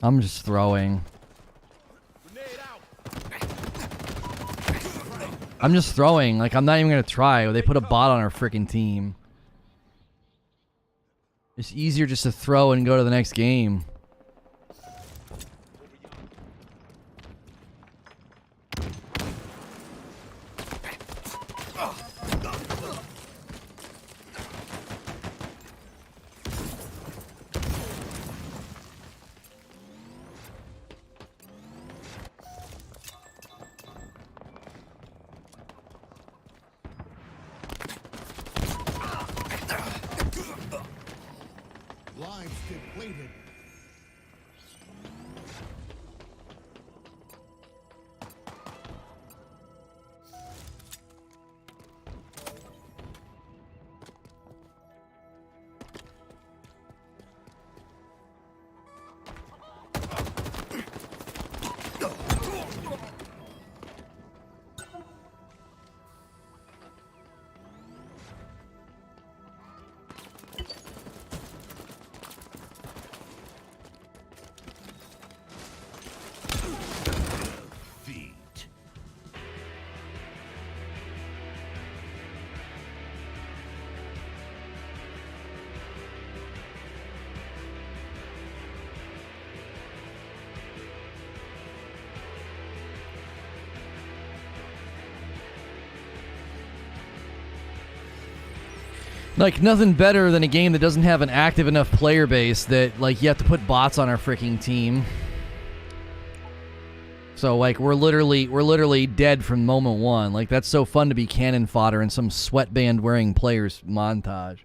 I'm just throwing. Grenade out. I'm just throwing. Like, I'm not even gonna try. They put a bot on our freaking team. It's easier just to throw and go to the next game. Lives depleted. Like, nothing better than a game that doesn't have an active enough player base that, like, you have to put bots on our freaking team. So, like, we're literally dead from moment one. Like, that's so fun to be cannon fodder in some sweatband wearing players montage.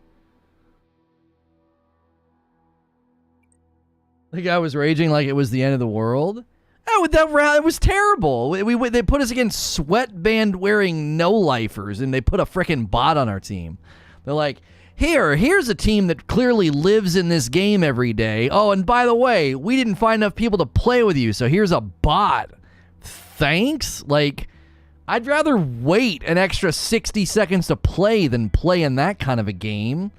The guy was raging like it was the end of the world. Oh, it was terrible. They put us against sweatband wearing no-lifers, and they put a frickin' bot on our team. They're like, here's a team that clearly lives in this game every day. Oh, and by the way, we didn't find enough people to play with you, so here's a bot. Thanks? Like, I'd rather wait an extra 60 seconds to play than play in that kind of a game.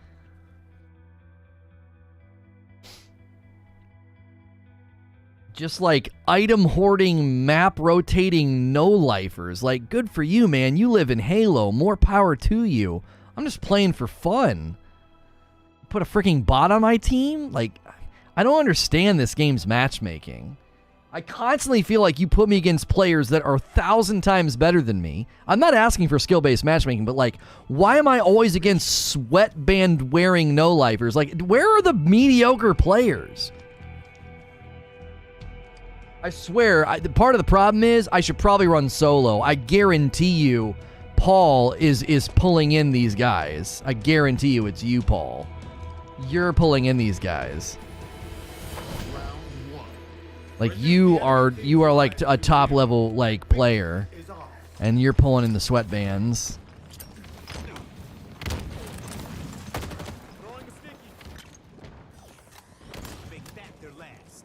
Just like item hoarding, map rotating no-lifers. Like, good for you, man. You live in Halo. More power to you. I'm just playing for fun. Put a freaking bot on my team? Like, I don't understand this game's matchmaking. I constantly feel like you put me against players that are 1,000 times better than me. I'm not asking for skill-based matchmaking, but, like, why am I always against sweatband-wearing no-lifers? Like, where are the mediocre players? I swear, part of the problem is I should probably run solo. I guarantee you Paul is pulling in these guys. I guarantee you it's you, Paul. You're pulling in these guys. Like, you are like a top level like player, and you're pulling in the sweatbands. Throwing a sticky. Make that their last.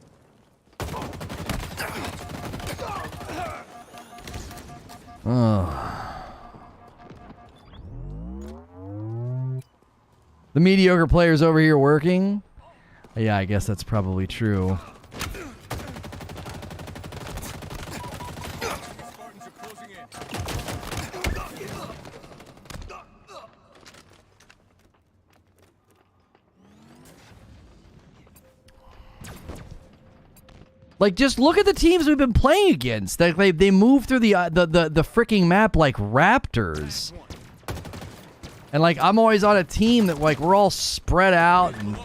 The mediocre players over here working? Yeah, I guess that's probably true. Spartans are closing in. Like, just look at the teams we've been playing against. They move through the freaking map like raptors. And, like, I'm always on a team that, like, we're all spread out. And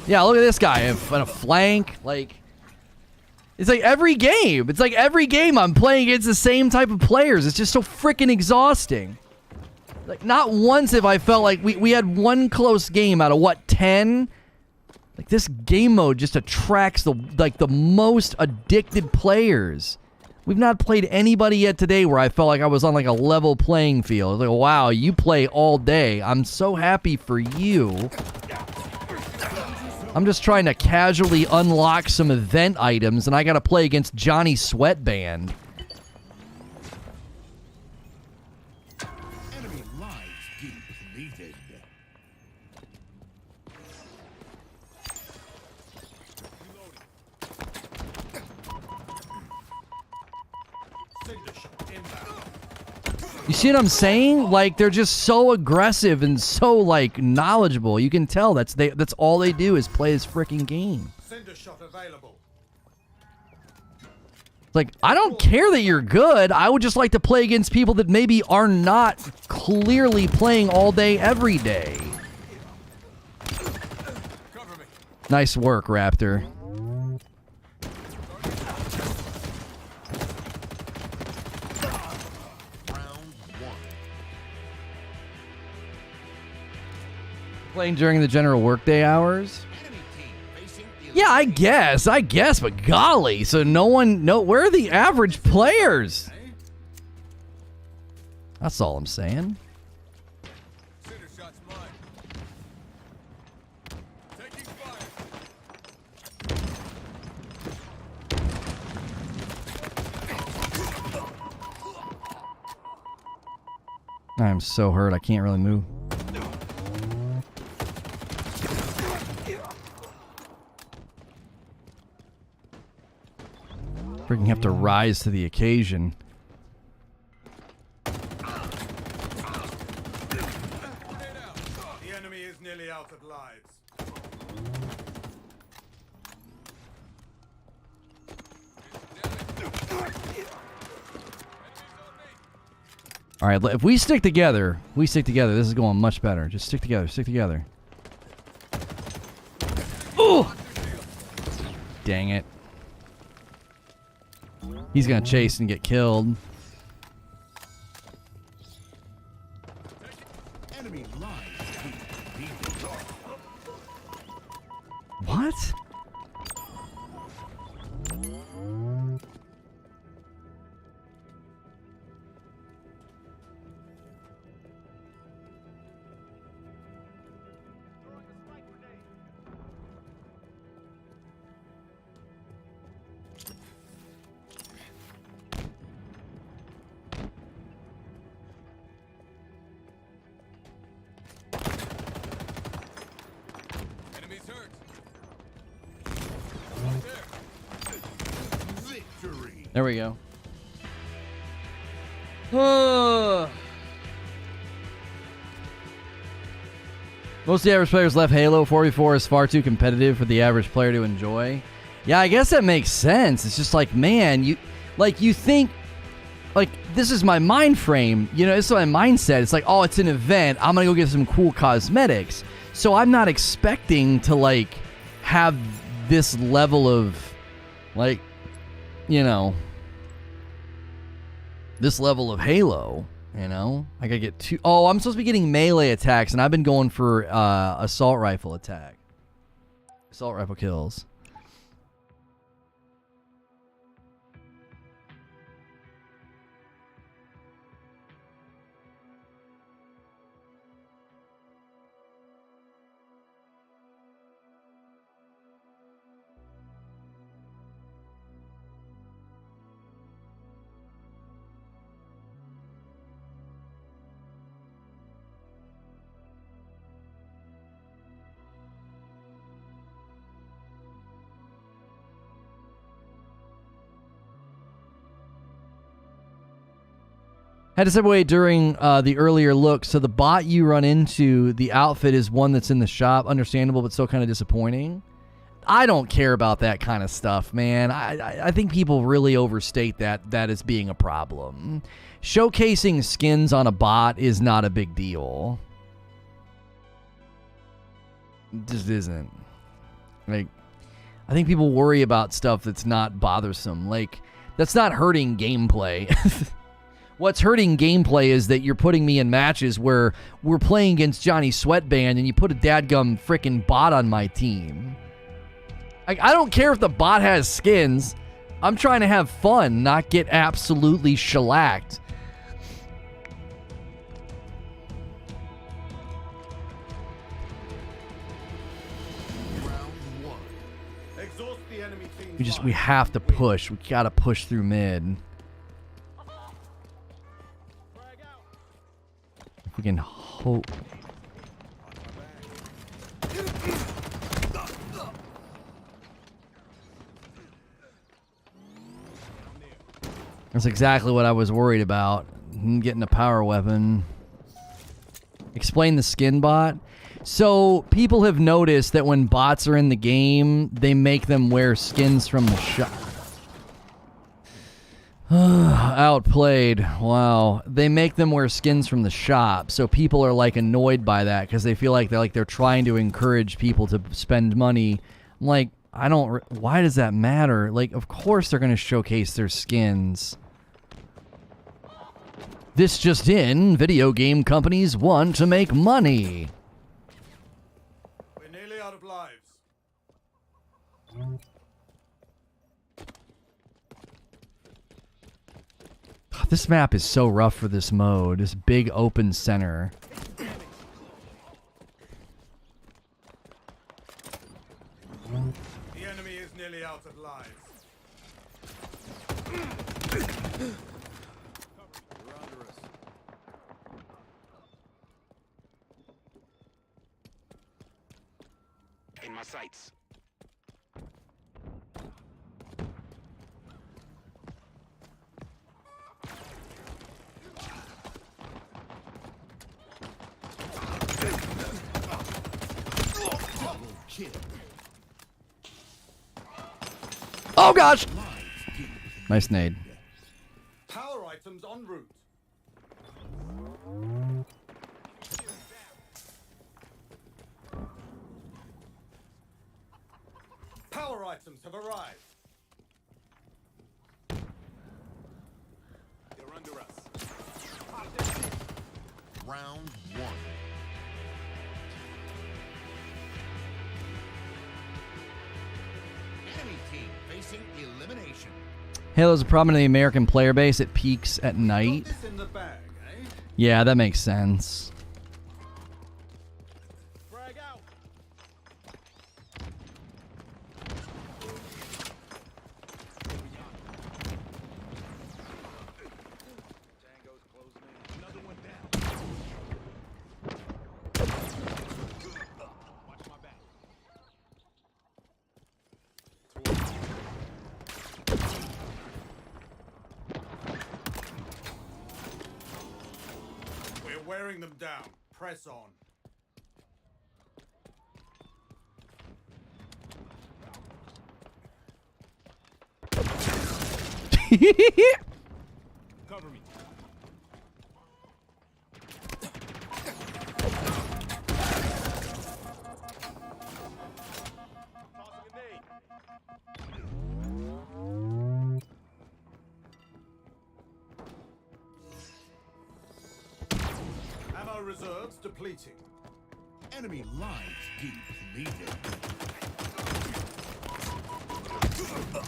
yeah, look at this guy in a flank. Like, it's like every game. It's like every game I'm playing against the same type of players. It's just so freaking exhausting. Like, not once have I felt like we had one close game out of, what, 10? Like, this game mode just attracts the most addicted players. We've not played anybody yet today where I felt like I was on, like, a level playing field. Like, wow, you play all day. I'm so happy for you. I'm just trying to casually unlock some event items, and I gotta play against Johnny Sweatband. Enemy lives depleted. You see what I'm saying? Like, they're just so aggressive and so, like, knowledgeable. You can tell that's all they do is play this freaking game. Cinder shot available. Like, I don't care that you're good. I would just like to play against people that maybe are not clearly playing all day, every day. Cover me. Nice work, Raptor. Playing during the general workday hours? Yeah, I guess, but golly, so where are the average players? That's all I'm saying. Cinder shot's mine. Taking fire. I'm so hurt, I can't really move. Freaking have to rise to the occasion. The enemy is nearly out of lives. All right, if we stick together, this is going much better. Just stick together, stick together. Ooh! Dang it. He's gonna chase and get killed. Enemy line. What? Enemies hurt. Victory. There we go. Most of the average players left Halo. 4v4 is far too competitive for the average player to enjoy. Yeah, I guess that makes sense. It's just like, man, you think, like, this is my mind frame. You know, this is my mindset. It's like, oh, it's an event. I'm going to go get some cool cosmetics. So I'm not expecting to, like, have this level of, like, you know, this level of Halo. You know, I gotta get two. Oh, I'm supposed to be getting melee attacks, and I've been going for assault rifle attack. Assault rifle kills. Had to step away during the earlier look, so the bot you run into, the outfit is one that's in the shop. Understandable, but still kind of disappointing. I don't care about that kind of stuff, man. I think people really overstate that as being a problem. Showcasing skins on a bot is not a big deal. It just isn't. Like, I think people worry about stuff that's not bothersome. Like, that's not hurting gameplay. What's hurting gameplay is that you're putting me in matches where we're playing against Johnny Sweatband and you put a dadgum frickin' bot on my team. Like, I don't care if the bot has skins. I'm trying to have fun, not get absolutely shellacked. Round one. Exhaust the enemy team. We have to push. We gotta push through mid. If we can hope. That's exactly what I was worried about. Getting a power weapon. Explain the skin bot. So, people have noticed that when bots are in the game, they make them wear skins from the shop. Outplayed. Wow. They make them wear skins from the shop, so people are like annoyed by that because they feel like they're trying to encourage people to spend money. I'm like, why does that matter? Like, of course they're going to showcase their skins. This just in, video game companies want to make money. We're nearly out of lives. This map is so rough for this mode. This big open center. The enemy is nearly out of lives. You're under us. In my sights. Oh gosh! Nice nade. Power items en route. items have arrived. They're under us. Round one. Enemy team facing elimination. Halo's a prominent American player base. It peaks at night. Got this in the bag, eh? Yeah, that makes sense. Frag out. Tango's closing in. Another one down. Watch my back. We're wearing them down. Press on. Cover me. Tossing a nade. Ammo reserves depleting. Enemy lives depleted.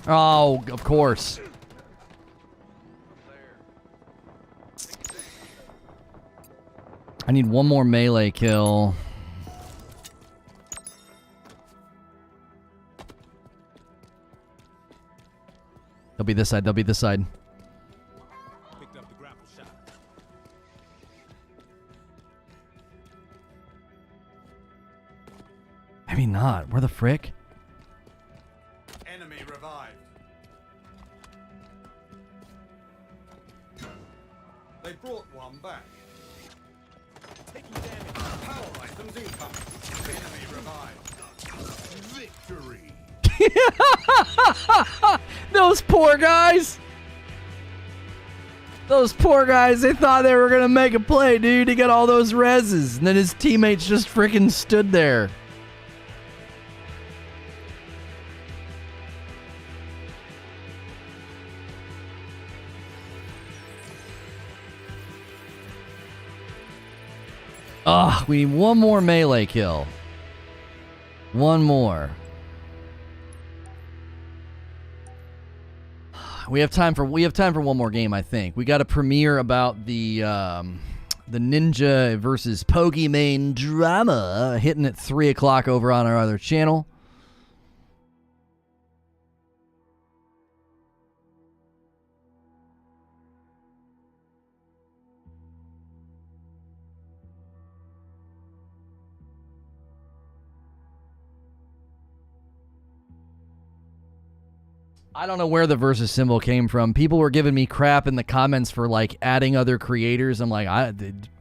Oh, of course. I need one more melee kill. They'll be this side. They'll be this side. Picked up the grapple shot. Maybe not. Where the frick? Enemy revived. They brought one back. Taking damage. Power items incoming. Enemy revived. Victory. Those poor guys. Those poor guys, they thought they were going to make a play, dude. He got all those reses. And then his teammates just freaking stood there. Ugh, we need one more melee kill. One more. We have time for one more game, I think. We got a premiere about the Ninja versus Pokemon drama hitting at 3 o'clock over on our other channel. I don't know where the versus symbol came from. People were giving me crap in the comments for like adding other creators. I'm like,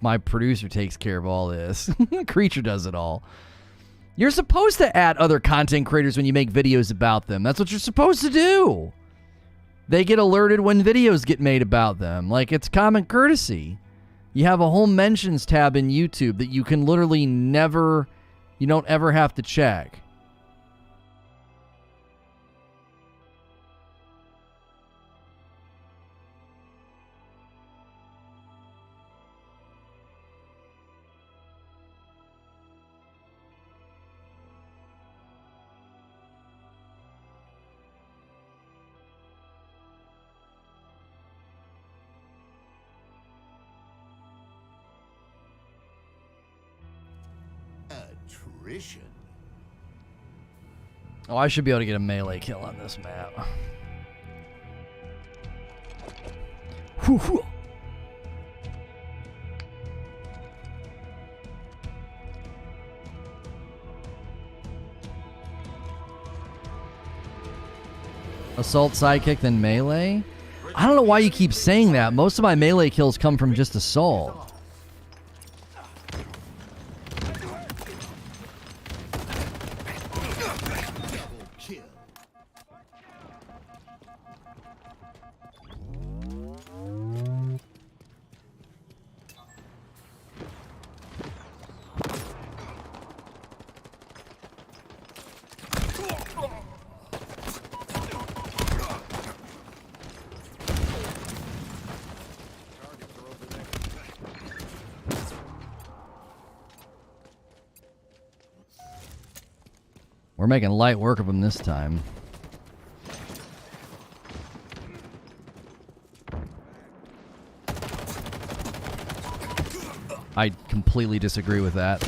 my producer takes care of all this. Creature does it all. You're supposed to add other content creators when you make videos about them. That's what you're supposed to do. They get alerted when videos get made about them. Like, it's common courtesy. You have a whole mentions tab in YouTube that you can literally never, you don't ever have to check. Attrition. Oh, I should be able to get a melee kill on this map. Whew, whew. Assault, sidekick, then melee? I don't know why you keep saying that. Most of my melee kills come from just assault. Kill. We're making light work of them this time. I completely disagree with that.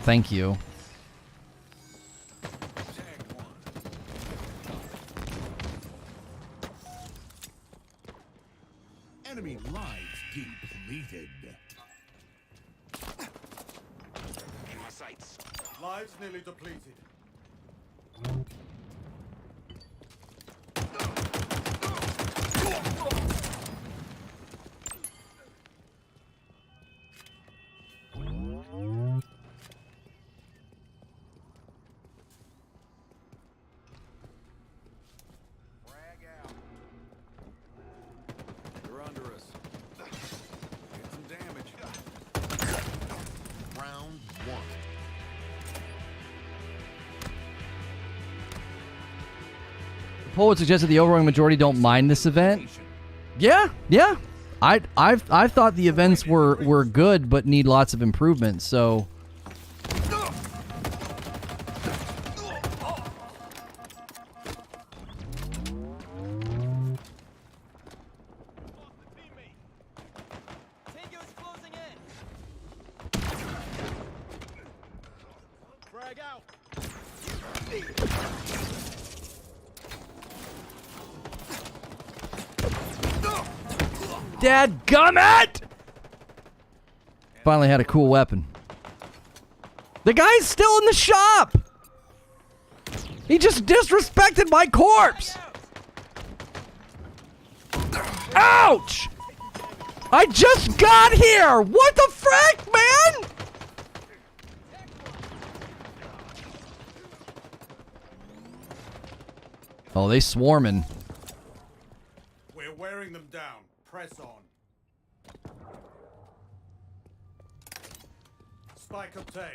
Thank you. Enemy lives depleted. In my sights. Lives nearly depleted. Frag out. They're under us. Get some damage. Round one. The poll would suggest that the overwhelming majority don't mind this event. Yeah. I've thought the events were good, but need lots of improvement. So. Tango is closing in. Frag out. Dadgummit! Finally had a cool weapon. The guy's still in the shop! He just disrespected my corpse! Ouch! I just got here! What the frick, man? Oh, they swarming. We're wearing them down. Press on. Spike obtained.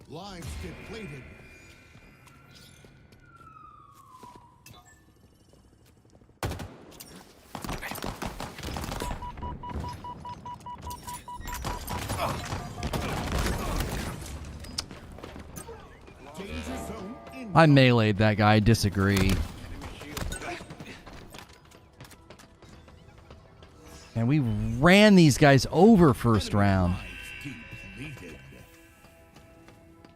Lives depleted. Danger zone in. I meleeed that guy. I disagree. And we ran these guys over first round. Lives depleted.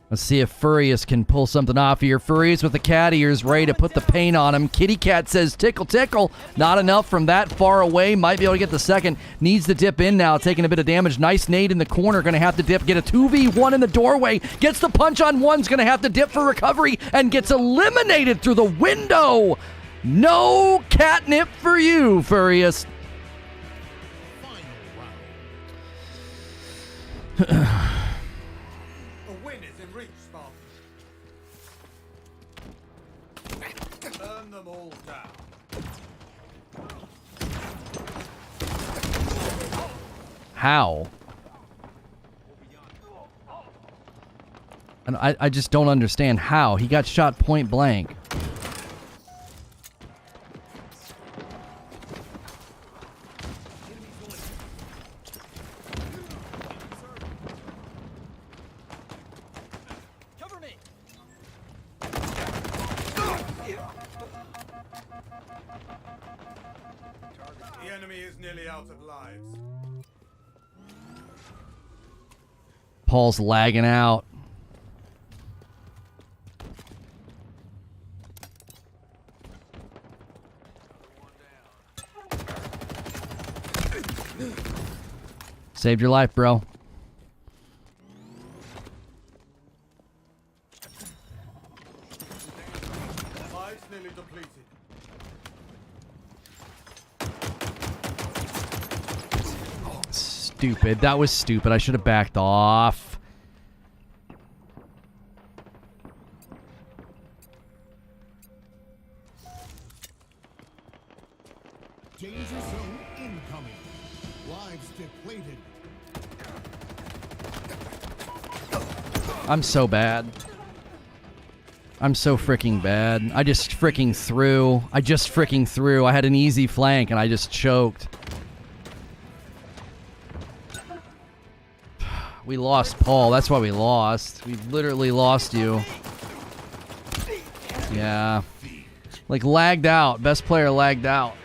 Let's see if Furious can pull something off here. Furious with the cat ears, ready to put the paint on him. Kitty Cat says tickle, tickle. Not enough from that far away. Might be able to get the second. Needs to dip in now, taking a bit of damage. Nice nade in the corner. Going to have to dip. Get a 2v1 in the doorway. Gets the punch on one's going to have to dip for recovery and gets eliminated through the window. No catnip for you, Furious. Final round. A win is in reach, Spartan. Burn them all down. How? And I just don't understand how. He got shot point blank. Cover me. The enemy is nearly out of lives. Paul's lagging out. Saved your life, bro. Lives nearly depleted. Stupid. That was stupid. I should have backed off. Danger zone incoming. Lives depleted. I'm so bad. I'm so freaking bad. I just freaking threw. I had an easy flank and I just choked. We lost Paul. That's why we lost. We literally lost you. Yeah. Like, lagged out. Best player lagged out.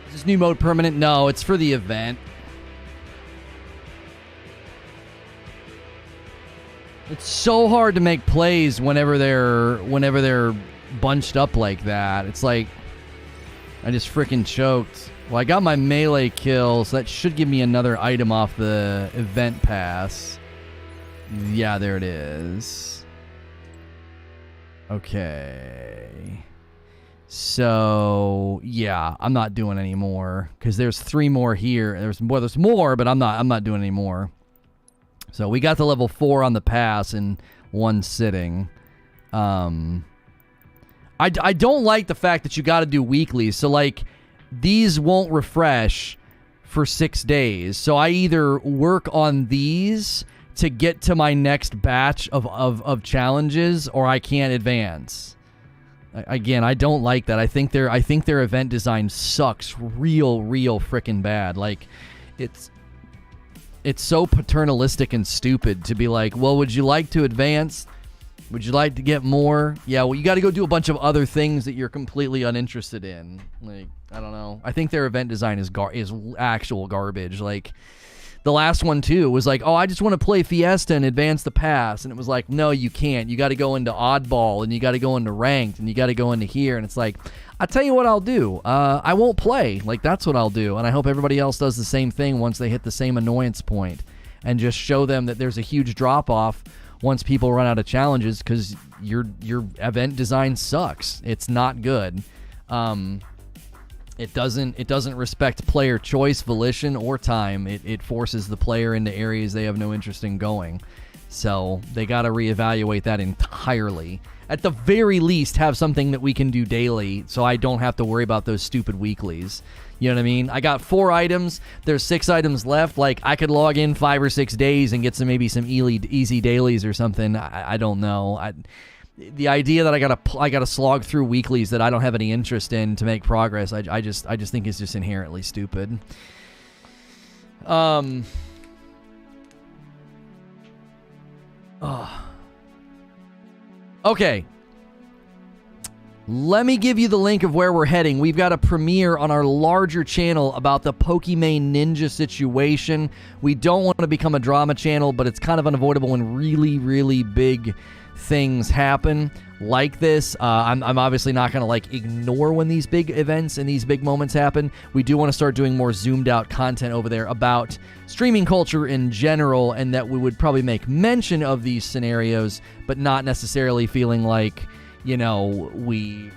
Is this new mode permanent? No, it's for the event. It's so hard to make plays whenever they're bunched up like that. It's like I just freaking choked. Well, I got my melee kill, so that should give me another item off the event pass. Yeah, there it is. Okay. So, yeah, I'm not doing any more because there's 3 more here. There's more, but I'm not doing any more. So we got to level 4 on the pass in one sitting. I don't like the fact that you got to do weekly. So, like, these won't refresh for 6 days. So I either work on these to get to my next batch of challenges, or I can't advance. Again, I don't like that. I think their event design sucks real freaking bad. Like, it's so paternalistic and stupid to be like, well, would you like to advance? Would you like to get more? Yeah, well, you got to go do a bunch of other things that you're completely uninterested in. Like, I don't know. I think their event design is actual garbage. Like, the last one, too, was like, oh, I just want to play Fiesta and advance the pass. And it was like, no, you can't. You got to go into Oddball, and you got to go into Ranked, and you got to go into here. And it's like, I'll tell you what I'll do. I won't play. Like, that's what I'll do. And I hope everybody else does the same thing once they hit the same annoyance point, and just show them that there's a huge drop-off once people run out of challenges, because your event design sucks. It's not good. It doesn't respect player choice, volition, or time. It forces the player into areas they have no interest in going. So they got to reevaluate that entirely. At the very least, have something that we can do daily, so I don't have to worry about those stupid weeklies. You know what I mean? I got 4 items. There's 6 items left. Like, I could log in 5 or 6 days and get maybe some easy dailies or something. I don't know. The idea that I gotta slog through weeklies that I don't have any interest in to make progress, I just think is just inherently stupid. Okay. Let me give you the link of where we're heading. We've got a premiere on our larger channel about the Pokimane Ninja situation. We don't want to become a drama channel, but it's kind of unavoidable when really big things happen like this. I'm obviously not going to like ignore when these big events and these big moments happen. We do want to start doing more zoomed out content over there about streaming culture in general, and that we would probably make mention of these scenarios, but not necessarily feeling like, you know, we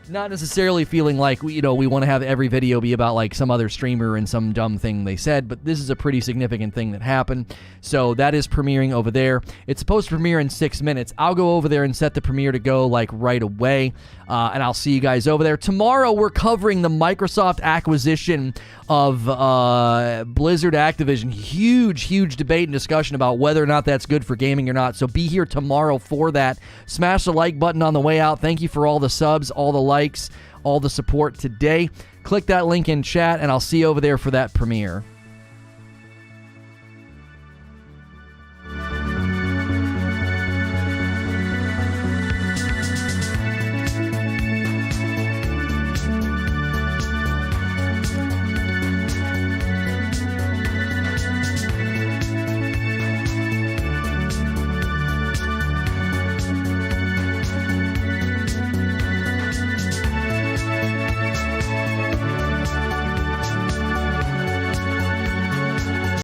want to have every video be about like some other streamer and some dumb thing they said. But this is a pretty significant thing that happened, so that is premiering over there. It's supposed to premiere in 6 minutes. I'll go over there and set the premiere to go like right away, and I'll see you guys over there. Tomorrow we're covering the Microsoft acquisition of Blizzard Activision. Huge debate and discussion about whether or not that's good for gaming or not. So be here tomorrow for that. Smash the like button on the way out. Thank you for all the subs, all the likes, all the support today. Click that link in chat, and I'll see you over there for that premiere.